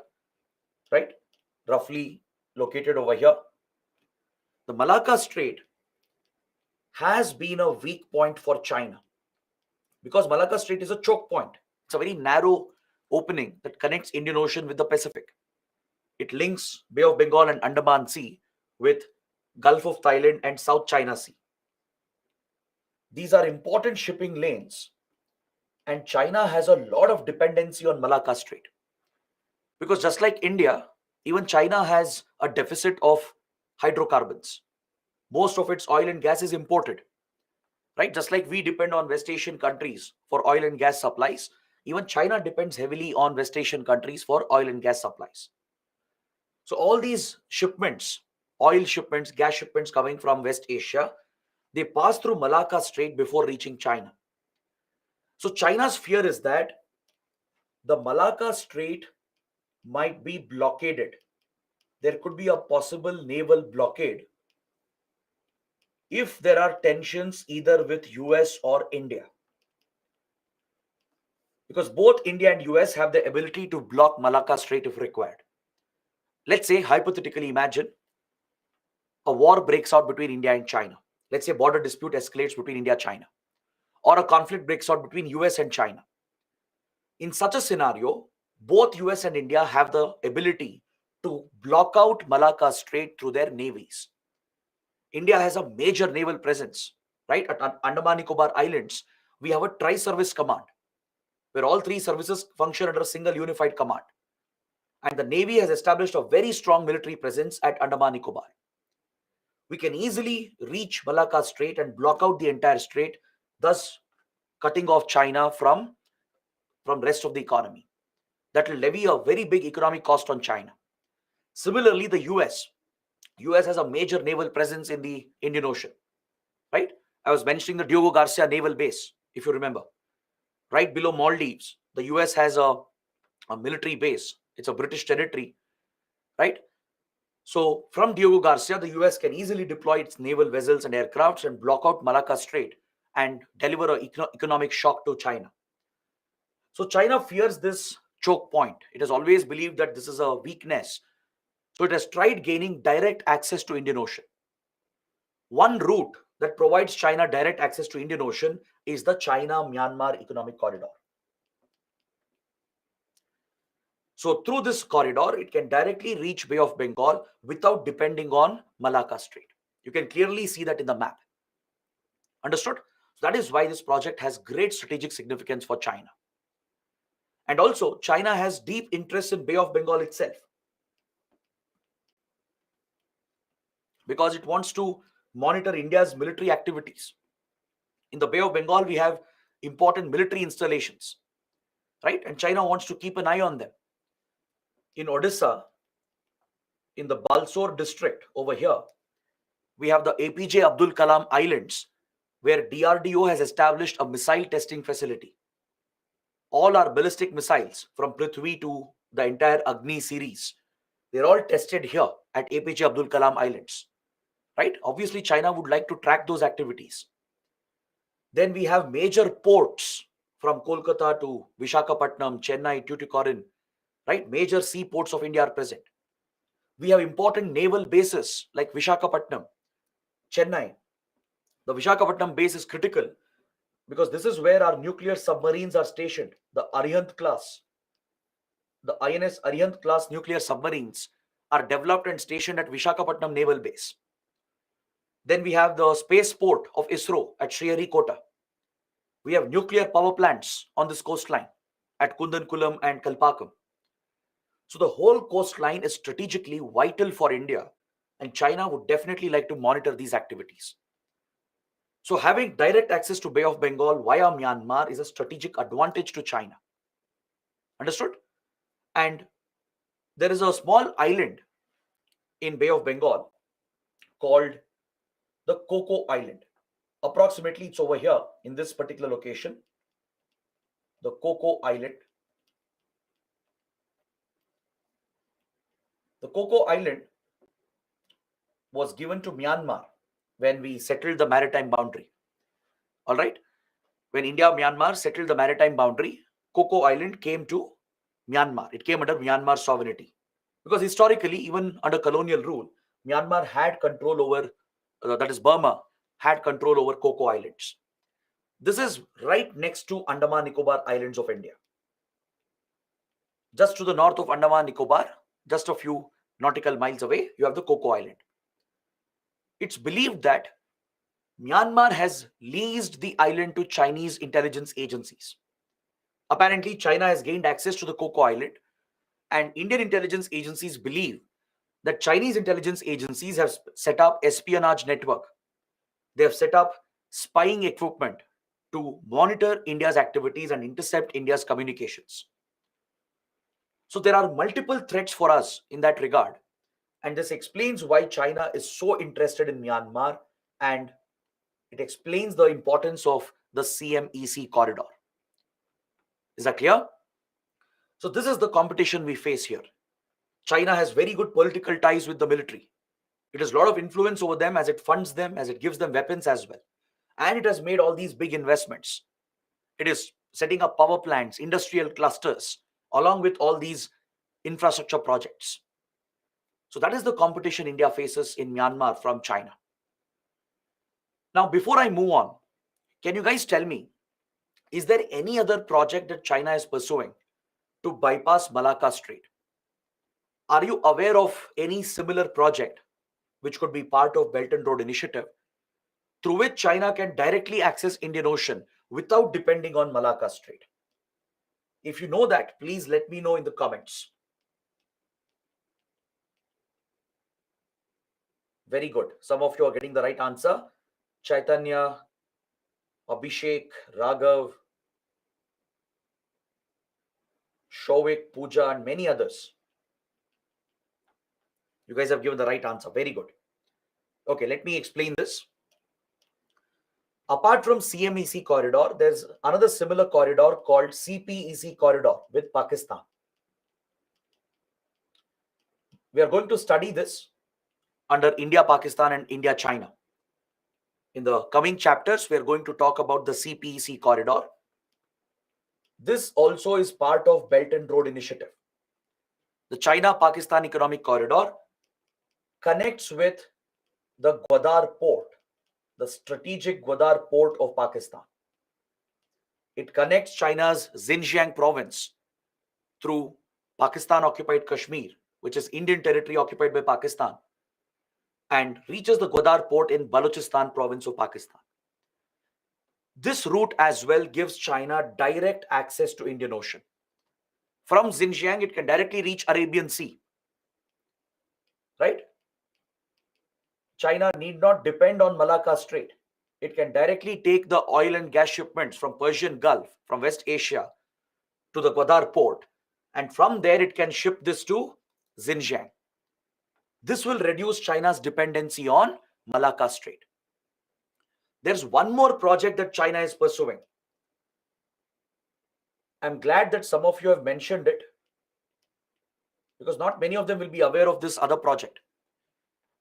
right? Roughly located over here. The Malacca Strait has been a weak point for China because Malacca Strait is a choke point. It's a very narrow opening that connects Indian Ocean with the Pacific. It links Bay of Bengal and Andaman Sea with Gulf of Thailand and South China Sea. These are important shipping lanes, and China has a lot of dependency on Malacca Strait. Because just like India, even China has a deficit of hydrocarbons. Most of its oil and gas is imported, right? Just like we depend on West Asian countries for oil and gas supplies, even China depends heavily on West Asian countries for oil and gas supplies. So all these shipments, oil shipments, gas shipments coming from West Asia, they pass through Malacca Strait before reaching China. So China's fear is that the Malacca Strait might be blockaded. There could be a possible naval blockade if there are tensions either with US or India. Because both India and US have the ability to block Malacca Strait if required. Let's say, hypothetically, imagine a war breaks out between India and China. Let's say border dispute escalates between India and China, or a conflict breaks out between US and China. In such a scenario, both US and India have the ability to block out Malacca Strait through their navies. India has a major naval presence, right? At Andaman Nicobar Islands, we have a tri-service command where all three services function under a single unified command. And the Navy has established a very strong military presence at Andaman Nicobar. We can easily reach Malacca Strait and block out the entire strait, thus cutting off China from rest of the economy. That will levy a very big economic cost on China. Similarly, the US has a major naval presence in the Indian Ocean, right? I was mentioning the Diego Garcia naval base, if you remember. Right below Maldives, the US has a military base. It's a British territory, right? So from Diego Garcia, the US can easily deploy its naval vessels and aircrafts and block out Malacca Strait and deliver an economic shock to China. So China fears this choke point. It has always believed that this is a weakness. So it has tried gaining direct access to Indian Ocean. One route that provides China direct access to Indian Ocean is the China-Myanmar Economic Corridor. So through this corridor, it can directly reach Bay of Bengal without depending on Malacca Strait. You can clearly see that in the map. Understood? So that is why this project has great strategic significance for China. And also, China has deep interest in Bay of Bengal itself, because it wants to monitor India's military activities. In the Bay of Bengal, we have important military installations, right? And China wants to keep an eye on them. In Odisha, in the Balsore district over here, we have the APJ Abdul Kalam Islands, where DRDO has established a missile testing facility. All our ballistic missiles from Prithvi to the entire Agni series, they're all tested here at APJ Abdul Kalam Islands, right? Obviously, China would like to track those activities. Then we have major ports from Kolkata to Vishakhapatnam, Chennai, Tuticorin, right? Major seaports of India are present. We have important naval bases like Vishakhapatnam, Chennai. The Vishakhapatnam base is critical because this is where our nuclear submarines are stationed. The Arihant class, the INS Arihant class nuclear submarines are developed and stationed at Vishakhapatnam Naval Base. Then we have the spaceport of ISRO at Sriharikota. We have nuclear power plants on this coastline at Kundankulam and Kalpakam. So the whole coastline is strategically vital for India, and China would definitely like to monitor these activities. So having direct access to Bay of Bengal via Myanmar is a strategic advantage to China. Understood? And there is a small island in Bay of Bengal called the Coco Island. Approximately it's over here in this particular location, the Coco Island. The Coco Island was given to Myanmar when we settled the maritime boundary. All right. When India Myanmar settled the maritime boundary, Coco Island came to Myanmar. It came under Myanmar sovereignty. Because historically, even under colonial rule, Myanmar had control over, that is Burma, had control over Coco Islands. This is right next to Andaman Nicobar Islands of India. Just to the north of Andaman Nicobar, just a few nautical miles away, you have the Coco Island. It's believed that Myanmar has leased the island to Chinese intelligence agencies. Apparently, China has gained access to the Coco Island, and Indian intelligence agencies believe that Chinese intelligence agencies have set up espionage network. They have set up spying equipment to monitor India's activities and intercept India's communications. So there are multiple threats for us in that regard. And this explains why China is so interested in Myanmar, and it explains the importance of the CMEC corridor. Is that clear? So this is the competition we face here. China has very good political ties with the military. It has a lot of influence over them as it funds them, as it gives them weapons as well. And it has made all these big investments. It is setting up power plants, industrial clusters, along with all these infrastructure projects. So that is the competition India faces in Myanmar from China. Now, before I move on, can you guys tell me, is there any other project that China is pursuing to bypass Malacca Strait? Are you aware of any similar project which could be part of Belt and Road Initiative through which China can directly access Indian Ocean without depending on Malacca Strait? If you know that, please let me know in the comments. Very good. Some of you are getting the right answer. Chaitanya, Abhishek, Raghav, Shovik, Pooja, and many others. You guys have given the right answer. Very good. Okay, let me explain this. Apart from CMEC corridor, there's another similar corridor called CPEC corridor with Pakistan. We are going to study this under India, Pakistan, and India, China. In the coming chapters, we are going to talk about the CPEC corridor. This also is part of Belt and Road Initiative. The China-Pakistan Economic Corridor connects with the Gwadar port, the strategic Gwadar port of Pakistan. It connects China's Xinjiang province through Pakistan-occupied Kashmir, which is Indian territory occupied by Pakistan, and reaches the Gwadar port in Balochistan province of Pakistan. This route as well gives China direct access to Indian Ocean. From Xinjiang, it can directly reach Arabian Sea. Right? China need not depend on Malacca Strait. It can directly take the oil and gas shipments from Persian Gulf, from West Asia, to the Gwadar port. And from there, it can ship this to Xinjiang. This will reduce China's dependency on Malacca Strait. There's one more project that China is pursuing. I'm glad that some of you have mentioned it, because not many of them will be aware of this other project.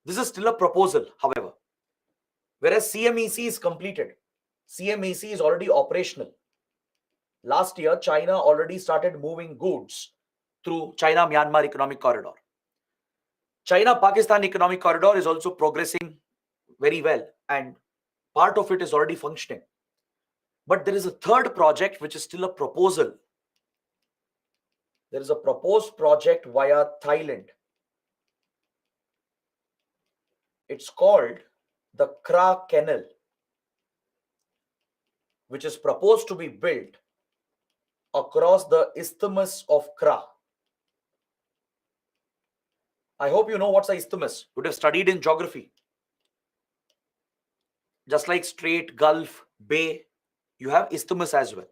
This is still a proposal, however. Whereas CMEC is completed. CMEC is already operational. Last year, China already started moving goods through China-Myanmar Economic Corridor. China-Pakistan Economic Corridor is also progressing very well, and part of it is already functioning. But there is a third project which is still a proposal. There is a proposed project via Thailand. It's called the Kra Canal, which is proposed to be built across the Isthmus of Kra. I hope you know what's the isthmus. You would have studied in geography. Just like strait, gulf, bay, you have isthmus as well,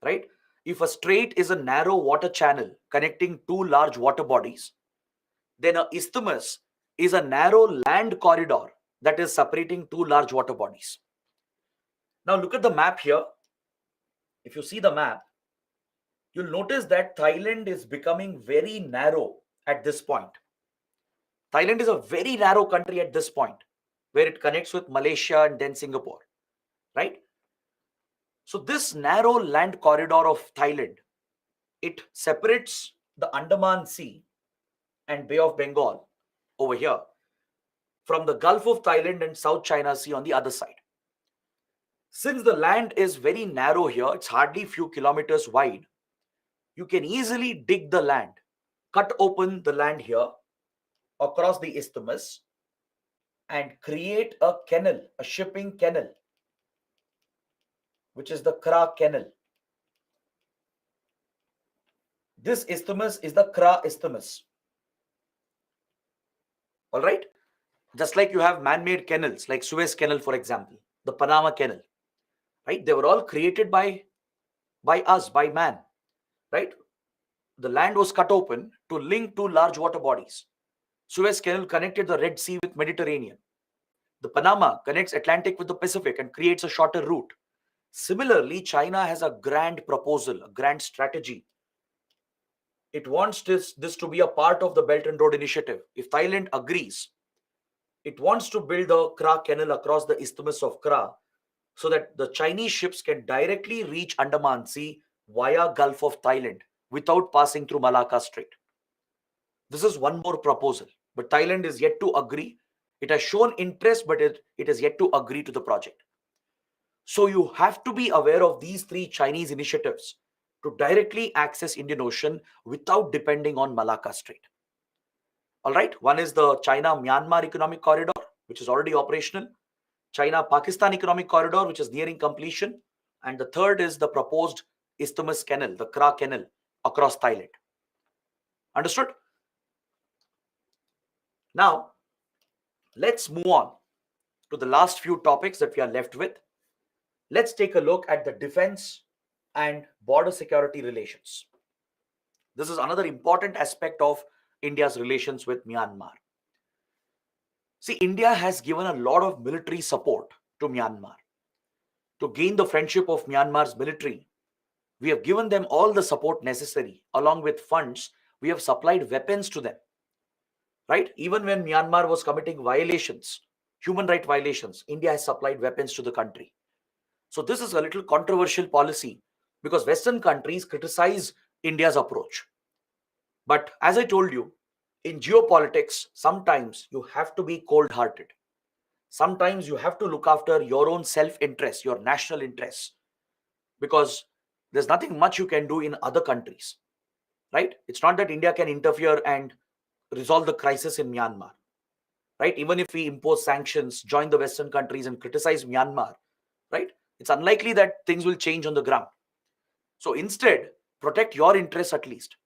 right? If a strait is a narrow water channel connecting two large water bodies, then a isthmus is a narrow land corridor that is separating two large water bodies. Now look at the map here. If you see the map, you'll notice that Thailand is becoming very narrow at this point. Thailand is a very narrow country at this point, where it connects with Malaysia and then Singapore, right? So this narrow land corridor of Thailand, it separates the Andaman Sea and Bay of Bengal over here from the Gulf of Thailand and South China Sea on the other side. Since the land is very narrow here, it's hardly few kilometers wide, you can easily dig the land, cut open the land here across the isthmus and create a canal, a shipping canal, which is the Kra Canal. This isthmus is the Kra Isthmus. All right? Just like you have man-made canals, like Suez Canal, for example, the Panama Canal, right? They were all created by us, by man, right? The land was cut open to link two large water bodies. Suez Canal connected the Red Sea with Mediterranean. The Panama connects Atlantic with the Pacific and creates a shorter route. Similarly, China has a grand proposal, a grand strategy. It wants this to be a part of the Belt and Road Initiative. If Thailand agrees, it wants to build the Kra Canal across the Isthmus of Kra so that the Chinese ships can directly reach Andaman Sea via Gulf of Thailand without passing through Malacca Strait. This is one more proposal, but Thailand is yet to agree. It has shown interest, but it is yet to agree to the project. So you have to be aware of these three Chinese initiatives to directly access Indian Ocean without depending on Malacca Strait. All right, one is the China-Myanmar Economic Corridor, which is already operational. China-Pakistan Economic Corridor, which is nearing completion. And the third is the proposed Isthmus Canal, the Kra Canal, across Thailand. Understood? Now, let's move on to the last few topics that we are left with. Let's take a look at the defense and border security relations. This is another important aspect of India's relations with Myanmar. See, India has given a lot of military support to Myanmar. To gain the friendship of Myanmar's military, we have given them all the support necessary. Along with funds, we have supplied weapons to them. Right? Even when Myanmar was committing violations, human rights violations, India has supplied weapons to the country. So this is a little controversial policy because Western countries criticize India's approach. But as I told you, in geopolitics, sometimes you have to be cold-hearted. Sometimes you have to look after your own self-interest, your national interests, because there's nothing much you can do in other countries, right? It's not that India can interfere and resolve the crisis in Myanmar, right? Even if we impose sanctions, join the Western countries and criticize Myanmar, right? It's unlikely that things will change on the ground. So instead, protect your interests at least.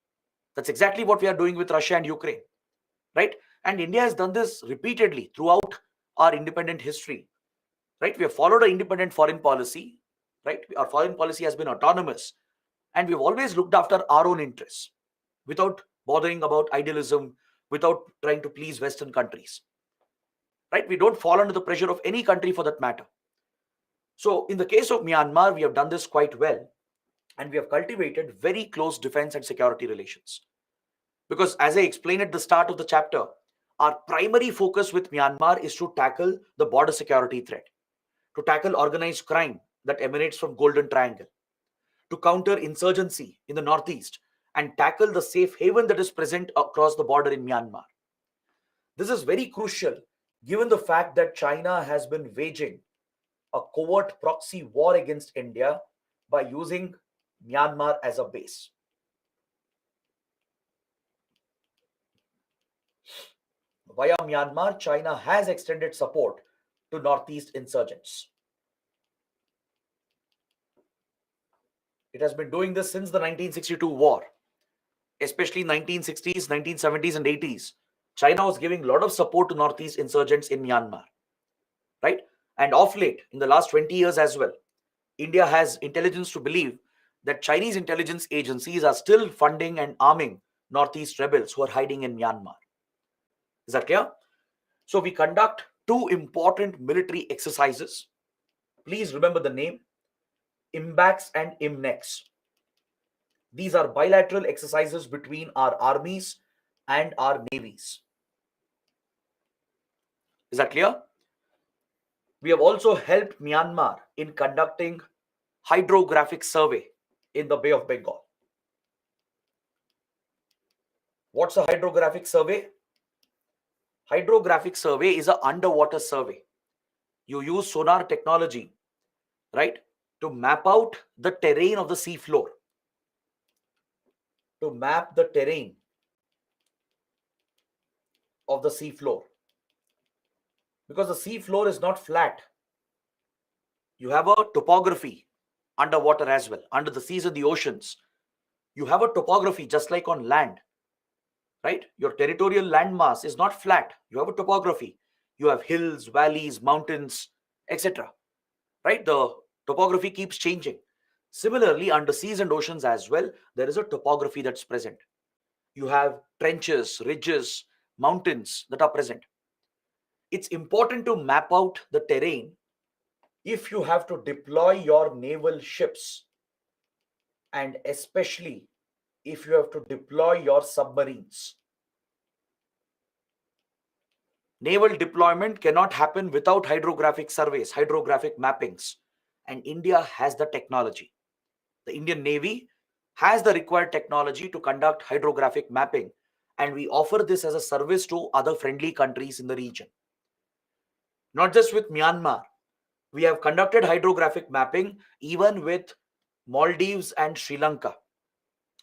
That's exactly what we are doing with Russia and Ukraine, right? And India has done this repeatedly throughout our independent history, right? We have followed an independent foreign policy, right? Our foreign policy has been autonomous, and we've always looked after our own interests without bothering about idealism, without trying to please Western countries, right? We don't fall under the pressure of any country for that matter. So in the case of Myanmar, we have done this quite well, and we have cultivated very close defense and security relations. Because as I explained at the start of the chapter, our primary focus with Myanmar is to tackle the border security threat, to tackle organized crime that emanates from Golden Triangle, to counter insurgency in the northeast, and tackle the safe haven that is present across the border in Myanmar. This is very crucial given the fact that China has been waging a covert proxy war against India by using Myanmar as a base. Via Myanmar, China has extended support to Northeast insurgents. It has been doing this since the 1962 war, especially 1960s, 1970s, and 80s. China was giving a lot of support to Northeast insurgents in Myanmar, right? And of late, in the last 20 years as well, India has intelligence to believe that Chinese intelligence agencies are still funding and arming Northeast rebels who are hiding in Myanmar. Is that clear? So we conduct two important military exercises. Please remember the name: IMBAX and IMNEX. These are bilateral exercises between our armies and our navies. Is that clear? We have also helped Myanmar in conducting hydrographic survey in the Bay of Bengal. What's a hydrographic survey? Hydrographic survey is an underwater survey. You use sonar technology, right, to map out the terrain of the sea floor. To map the terrain of the sea floor. Because the sea floor is not flat. You have a topography underwater as well. Under the seas and the oceans, you have a topography just like on land, right? Your territorial landmass is not flat. You have a topography. You have hills, valleys, mountains, etc. Right? The topography keeps changing. Similarly, under seas and oceans as well, there is a topography that's present. You have trenches, ridges, mountains that are present. It's important to map out the terrain if you have to deploy your naval ships, and especially if you have to deploy your submarines. Naval deployment cannot happen without hydrographic surveys, hydrographic mappings, and India has the technology. The Indian Navy has the required technology to conduct hydrographic mapping, and we offer this as a service to other friendly countries in the region. Not just with Myanmar, we have conducted hydrographic mapping even with Maldives and Sri Lanka.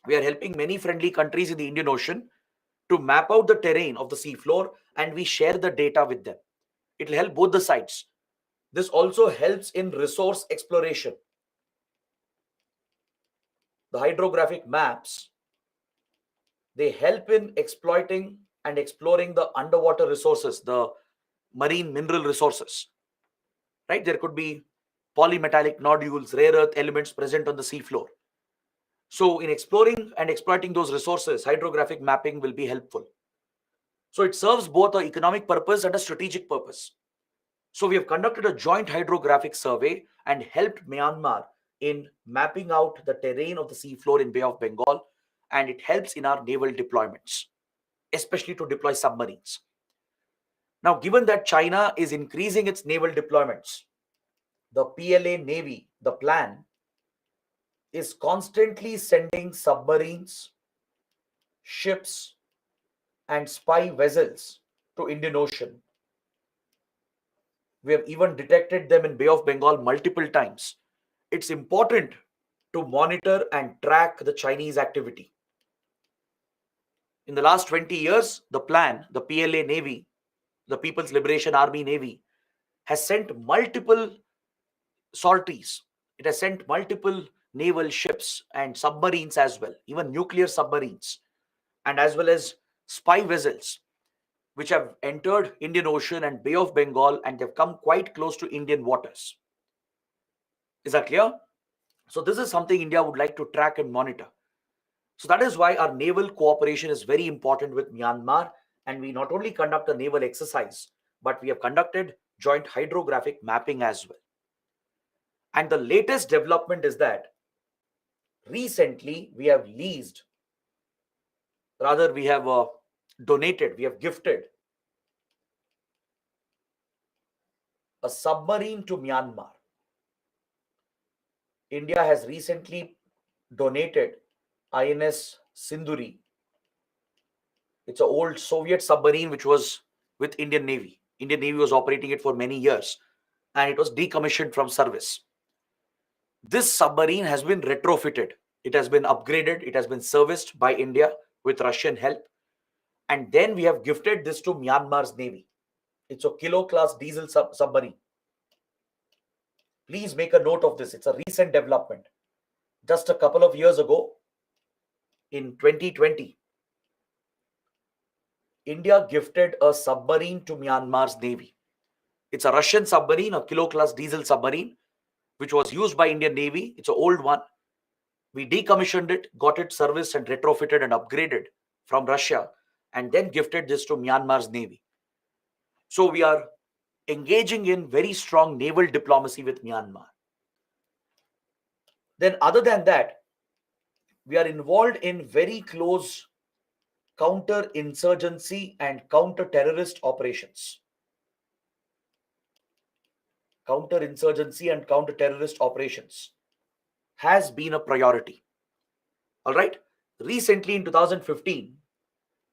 We are helping many friendly countries in the Indian Ocean to map out the terrain of the seafloor, and we share the data with them. It will help both the sides. This also helps in resource exploration. The hydrographic maps, they help in exploiting and exploring the underwater resources, the marine mineral resources. Right? There could be polymetallic nodules, rare earth elements present on the seafloor. So in exploring and exploiting those resources, hydrographic mapping will be helpful. So it serves both an economic purpose and a strategic purpose. So we have conducted a joint hydrographic survey and helped Myanmar in mapping out the terrain of the seafloor in Bay of Bengal, and it helps in our naval deployments, especially to deploy submarines. Now, given that China is increasing its naval deployments, the PLA Navy, the plan, is constantly sending submarines, ships, and spy vessels to Indian Ocean. We have even detected them in Bay of Bengal multiple times. It's important to monitor and track the Chinese activity. In the last 20 years, the plan, the PLA Navy, the People's Liberation Army Navy, has sent multiple sorties. It has sent multiple naval ships and submarines as well, even nuclear submarines, and as well as spy vessels, which have entered Indian Ocean and Bay of Bengal, and they've come quite close to Indian waters. Is that clear? So this is something India would like to track and monitor. So that is why our naval cooperation is very important with Myanmar, and we not only conduct a naval exercise, but we have conducted joint hydrographic mapping as well. And the latest development is that recently we have leased, rather we have donated, we have gifted a submarine to Myanmar. India has recently donated INS Sinduri. It's an old Soviet submarine which was with Indian Navy. Indian Navy was operating it for many years, and it was decommissioned from service. This submarine has been retrofitted. It has been upgraded. It has been serviced by India with Russian help. And then we have gifted this to Myanmar's Navy. It's a Kilo class diesel submarine. Please make a note of this. It's a recent development. Just a couple of years ago, in 2020, India gifted a submarine to Myanmar's navy. It's a Russian submarine, a Kilo class diesel submarine, which was used by Indian Navy. It's an old one. We decommissioned it, got it serviced and retrofitted and upgraded from Russia, and then gifted this to Myanmar's navy. So we are engaging in very strong naval diplomacy with Myanmar. Then other than that, we are involved in very close counter-insurgency and counter-terrorist operations. Counter-insurgency and counter-terrorist operations has been a priority. All right. Recently in 2015,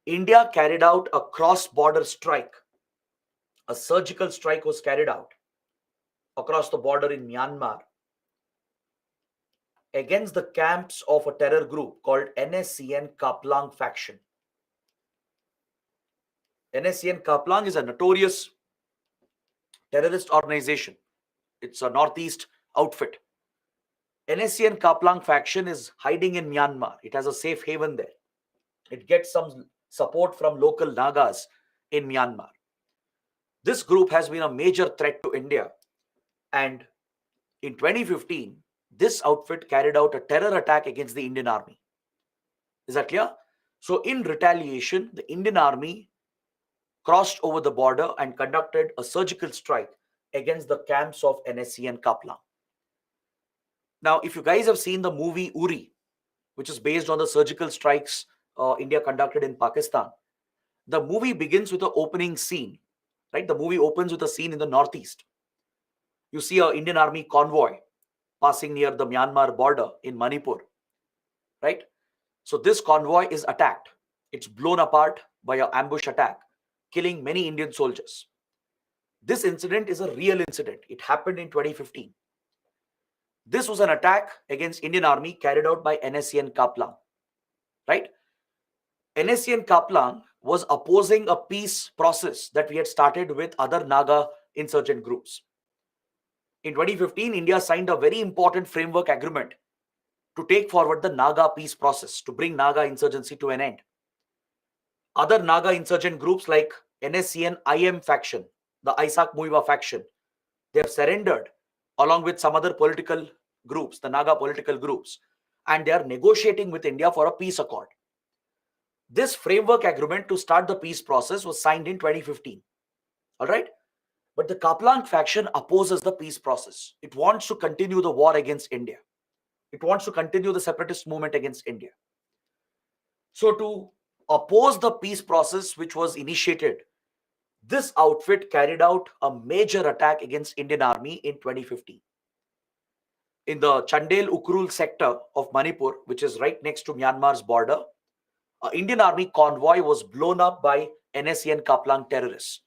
India carried out a cross-border strike. A surgical strike was carried out across the border in Myanmar against the camps of a terror group called NSCN Kaplang faction. NSCN Kaplang is a notorious terrorist organization. It's a northeast outfit. NSCN Kaplang faction is hiding in Myanmar. It has a safe haven there. It gets some support from local Nagas in Myanmar. This group has been a major threat to India. And in 2015, this outfit carried out a terror attack against the Indian Army. Is that clear? So in retaliation, the Indian Army crossed over the border and conducted a surgical strike against the camps of NSCN Kaplang. Now, if you guys have seen the movie Uri, which is based on the surgical strikes India conducted in Pakistan, the movie begins with an opening scene, right? The movie opens with a scene in the northeast. You see an Indian Army convoy passing near the Myanmar border in Manipur, right? So this convoy is attacked. It's blown apart by an ambush attack, killing many Indian soldiers. This incident is a real incident. It happened in 2015. This was an attack against Indian Army carried out by NSCN Kaplang, right? NSCN Kaplang was opposing a peace process that we had started with other Naga insurgent groups. In 2015, India signed a very important framework agreement to take forward the Naga peace process, to bring Naga insurgency to an end. Other Naga insurgent groups like NSCN IM faction, the Isaac Muiwa faction, they have surrendered along with some other political groups, the Naga political groups, and they are negotiating with India for a peace accord. This framework agreement to start the peace process was signed in 2015. All right. But the Kaplang faction opposes the peace process. It wants to continue the war against India. It wants to continue the separatist movement against India. So to oppose the peace process which was initiated, this outfit carried out a major attack against Indian Army in 2015. In the Chandel Ukrul sector of Manipur, which is right next to Myanmar's border, an Indian Army convoy was blown up by NSCN Kaplang terrorists.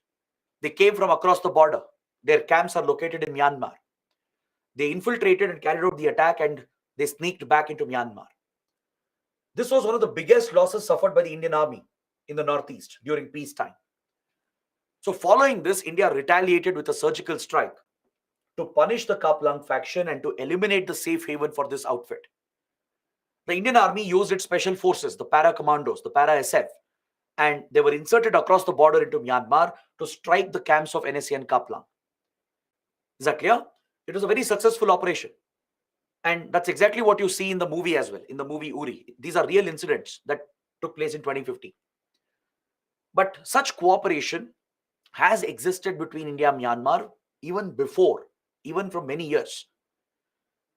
They came from across the border. Their camps are located in Myanmar. They infiltrated and carried out the attack, and they sneaked back into Myanmar. This was one of the biggest losses suffered by the Indian Army in the northeast during peacetime. So following this, India retaliated with a surgical strike to punish the Kaplang faction and to eliminate the safe haven for this outfit. The Indian Army used its special forces, the para commandos, the para SF, and they were inserted across the border into Myanmar to strike the camps of NSCN Kaplang. Is that clear? It was a very successful operation. And that's exactly what you see in the movie as well, in the movie Uri. These are real incidents that took place in 2015. But such cooperation has existed between India and Myanmar even before, even from many years.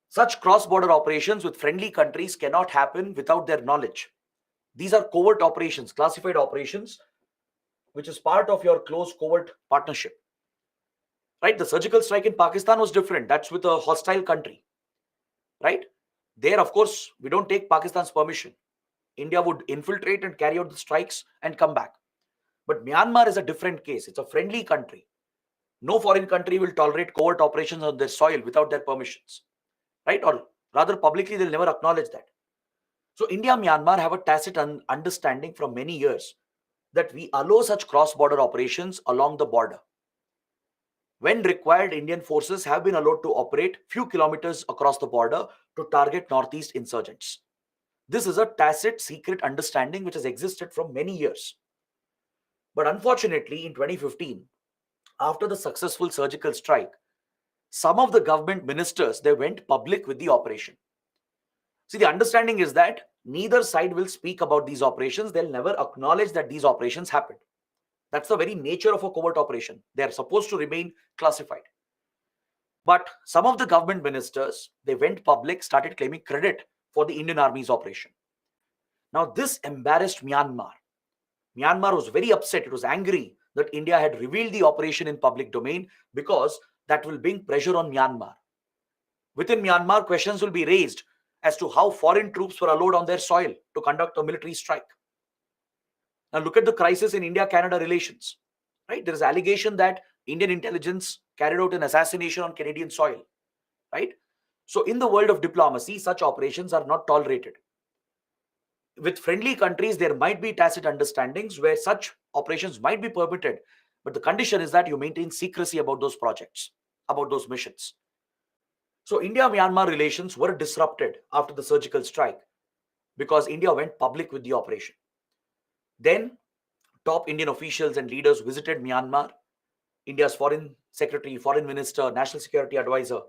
Such cross-border operations with friendly countries cannot happen without their knowledge. These are covert operations, classified operations, which is part of your close covert partnership. Right? The surgical strike in Pakistan was different. That's with a hostile country. Right? There, of course, we don't take Pakistan's permission. India would infiltrate and carry out the strikes and come back. But Myanmar is a different case. It's a friendly country. No foreign country will tolerate covert operations on their soil without their permissions. Right? Or rather, publicly, they'll never acknowledge that. So India and Myanmar have a tacit understanding from many years that we allow such cross-border operations along the border. When required, Indian forces have been allowed to operate few kilometers across the border to target northeast insurgents. This is a tacit secret understanding which has existed for many years. But unfortunately, in 2015, after the successful surgical strike, some of the government ministers they went public with the operation. See, the understanding is that neither side will speak about these operations. They'll never acknowledge that these operations happened. That's the very nature of a covert operation. They are supposed to remain classified. But some of the government ministers, they went public, started claiming credit for the Indian Army's operation. Now, this embarrassed Myanmar. Myanmar was very upset. It was angry that India had revealed the operation in public domain because that will bring pressure on Myanmar. Within Myanmar, questions will be raised as to how foreign troops were allowed on their soil to conduct a military strike. Now look at the crisis in India-Canada relations. Right? There is allegation that Indian intelligence carried out an assassination on Canadian soil. Right? So in the world of diplomacy, such operations are not tolerated. With friendly countries, there might be tacit understandings where such operations might be permitted, but the condition is that you maintain secrecy about those projects, about those missions. So India-Myanmar relations were disrupted after the surgical strike because India went public with the operation. Then top Indian officials and leaders visited Myanmar. India's foreign secretary, foreign minister, national security advisor,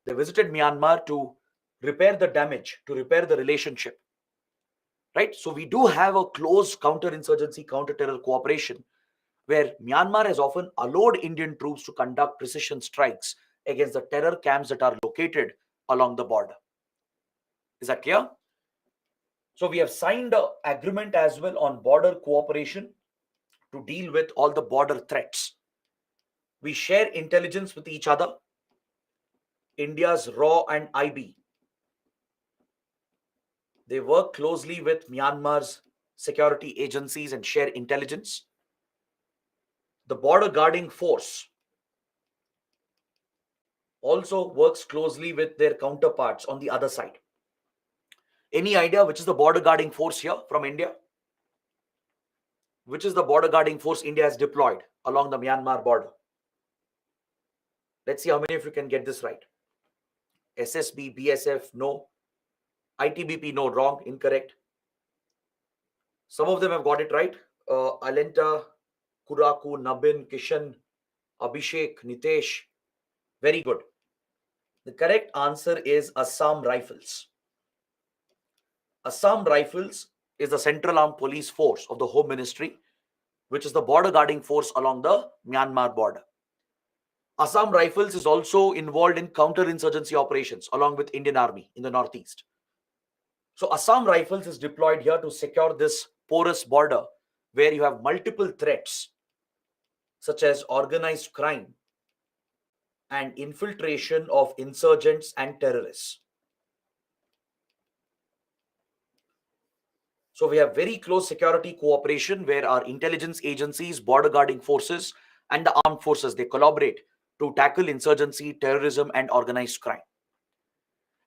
they visited Myanmar to repair the damage, to repair the relationship. Right? So we do have a close counterinsurgency, counter-terror cooperation where Myanmar has often allowed Indian troops to conduct precision strikes against the terror camps that are located along the border. Is that clear? So we have signed an agreement as well on border cooperation to deal with all the border threats. We share intelligence with each other. India's RAW and IB, they work closely with Myanmar's security agencies and share intelligence. The border guarding force also works closely with their counterparts on the other side. Any idea which is the border guarding force here from India? Which is the border guarding force India has deployed along the Myanmar border? Let's see how many of you can get this right. SSB, BSF, no. ITBP, no, wrong, incorrect. Some of them have got it right. Alenta, Kuraku, Nabin, Kishan, Abhishek, Nitesh. Very good. The correct answer is Assam Rifles. Assam Rifles is the Central Armed Police Force of the Home Ministry, which is the border guarding force along the Myanmar border. Assam Rifles is also involved in counter-insurgency operations along with Indian Army in the northeast. So Assam Rifles is deployed here to secure this porous border where you have multiple threats such as organized crime and infiltration of insurgents and terrorists. So we have very close security cooperation where our intelligence agencies, border guarding forces, and the armed forces, they collaborate to tackle insurgency, terrorism, and organized crime.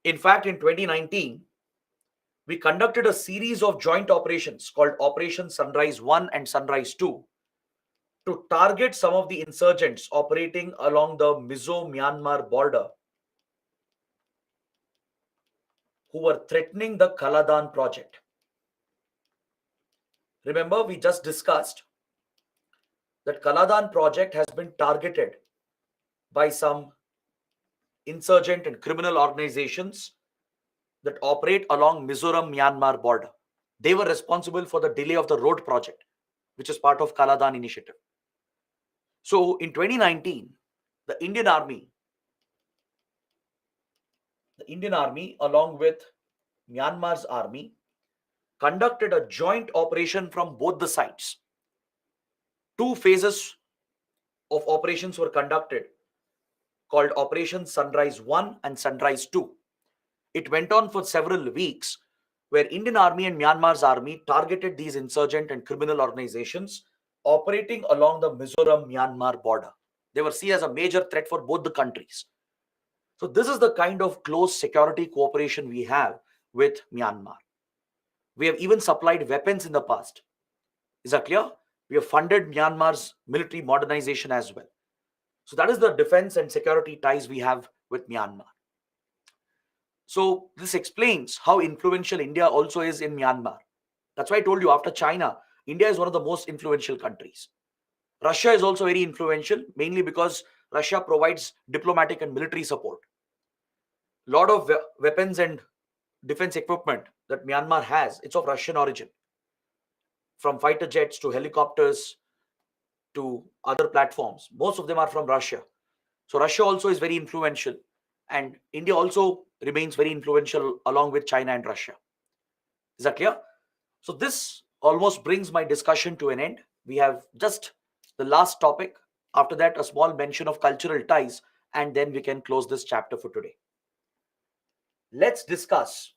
In fact, in 2019, we conducted a series of joint operations called Operation Sunrise 1 and Sunrise 2 to target some of the insurgents operating along the Mizo-Myanmar border who were threatening the Kaladan project. Remember, we just discussed that Kaladan project has been targeted by some insurgent and criminal organizations that operate along Mizoram-Myanmar border. They were responsible for the delay of the road project, which is part of Kaladan initiative. So in 2019, the Indian Army along with Myanmar's army conducted a joint operation from both the sides. Two phases of operations were conducted called Operation Sunrise 1 and Sunrise 2. It went on for several weeks where Indian Army and Myanmar's army targeted these insurgent and criminal organizations operating along the Mizoram-Myanmar border. They were seen as a major threat for both the countries. So this is the kind of close security cooperation we have with Myanmar. We have even supplied weapons in the past. Is that clear? We have funded Myanmar's military modernization as well. So that is the defense and security ties we have with Myanmar. So this explains how influential India also is in Myanmar. That's why I told you, after China, India is one of the most influential countries. Russia is also very influential, mainly because Russia provides diplomatic and military support. A lot of weapons and defense equipment that Myanmar has, it's of Russian origin. From fighter jets to helicopters to other platforms, most of them are from Russia. So Russia also is very influential, and India also remains very influential along with China and Russia. Is that clear? So this almost brings my discussion to an end. We have just the last topic. After that, a small mention of cultural ties, and then we can close this chapter for today. Let's discuss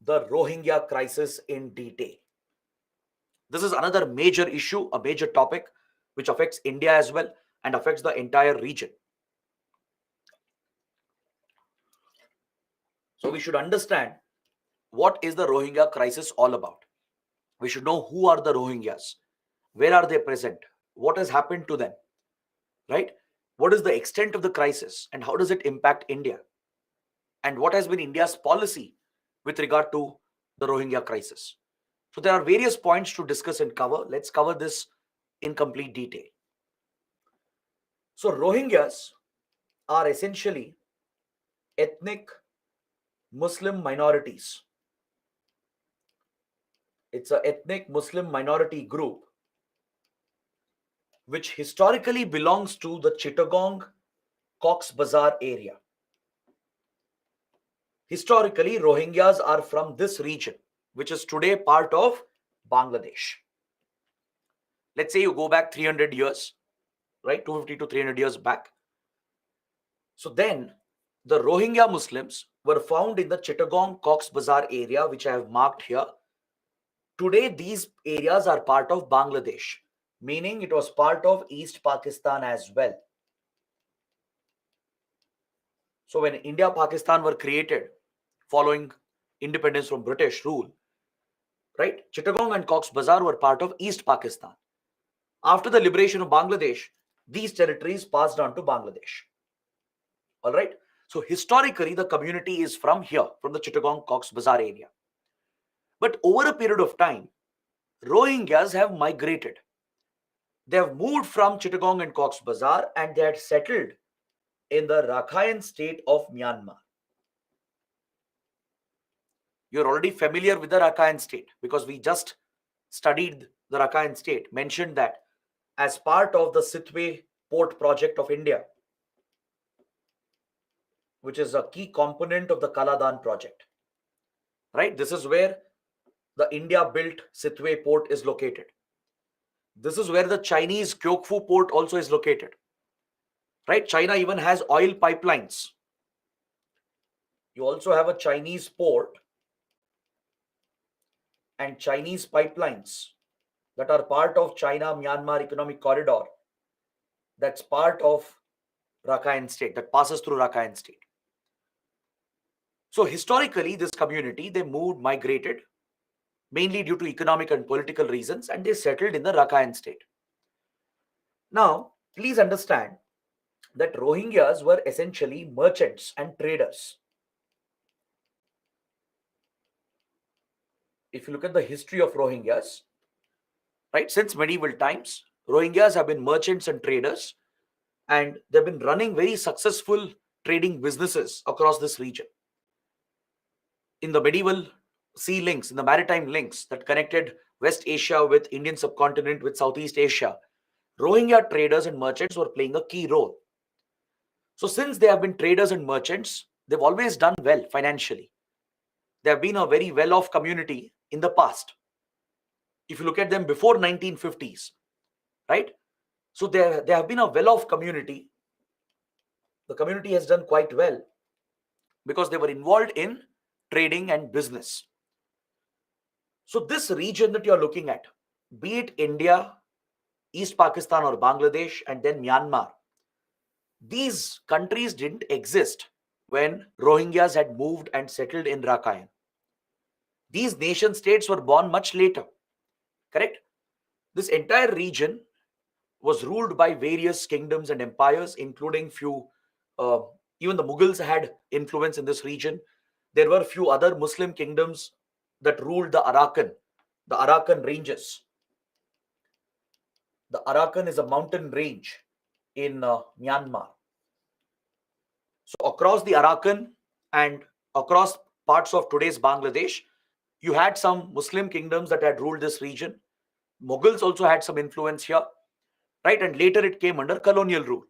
the Rohingya crisis in detail. This is another major issue, a major topic, which affects India as well and affects the entire region. So we should understand what is the Rohingya crisis all about. We should know who are the Rohingyas, where are they present, what has happened to them, right? What is the extent of the crisis and how does it impact India? And what has been India's policy with regard to the Rohingya crisis? So there are various points to discuss and cover. Let's cover this in complete detail. So Rohingyas are essentially ethnic Muslim minorities. It's an ethnic Muslim minority group which historically belongs to the Chittagong, Cox Bazar area. Historically, Rohingyas are from this region, which is today part of Bangladesh. Let's say you go back 300 years, right? 250 to 300 years back. So then the Rohingya Muslims were found in the Chittagong, Cox Bazar area, which I have marked here. Today, these areas are part of Bangladesh, meaning it was part of East Pakistan as well. So when India, Pakistan were created following independence from British rule, right? Chittagong and Cox Bazar were part of East Pakistan. After the liberation of Bangladesh, these territories passed on to Bangladesh. All right. So historically, the community is from here, from the Chittagong, Cox Bazar area. But over a period of time, Rohingyas have migrated. They have moved from Chittagong and Cox Bazar and they had settled in the Rakhine state of Myanmar. You're already familiar with the Rakhine state because we just studied the Rakhine state, mentioned that as part of the Sitwe port project of India, which is a key component of the Kaladan project. Right? This is where the India-built Sitwe port is located. This is where the Chinese Kyoukphu port also is located. Right? China even has oil pipelines. You also have a Chinese port and Chinese pipelines that are part of China-Myanmar Economic Corridor. That's part of Rakhine state, that passes through Rakhine state. So historically, this community, they migrated, mainly due to economic and political reasons, and they settled in the Rakhine state. Now, please understand that Rohingyas were essentially merchants and traders. If you look at the history of Rohingyas, right, since medieval times, Rohingyas have been merchants and traders, and they've been running very successful trading businesses across this region. In the medieval sea links, in the maritime links that connected West Asia with Indian subcontinent with Southeast Asia, Rohingya traders and merchants were playing a key role. So since they have been traders and merchants, they've always done well financially. They have been a very well-off community in the past. If you look at them before 1950s, right? So they have been a well-off community. The community has done quite well because they were involved in trading and business. So this region that you're looking at, be it India, East Pakistan or Bangladesh, and then Myanmar, these countries didn't exist when Rohingyas had moved and settled in Rakhine. These nation states were born much later, correct? This entire region was ruled by various kingdoms and empires, including few, uh, even the Mughals had influence in this region. There were few other Muslim kingdoms that ruled the Arakan ranges. The Arakan is a mountain range in Myanmar. So across the Arakan and across parts of today's Bangladesh, you had some Muslim kingdoms that had ruled this region. Mughals also had some influence here, right? And later it came under colonial rule.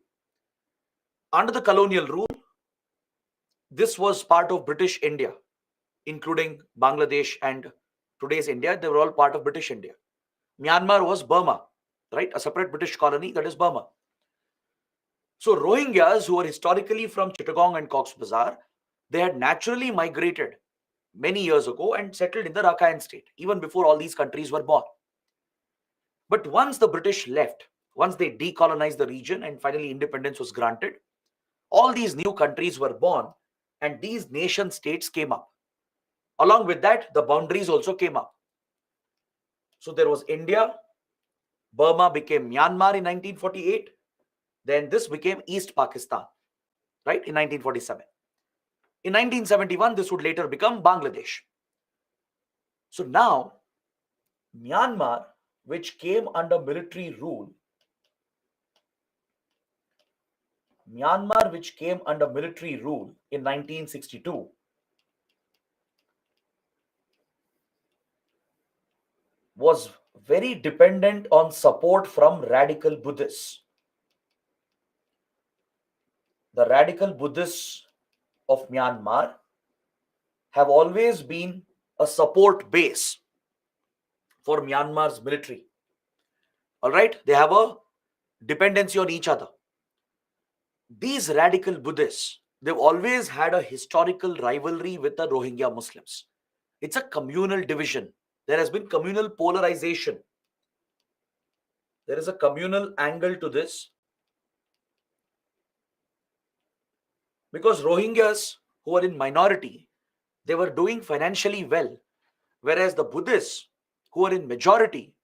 Under the colonial rule, this was part of British India, including Bangladesh and today's India. They were all part of British India. Myanmar was Burma, right? A separate British colony, that is Burma. So Rohingyas, who were historically from Chittagong and Cox's Bazar, they had naturally migrated many years ago and settled in the Rakhine state, even before all these countries were born. But once the British left, once they decolonized the region and finally independence was granted, all these new countries were born and these nation states came up. Along with that, the boundaries also came up. So there was India, Burma became Myanmar in 1948, then this became East Pakistan, right, in 1947. In 1971, this would later become Bangladesh. So now, Myanmar, which came under military rule, in 1962, was very dependent on support from radical Buddhists. The radical Buddhists of Myanmar have always been a support base for Myanmar's military. All right, they have a dependency on each other. These radical Buddhists, they've always had a historical rivalry with the Rohingya Muslims. It's a communal division. There has been communal polarization. There is a communal angle to this. Because Rohingyas, who are in minority, they were doing financially well, whereas the Buddhists, who are in majority,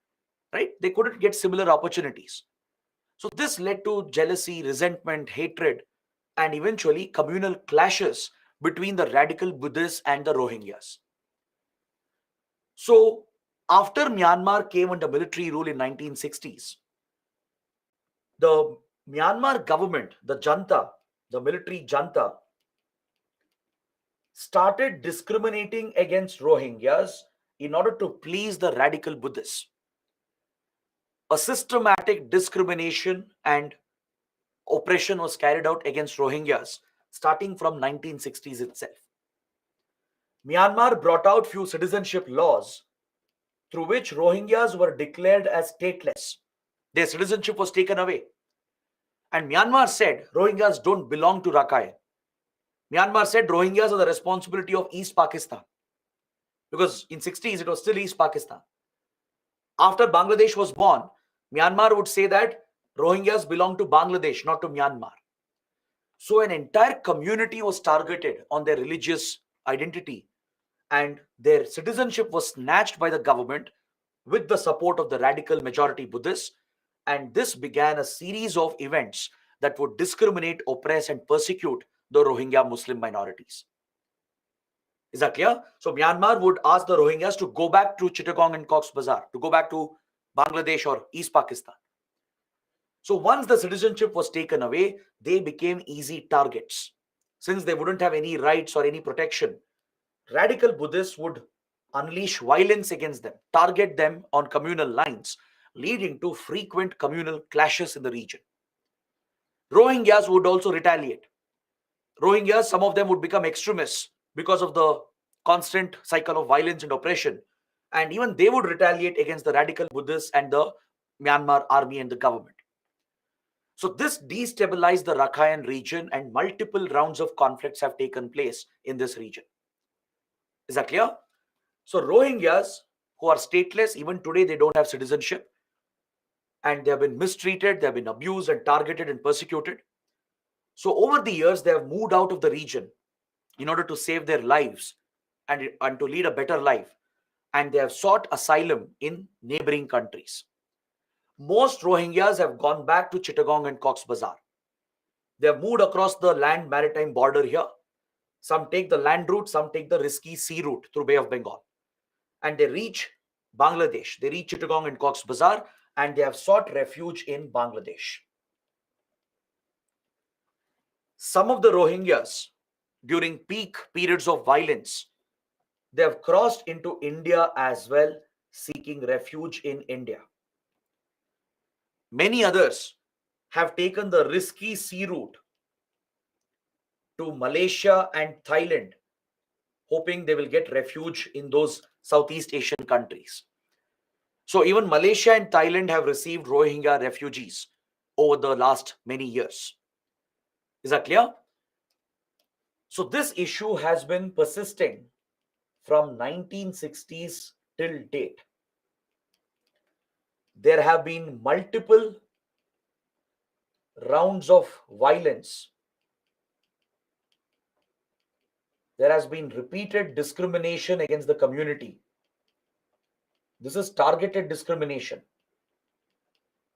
right, they couldn't get similar opportunities. So this led to jealousy, resentment, hatred, and eventually communal clashes between the radical Buddhists and the Rohingyas. So after Myanmar came under military rule in 1960s, the Myanmar government, the junta, the military junta, started discriminating against Rohingyas in order to please the radical Buddhists. A systematic discrimination and oppression was carried out against Rohingyas starting from 1960s itself. Myanmar brought out few citizenship laws through which Rohingyas were declared as stateless. Their citizenship was taken away. And Myanmar said Rohingyas don't belong to Rakhine. Myanmar said Rohingyas are the responsibility of East Pakistan. Because in 60s it was still East Pakistan. After Bangladesh was born, Myanmar would say that Rohingyas belong to Bangladesh, not to Myanmar. So an entire community was targeted on their religious identity and their citizenship was snatched by the government with the support of the radical majority Buddhists. And this began a series of events that would discriminate, oppress, and persecute the Rohingya Muslim minorities. Is that clear? So Myanmar would ask the Rohingyas to go back to Chittagong and Cox's Bazar, to go back to Bangladesh or East Pakistan. So once the citizenship was taken away, they became easy targets. Since they wouldn't have any rights or any protection, radical Buddhists would unleash violence against them, target them on communal lines, leading to frequent communal clashes in the region. Rohingyas would also retaliate. Rohingyas, some of them would become extremists because of the constant cycle of violence and oppression. And even they would retaliate against the radical Buddhists and the Myanmar army and the government. So this destabilized the Rakhine region and multiple rounds of conflicts have taken place in this region. Is that clear? So Rohingyas, who are stateless, even today they don't have citizenship and they have been mistreated, they have been abused and targeted and persecuted. So over the years, they have moved out of the region in order to save their lives and to lead a better life. And they have sought asylum in neighboring countries. Most Rohingyas have gone back to Chittagong and Cox's Bazar. They have moved across the land maritime border here. Some take the land route, some take the risky sea route through Bay of Bengal. And they reach Bangladesh. They reach Chittagong and Cox's Bazar, and they have sought refuge in Bangladesh. Some of the Rohingyas, during peak periods of violence, they have crossed into India as well, seeking refuge in India. Many others have taken the risky sea route to Malaysia and Thailand, hoping they will get refuge in those Southeast Asian countries. So even Malaysia and Thailand have received Rohingya refugees over the last many years. Is that clear? So this issue has been persisting from 1960s till date. There have been multiple rounds of violence. There has been repeated discrimination against the community. This is targeted discrimination.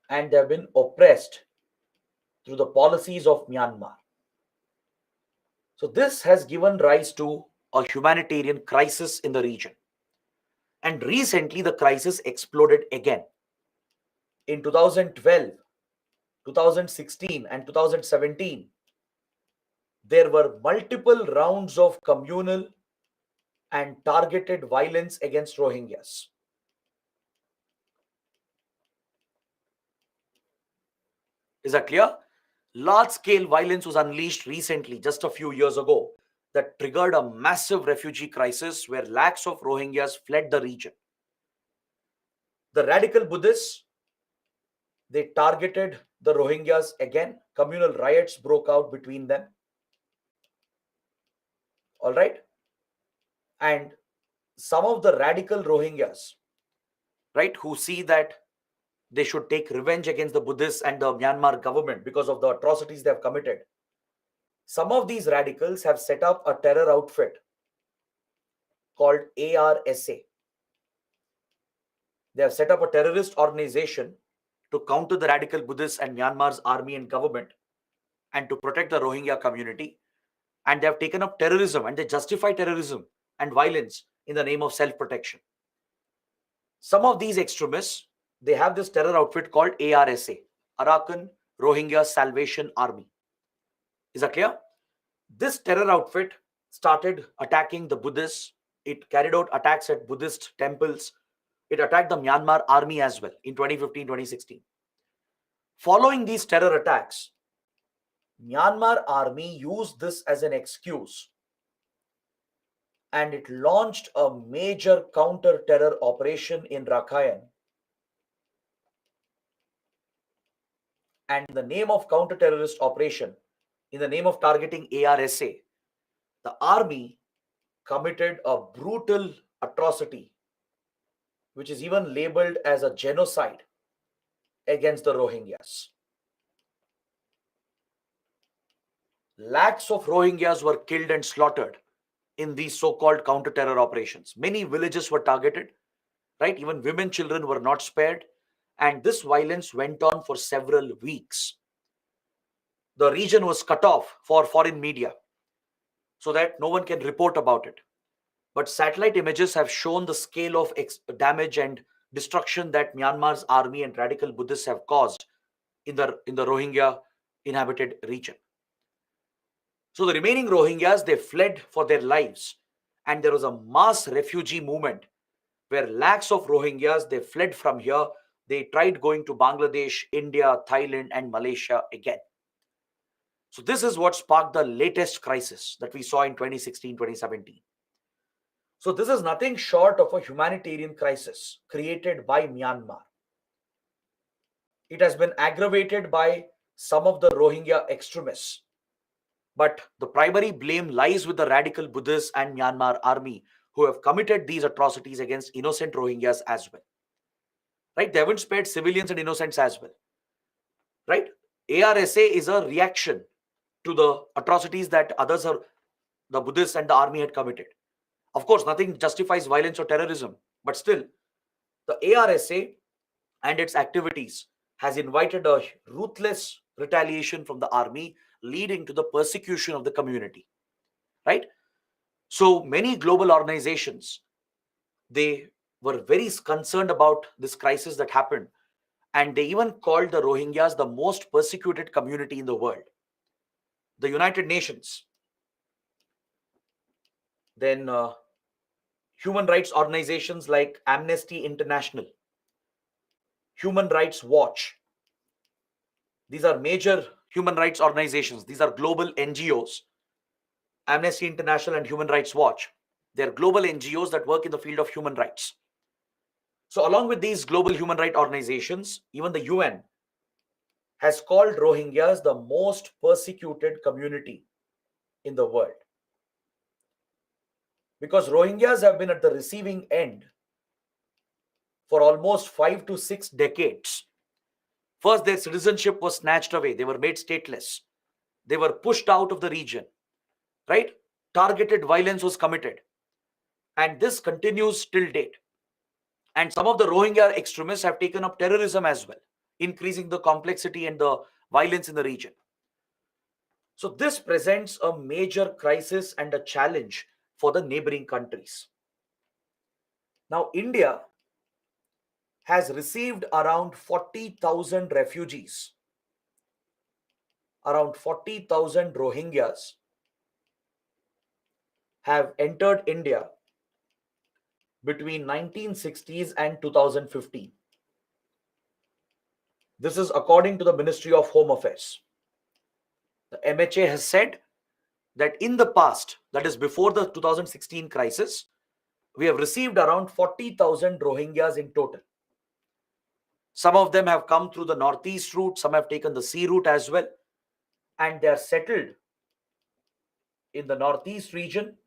And they have been oppressed through the policies of Myanmar. So this has given rise to a humanitarian crisis in the region. And recently the crisis exploded again. In 2012, 2016 and 2017, there were multiple rounds of communal and targeted violence against Rohingyas. Is that clear? Large-scale violence was unleashed recently, just a few years ago, that triggered a massive refugee crisis where lakhs of Rohingyas fled the region. The radical Buddhists, they targeted the Rohingyas again. Communal riots broke out between them. All right. And some of the radical Rohingyas, right, who see that they should take revenge against the Buddhists and the Myanmar government because of the atrocities they have committed. Some of these radicals have set up a terror outfit called ARSA. They have set up a terrorist organization to counter the radical Buddhists and Myanmar's army and government and to protect the Rohingya community. And they have taken up terrorism and they justify terrorism and violence in the name of self-protection. Some of these extremists, they have this terror outfit called ARSA, Arakan Rohingya Salvation Army. Is that clear? This terror outfit started attacking the Buddhists. It carried out attacks at Buddhist temples. It attacked the Myanmar army as well in 2015, 2016. Following these terror attacks, Myanmar army used this as an excuse and it launched a major counter-terror operation in Rakhine. And in the name of counter-terrorist operation, in the name of targeting ARSA, the army committed a brutal atrocity, which is even labeled as a genocide against the Rohingyas. Lakhs of Rohingyas were killed and slaughtered in these so-called counter-terror operations. Many villages were targeted, right? Even women, children were not spared. And this violence went on for several weeks. The region was cut off for foreign media so that no one can report about it. But satellite images have shown the scale of damage and destruction that Myanmar's army and radical Buddhists have caused in the Rohingya inhabited region. So the remaining Rohingyas, they fled for their lives. And there was a mass refugee movement where lakhs of Rohingyas, they fled from here. They tried going to Bangladesh, India, Thailand, and Malaysia again. So this is what sparked the latest crisis that we saw in 2016, 2017. So this is nothing short of a humanitarian crisis created by Myanmar. It has been aggravated by some of the Rohingya extremists. But the primary blame lies with the radical Buddhists and Myanmar army who have committed these atrocities against innocent Rohingyas as well. Right? They haven't spared civilians and innocents as well. Right? ARSA is a reaction to the atrocities that the Buddhists and the army had committed. Of course, nothing justifies violence or terrorism, but still, the ARSA and its activities has invited a ruthless retaliation from the army, leading to the persecution of the community, right? So many global organizations, they were very concerned about this crisis that happened, and they even called the Rohingyas the most persecuted community in the world. The United Nations, then human rights organizations like Amnesty International, Human Rights Watch, these are major human rights organizations. These are global NGOs. Amnesty International and Human Rights Watch, they're global NGOs that work in the field of human rights. So along with these global human rights organizations, even the UN has called Rohingyas the most persecuted community in the world, because Rohingyas have been at the receiving end for almost 5 to 6 decades. First, their citizenship was snatched away. They were made stateless. They were pushed out of the region, right? Targeted violence was committed. And this continues till date. And some of the Rohingya extremists have taken up terrorism as well, increasing the complexity and the violence in the region. So this presents a major crisis and a challenge for the neighboring countries. Now, India has received around 40,000 refugees, around 40,000 Rohingyas have entered India between 1960s and 2015. This is according to the Ministry of Home Affairs. The MHA has said that in the past, that is before the 2016 crisis, we have received around 40,000 Rohingyas in total. Some of them have come through the northeast route, some have taken the sea route as well, and they are settled in the northeast region.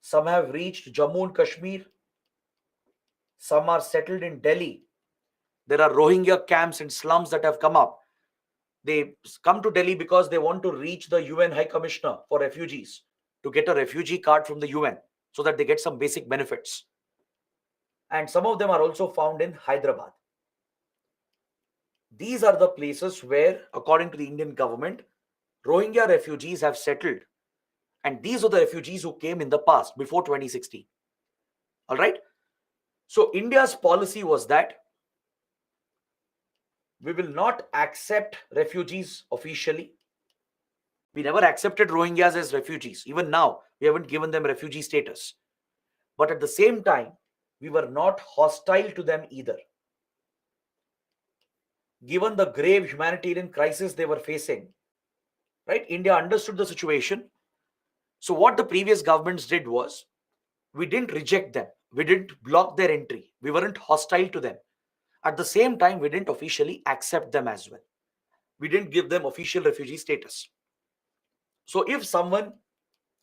Some have reached Jammu and Kashmir. Some are settled in Delhi. There are Rohingya camps and slums that have come up. They come to Delhi because they want to reach the UN High Commissioner for Refugees to get a refugee card from the UN so that they get some basic benefits. And some of them are also found in Hyderabad. These are the places where, according to the Indian government, Rohingya refugees have settled. And these are the refugees who came in the past, before 2016. All right? So India's policy was that we will not accept refugees officially. We never accepted Rohingyas as refugees. Even now, we haven't given them refugee status. But at the same time, we were not hostile to them either. Given the grave humanitarian crisis they were facing, right? India understood the situation. So what the previous governments did was, we didn't reject them. We didn't block their entry. We weren't hostile to them. At the same time, we didn't officially accept them as well. We didn't give them official refugee status. So if someone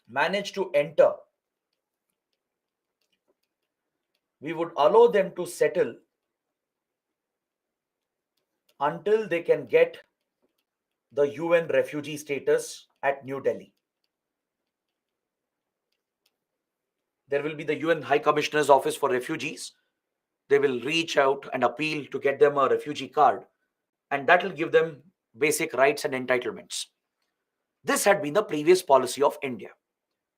managed to enter, we would allow them to settle until they can get the UN refugee status at New Delhi. There will be the UN High Commissioner's Office for Refugees. They will reach out and appeal to get them a refugee card, and that will give them basic rights and entitlements. This had been the previous policy of India,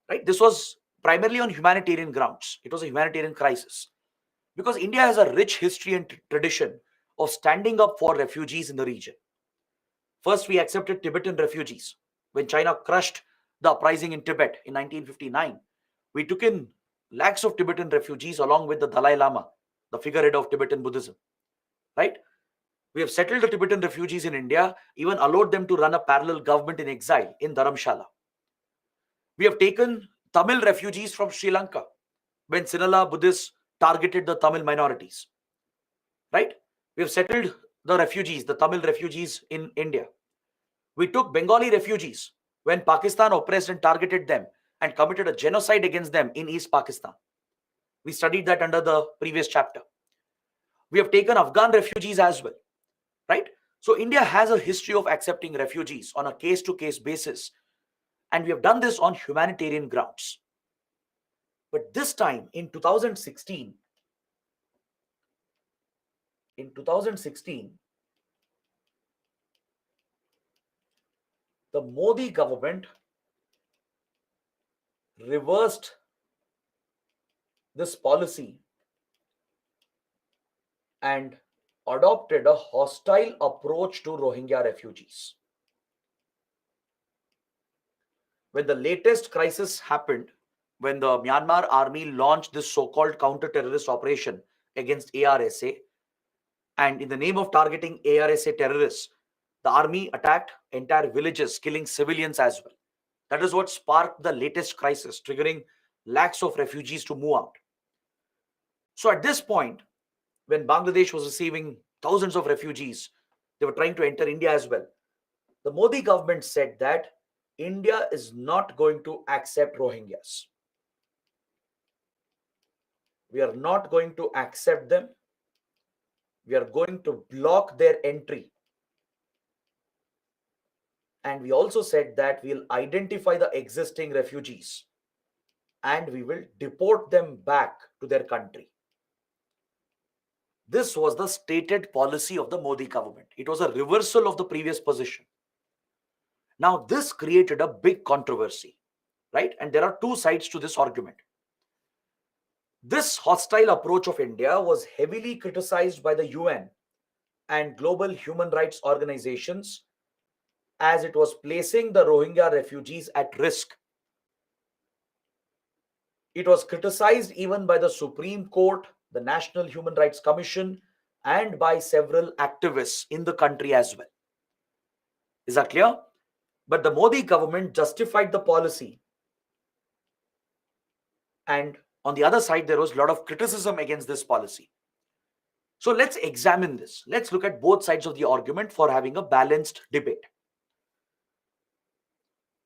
right? This was primarily on humanitarian grounds. It was a humanitarian crisis because India has a rich history and tradition of standing up for refugees in the region. First, we accepted Tibetan refugees. When China crushed the uprising in Tibet in 1959, we took in lakhs of Tibetan refugees along with the Dalai Lama, the figurehead of Tibetan Buddhism, right? We have settled the Tibetan refugees in India, even allowed them to run a parallel government in exile in Dharamshala. We have taken Tamil refugees from Sri Lanka when Sinhala Buddhists targeted the Tamil minorities, right? We have settled the refugees, the Tamil refugees in India. We took Bengali refugees when Pakistan oppressed and targeted them and committed a genocide against them in East Pakistan. We studied that under the previous chapter. We have taken Afghan refugees as well, right? So India has a history of accepting refugees on a case-to-case basis, and we have done this on humanitarian grounds. But this time in 2016, in 2016, the Modi government reversed this policy and adopted a hostile approach to Rohingya refugees. When the latest crisis happened, when the Myanmar army launched this so-called counter-terrorist operation against ARSA, and in the name of targeting ARSA terrorists, the army attacked entire villages, killing civilians as well. That is what sparked the latest crisis, triggering lakhs of refugees to move out. So at this point, when Bangladesh was receiving thousands of refugees, they were trying to enter India as well. The Modi government said that India is not going to accept Rohingyas. We are not going to accept them. We are going to block their entry. And we also said that we'll identify the existing refugees and we will deport them back to their country. This was the stated policy of the Modi government. It was a reversal of the previous position. Now, this created a big controversy, right? And there are two sides to this argument. This hostile approach of India was heavily criticized by the UN and global human rights organizations as it was placing the Rohingya refugees at risk. It was criticized even by the Supreme Court, the National Human Rights Commission, and by several activists in the country as well. Is that clear? But the Modi government justified the policy. And on the other side, there was a lot of criticism against this policy. So let's examine this. Let's look at both sides of the argument for having a balanced debate.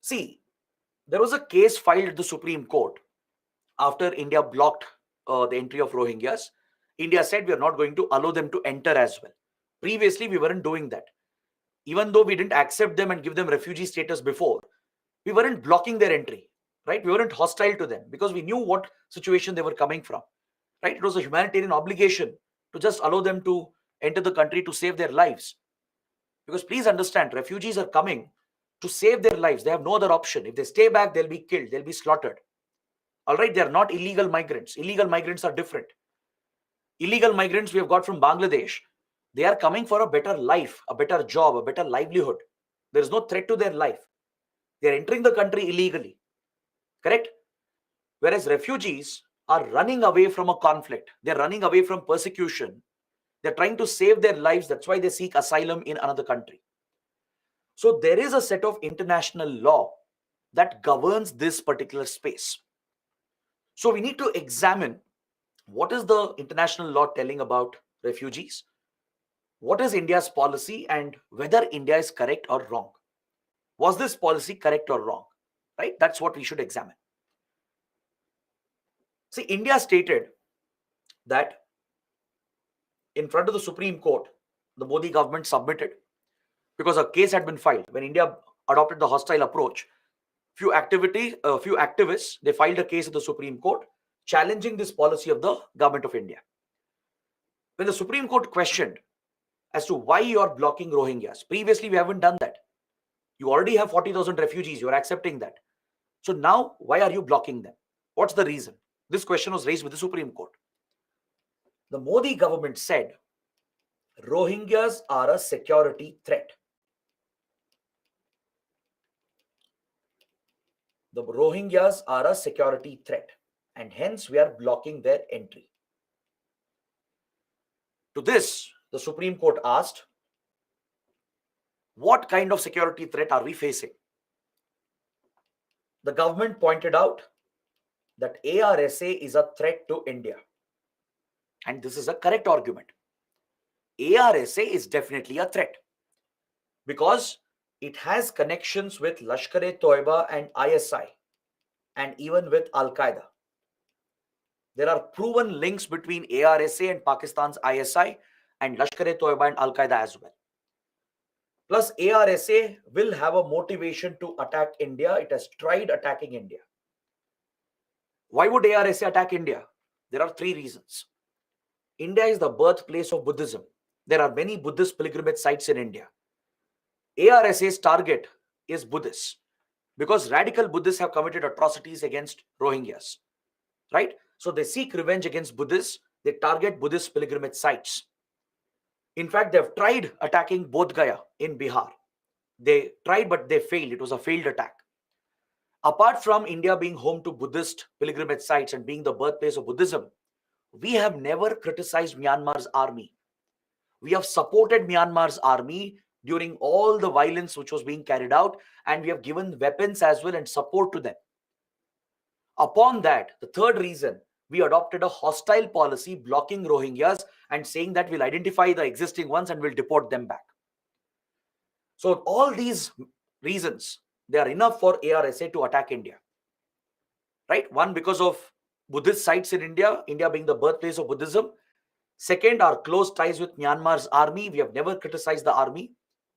See, there was a case filed at the Supreme Court after India blocked the entry of Rohingyas. India said we are not going to allow them to enter as well. Previously, we weren't doing that. Even though we didn't accept them and give them refugee status before, we weren't blocking their entry, right? We weren't hostile to them because we knew what situation they were coming from, right? It was a humanitarian obligation to just allow them to enter the country to save their lives. Because please understand, refugees are coming to save their lives. They have no other option. If they stay back, they'll be killed. They'll be slaughtered. All right, they are not illegal migrants. Illegal migrants are different. Illegal migrants we have got from Bangladesh, they are coming for a better life, a better job, a better livelihood. There is no threat to their life. They are entering the country illegally. Correct? Whereas refugees are running away from a conflict. They're running away from persecution. They're trying to save their lives. That's why they seek asylum in another country. So there is a set of international law that governs this particular space. So we need to examine what is the international law telling about refugees, what is India's policy, and whether India is correct or wrong. Was this policy correct or wrong? Right? That's what we should examine. See, India stated that in front of the Supreme Court, the Modi government submitted, because a case had been filed when India adopted the hostile approach. Few activists, they filed a case at the Supreme Court challenging this policy of the government of India. When the Supreme Court questioned as to why you are blocking Rohingyas, previously we haven't done that. You already have 40,000 refugees, you are accepting that. So now, why are you blocking them? What's the reason? This question was raised with the Supreme Court. The Modi government said, Rohingyas are a security threat. The Rohingyas are a security threat, and hence we are blocking their entry. To this, the Supreme Court asked, what kind of security threat are we facing? The government pointed out that ARSA is a threat to India. And this is a correct argument. ARSA is definitely a threat because it has connections with Lashkar-e-Toiba and ISI, and even with Al-Qaeda. There are proven links between ARSA and Pakistan's ISI and Lashkar-e-Toiba and Al-Qaeda as well. Plus, ARSA will have a motivation to attack India. It has tried attacking India. Why would ARSA attack India? There are three reasons. India is the birthplace of Buddhism. There are many Buddhist pilgrimage sites in India. ARSA's target is Buddhists because radical Buddhists have committed atrocities against Rohingyas, right? So they seek revenge against Buddhists. They target Buddhist pilgrimage sites. In fact, they have tried attacking Bodh Gaya in Bihar. They tried, but they failed. It was a failed attack. Apart from India being home to Buddhist pilgrimage sites and being the birthplace of Buddhism, we have never criticized Myanmar's army. We have supported Myanmar's army during all the violence which was being carried out, and we have given weapons as well and support to them. Upon that, the third reason, we adopted a hostile policy blocking Rohingyas and saying that we'll identify the existing ones and we'll deport them back. So all these reasons, they are enough for ARSA to attack India. Right? One, because of Buddhist sites in India, India being the birthplace of Buddhism. Second, our close ties with Myanmar's army. We have never criticized the army,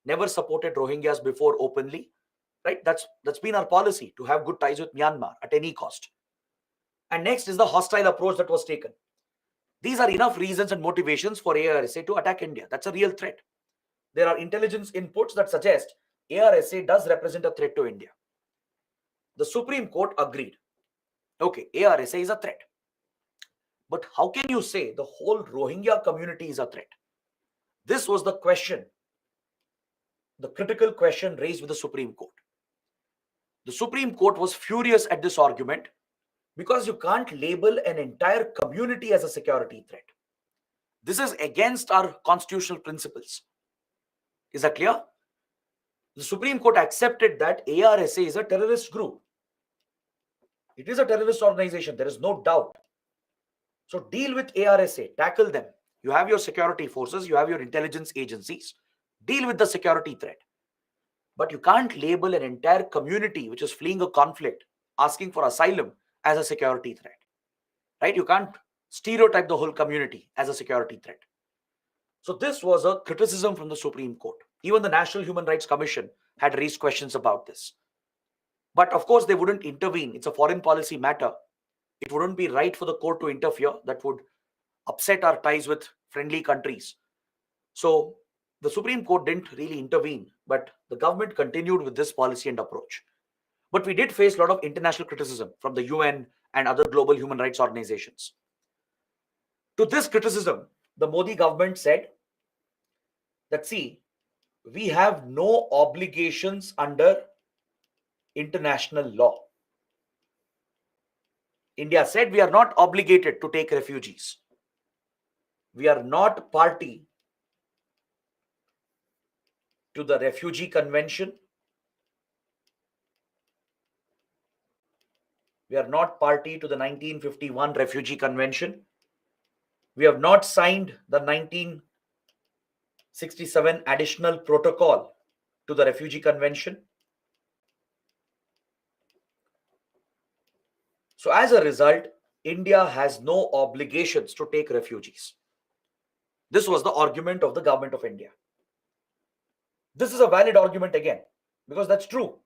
never supported Rohingyas before openly. Right? That's been our policy, to have good ties with Myanmar at any cost. And next is the hostile approach that was taken. These are enough reasons and motivations for ARSA to attack India. That's a real threat. There are intelligence inputs that suggest ARSA does represent a threat to India. The Supreme Court agreed. Okay, ARSA is a threat. But how can you say the whole Rohingya community is a threat? This was the question, the critical question raised with the Supreme Court. The Supreme Court was furious at this argument because you can't label an entire community as a security threat. This is against our constitutional principles. Is that clear? The Supreme Court accepted that ARSA is a terrorist group. It is a terrorist organization. There is no doubt. So deal with ARSA, tackle them. You have your security forces, you have your intelligence agencies. Deal with the security threat. But you can't label an entire community which is fleeing a conflict, asking for asylum, as a security threat. Right? You can't stereotype the whole community as a security threat. So this was a criticism from the Supreme Court. Even the National Human Rights Commission had raised questions about this. But of course, they wouldn't intervene. It's a foreign policy matter. It wouldn't be right for the court to interfere. That would upset our ties with friendly countries. So the Supreme Court didn't really intervene, but the government continued with this policy and approach. But we did face a lot of international criticism from the UN and other global human rights organizations. To this criticism, the Modi government said that, see, we have no obligations under international law. India said we are not obligated to take refugees. We are not party to the Refugee Convention. We are not party to the 1951 Refugee Convention. We have not signed the 1967 Additional Protocol to the Refugee Convention. So as a result, India has no obligations to take refugees. This was the argument of the government of India. This is a valid argument again, because that's true.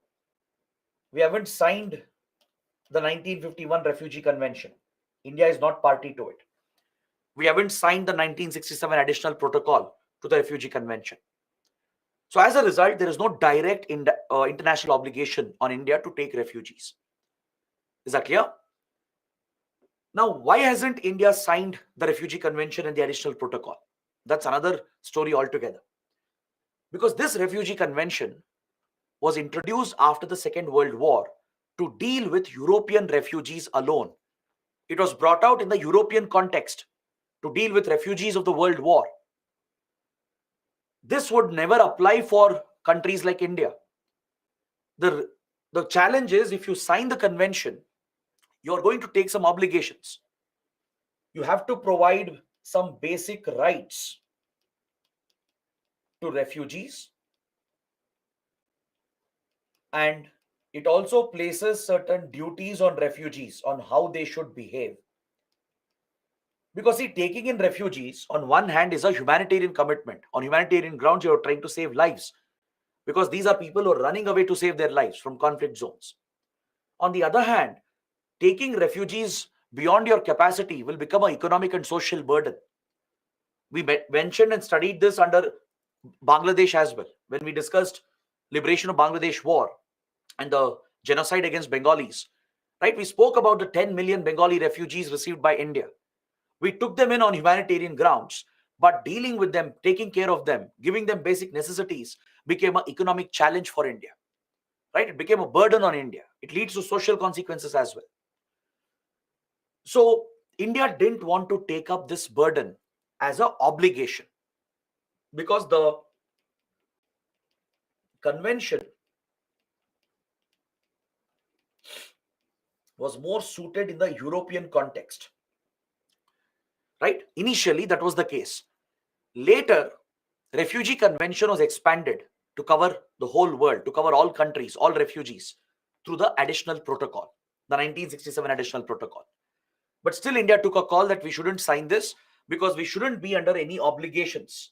We haven't signed the 1951 Refugee Convention. India is not party to it. We haven't signed the 1967 Additional Protocol to the Refugee Convention. So as a result, there is no direct international obligation on India to take refugees. Is that clear? Now, why hasn't India signed the Refugee Convention and the Additional Protocol? That's another story altogether. Because this Refugee Convention was introduced after the Second World War to deal with European refugees alone. It was brought out in the European context to deal with refugees of the World War. This would never apply for countries like India. The challenge is, if you sign the convention, you're going to take some obligations. You have to provide some basic rights to refugees, and it also places certain duties on refugees on how they should behave. Because see, taking in refugees on one hand is a humanitarian commitment. On humanitarian grounds, you're trying to save lives, because these are people who are running away to save their lives from conflict zones. On the other hand, taking refugees beyond your capacity will become an economic and social burden. We mentioned and studied this under Bangladesh as well, when we discussed liberation of Bangladesh war and the genocide against Bengalis, right? We spoke about the 10 million Bengali refugees received by India. We took them in on humanitarian grounds, but dealing with them, taking care of them, giving them basic necessities became an economic challenge for India, right? It became a burden on India. It leads to social consequences as well. So India didn't want to take up this burden as an obligation, because the convention was more suited in the European context, right? Initially, that was the case. Later, refugee convention was expanded to cover the whole world, to cover all countries, all refugees, through the additional protocol, the 1967 additional protocol. But still, India took a call that we shouldn't sign this, because we shouldn't be under any obligations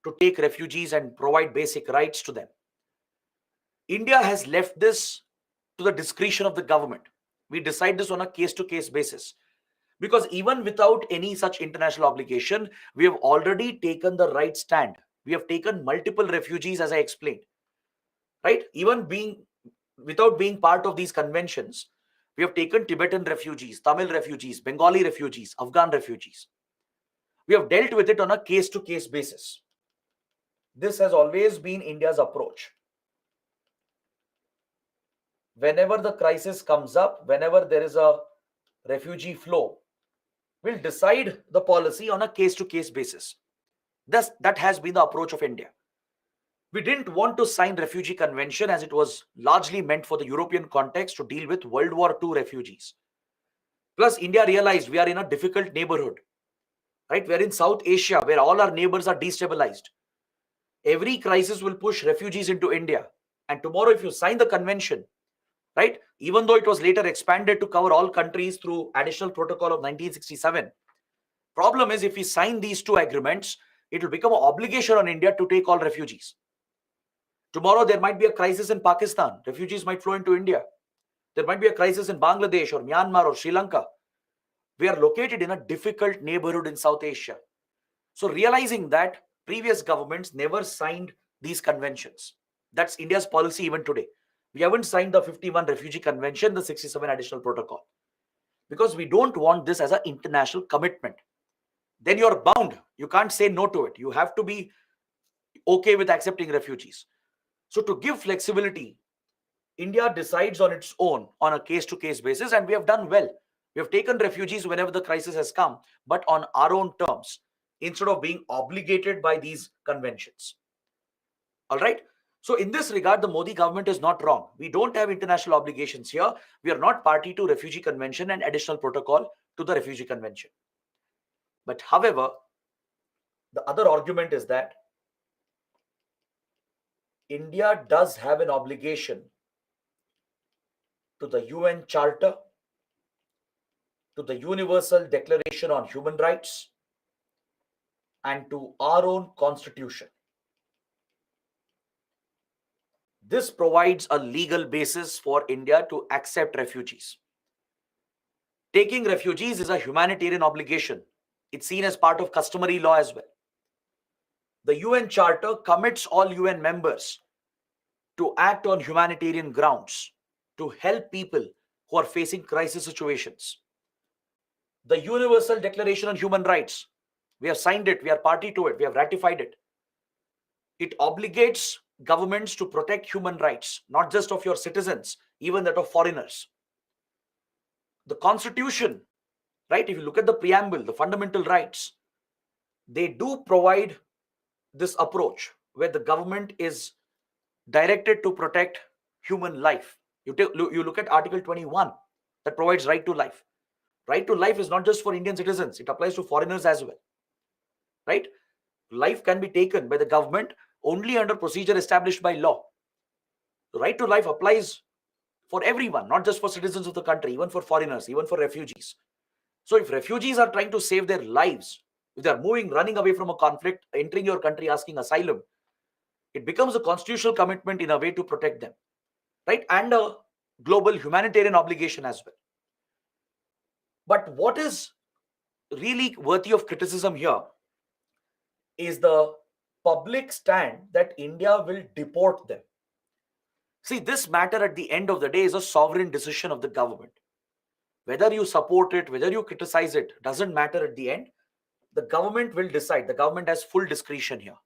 to take refugees and provide basic rights to them. India has left this to the discretion of the government. We decide this on a case-to-case basis, because even without any such international obligation, we have already taken the right stand. We have taken multiple refugees, as I explained, right? Even without being part of these conventions, we have taken Tibetan refugees, Tamil refugees, Bengali refugees, Afghan refugees. We have dealt with it on a case-to-case basis. This has always been India's approach. Whenever the crisis comes up, whenever there is a refugee flow, we'll decide the policy on a case-to-case basis. That has been the approach of India. We didn't want to sign refugee convention, as it was largely meant for the European context to deal with World War II refugees. Plus, India realized we are in a difficult neighborhood, right? We're in South Asia, where all our neighbors are destabilized. Every crisis will push refugees into India. And tomorrow, if you sign the convention, right, even though it was later expanded to cover all countries through additional protocol of 1967, problem is, if we sign these two agreements, it will become an obligation on India to take all refugees. Tomorrow, there might be a crisis in Pakistan. Refugees might flow into India. There might be a crisis in Bangladesh or Myanmar or Sri Lanka. We are located in a difficult neighborhood in South Asia. So realizing that, previous governments never signed these conventions. That's India's policy even today. We haven't signed the 51 Refugee Convention, the 67 Additional Protocol, because we don't want this as an international commitment. Then you're bound. You can't say no to it. You have to be okay with accepting refugees. So to give flexibility, India decides on its own on a case-to-case basis, and we have done well. We have taken refugees whenever the crisis has come, but on our own terms, instead of being obligated by these conventions. All right. So in this regard, the Modi government is not wrong. We don't have international obligations here. We are not party to Refugee Convention and additional protocol to the Refugee Convention. But however, the other argument is that India does have an obligation to the UN Charter, to the Universal Declaration on Human Rights, and to our own Constitution. This provides a legal basis for India to accept refugees. Taking refugees is a humanitarian obligation. It's seen as part of customary law as well. The UN Charter commits all UN members to act on humanitarian grounds to help people who are facing crisis situations. The Universal Declaration on Human Rights, we have signed it, we are party to it, we have ratified it. It obligates governments to protect human rights, not just of your citizens, even that of foreigners. The Constitution, right, if you look at the preamble, the fundamental rights, they do provide this approach where the government is directed to protect human life. You look at Article 21 that provides right to life. Right to life is not just for Indian citizens, it applies to foreigners as well. Right? Life can be taken by the government only under procedure established by law. The right to life applies for everyone, not just for citizens of the country, even for foreigners, even for refugees. So if refugees are trying to save their lives, if they are running away from a conflict, entering your country asking asylum, it becomes a constitutional commitment in a way to protect them, right? And a global humanitarian obligation as well. But what is really worthy of criticism here is the public stand that India will deport them. See, this matter at the end of the day is a sovereign decision of the government. Whether you support it, whether you criticize it, doesn't matter at the end. The government will decide. The government has full discretion here,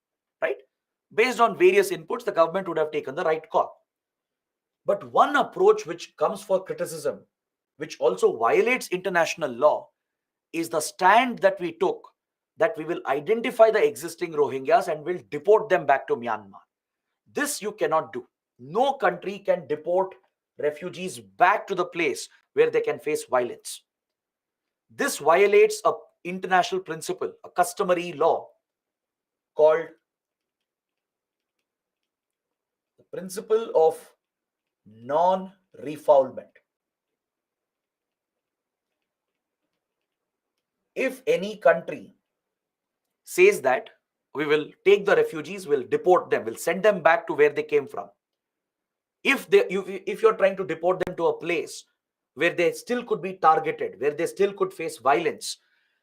right? Based on various inputs, the government would have taken the right call. But one approach which comes for criticism, which also violates international law, is the stand that we took that we will identify the existing Rohingyas and will deport them back to Myanmar. This you cannot do. No country can deport refugees back to the place where they can face violence. This violates a international principle, a customary law called the principle of non-refoulement. If any country says that we will take the refugees, we'll deport them, we'll send them back to where they came from. If you're trying to deport them to a place where they still could be targeted, where they still could face violence,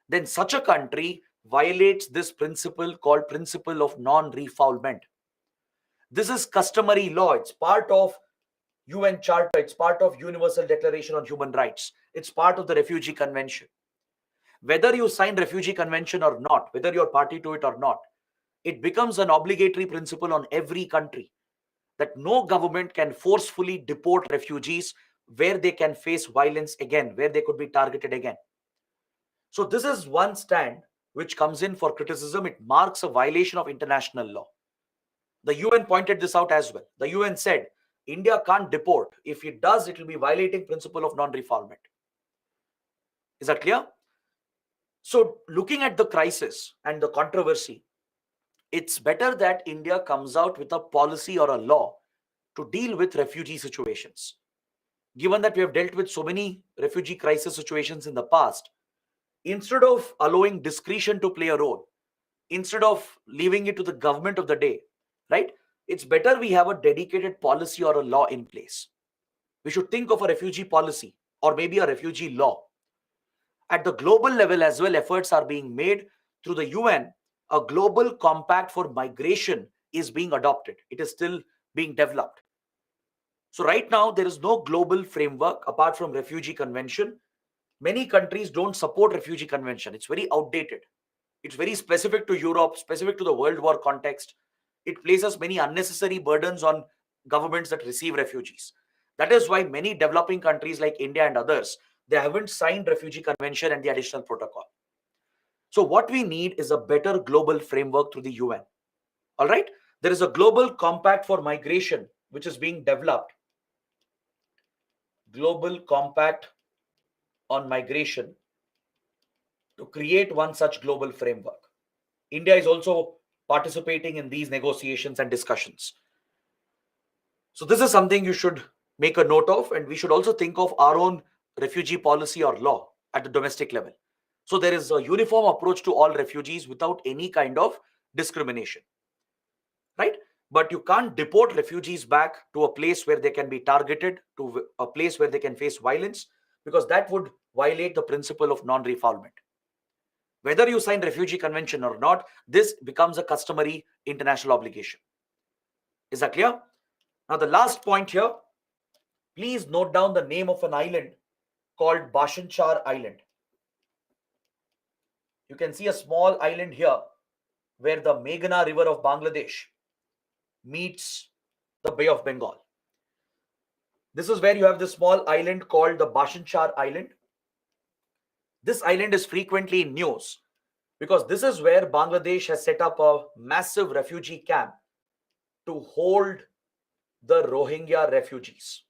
then such a country violates this principle called principle of non-refoulement. This is customary law. It's part of UN Charter. It's part of Universal Declaration on Human Rights. It's part of the Refugee Convention. Whether you sign Refugee Convention or not, whether you're party to it or not, it becomes an obligatory principle on every country that no government can forcefully deport refugees where they can face violence again, where they could be targeted again. So this is one stand which comes in for criticism. It marks a violation of international law. The UN pointed this out as well. The UN said India can't deport. If it does, it will be violating principle of non-refoulement. Is that clear? So looking at the crisis and the controversy, it's better that India comes out with a policy or a law to deal with refugee situations. Given that we have dealt with so many refugee crisis situations in the past, instead of allowing discretion to play a role, instead of leaving it to the government of the day, right? It's better we have a dedicated policy or a law in place. We should think of a refugee policy or maybe a refugee law. At the global level as well, efforts are being made through the UN. A global compact for migration is being adopted. It is still being developed. So right now, there is no global framework apart from Refugee Convention. Many countries don't support Refugee Convention. It's very outdated. It's very specific to Europe, specific to the World War context. It places many unnecessary burdens on governments that receive refugees. That is why many developing countries like India and others, they haven't signed Refugee Convention and the additional protocol. So what we need is a better global framework through the UN. All right? There is a global compact for migration which is being developed. Global compact on migration to create one such global framework. India is also participating in these negotiations and discussions. So this is something you should make a note of, and we should also think of our own refugee policy or law at the domestic level. So there is a uniform approach to all refugees without any kind of discrimination, right? But you can't deport refugees back to a place where they can be targeted, to a place where they can face violence, because that would violate the principle of non-refoulement. Whether you sign Refugee Convention or not, this becomes a customary international obligation. Is that clear? Now, the last point here, please note down the name of an island called Bhasan Char Island. You can see a small island here where the Meghna River of Bangladesh meets the Bay of Bengal. This is where you have this small island called the Bhasan Char Island. This island is frequently in news because this is where Bangladesh has set up a massive refugee camp to hold the Rohingya refugees.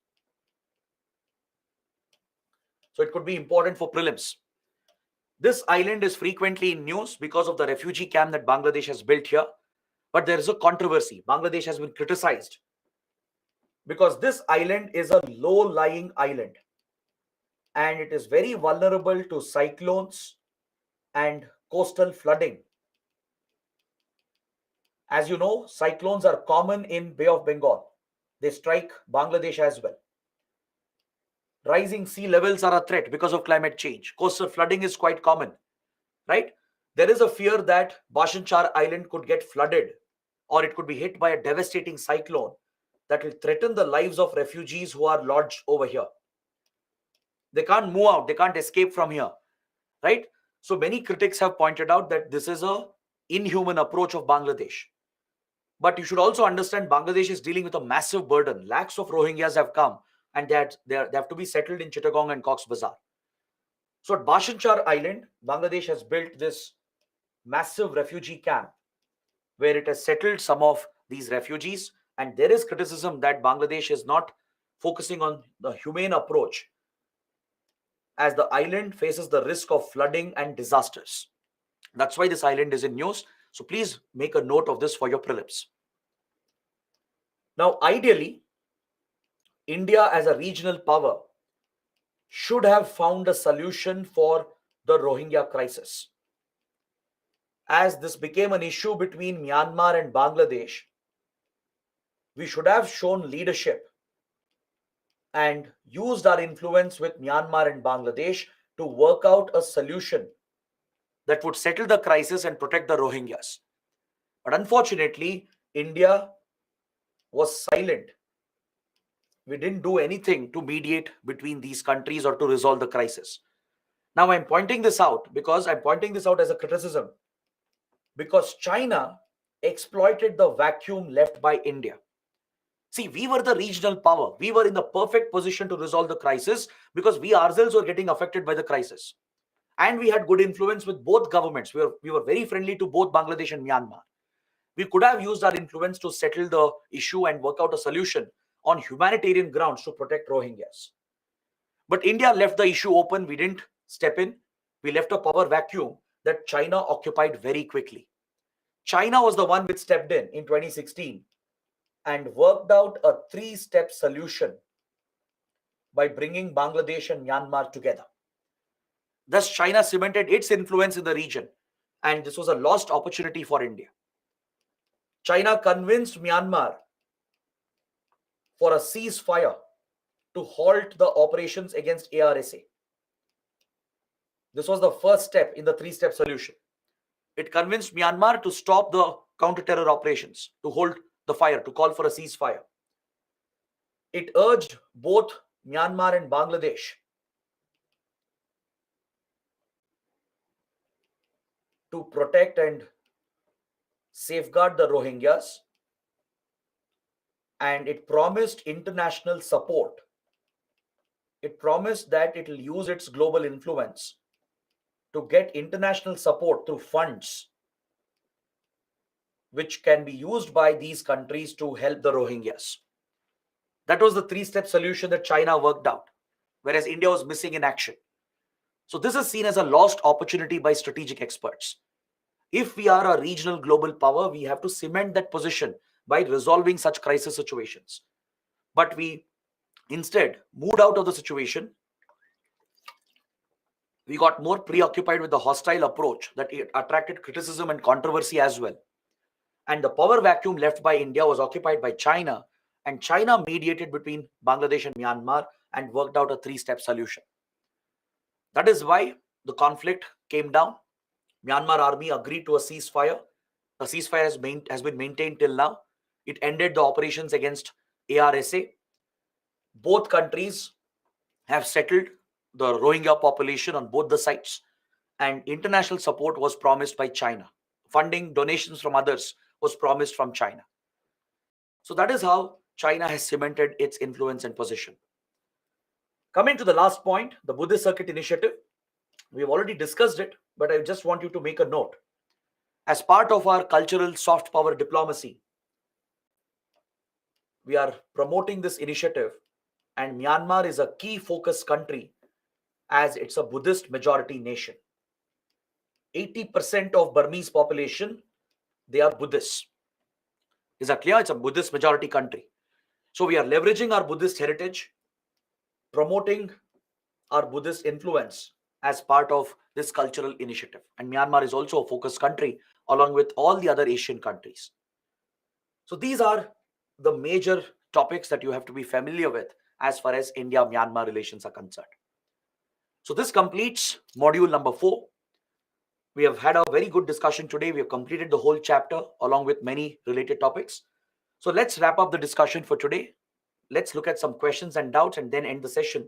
So it could be important for prelims. This island is frequently in news because of the refugee camp that Bangladesh has built here. But there is a controversy. Bangladesh has been criticized because this island is a low-lying island and it is very vulnerable to cyclones and coastal flooding. As you know, cyclones are common in Bay of Bengal. They strike Bangladesh as well. Rising sea levels are a threat because of climate change. Coastal flooding is quite common, right? There is a fear that Bhasan Char Island could get flooded or it could be hit by a devastating cyclone that will threaten the lives of refugees who are lodged over here. They can't move out, they can't escape from here, right? So many critics have pointed out that this is a inhuman approach of Bangladesh. But you should also understand Bangladesh is dealing with a massive burden. Lakhs of Rohingyas have come and they have to be settled in Chittagong and Cox's Bazar. So at Bhasan Char Island, Bangladesh has built this massive refugee camp where it has settled some of these refugees. And there is criticism that Bangladesh is not focusing on the humane approach as the island faces the risk of flooding and disasters. That's why this island is in news. So please make a note of this for your prelims. Now, ideally, India as a regional power should have found a solution for the Rohingya crisis. As this became an issue between Myanmar and Bangladesh, we should have shown leadership and used our influence with Myanmar and Bangladesh to work out a solution that would settle the crisis and protect the Rohingyas. But unfortunately, India was silent. We didn't do anything to mediate between these countries or to resolve the crisis. Now, I'm pointing this out as a criticism because China exploited the vacuum left by India. See, we were the regional power. We were in the perfect position to resolve the crisis because we ourselves were getting affected by the crisis. And we had good influence with both governments. We were very friendly to both Bangladesh and Myanmar. We could have used our influence to settle the issue and work out a solution on humanitarian grounds to protect Rohingyas. But India left the issue open. We didn't step in. We left a power vacuum that China occupied very quickly. China was the one which stepped in 2016 and worked out a 3-step solution by bringing Bangladesh and Myanmar together. Thus, China cemented its influence in the region, and this was a lost opportunity for India. China convinced Myanmar for a ceasefire to halt the operations against ARSA. This was the first step in the 3-step solution. It convinced Myanmar to stop the counter-terror operations, to hold the fire, to call for a ceasefire. It urged both Myanmar and Bangladesh to protect and safeguard the Rohingyas, and it promised international support. It promised that it will use its global influence to get international support through funds which can be used by these countries to help the Rohingyas. That was the 3-step solution that China worked out, whereas India was missing in action. So this is seen as a lost opportunity by strategic experts. If we are a regional global power, we have to cement that position by resolving such crisis situations. But we instead moved out of the situation. We got more preoccupied with the hostile approach that it attracted criticism and controversy as well. And the power vacuum left by India was occupied by China, and China mediated between Bangladesh and Myanmar and worked out a 3-step solution. That is why the conflict came down. Myanmar army agreed to a ceasefire. A ceasefire has been maintained till now. It ended the operations against ARSA. Both countries have settled the Rohingya population on both the sides, and international support was promised by China. Funding, donations from others was promised from China. So that is how China has cemented its influence and position. Coming to the last point, the Buddhist Circuit Initiative. We've already discussed it, but I just want you to make a note. As part of our cultural soft power diplomacy, we are promoting this initiative, and Myanmar is a key focus country as it's a Buddhist majority nation. 80% of Burmese population, they are Buddhists. Is that clear? It's a Buddhist majority country. So we are leveraging our Buddhist heritage, promoting our Buddhist influence as part of this cultural initiative. And Myanmar is also a focus country along with all the other Asian countries. So these are the major topics that you have to be familiar with as far as India-Myanmar relations are concerned. So this completes module number 4. We have had a very good discussion today. We have completed the whole chapter along with many related topics. So let's wrap up the discussion for today. Let's look at some questions and doubts and then end the session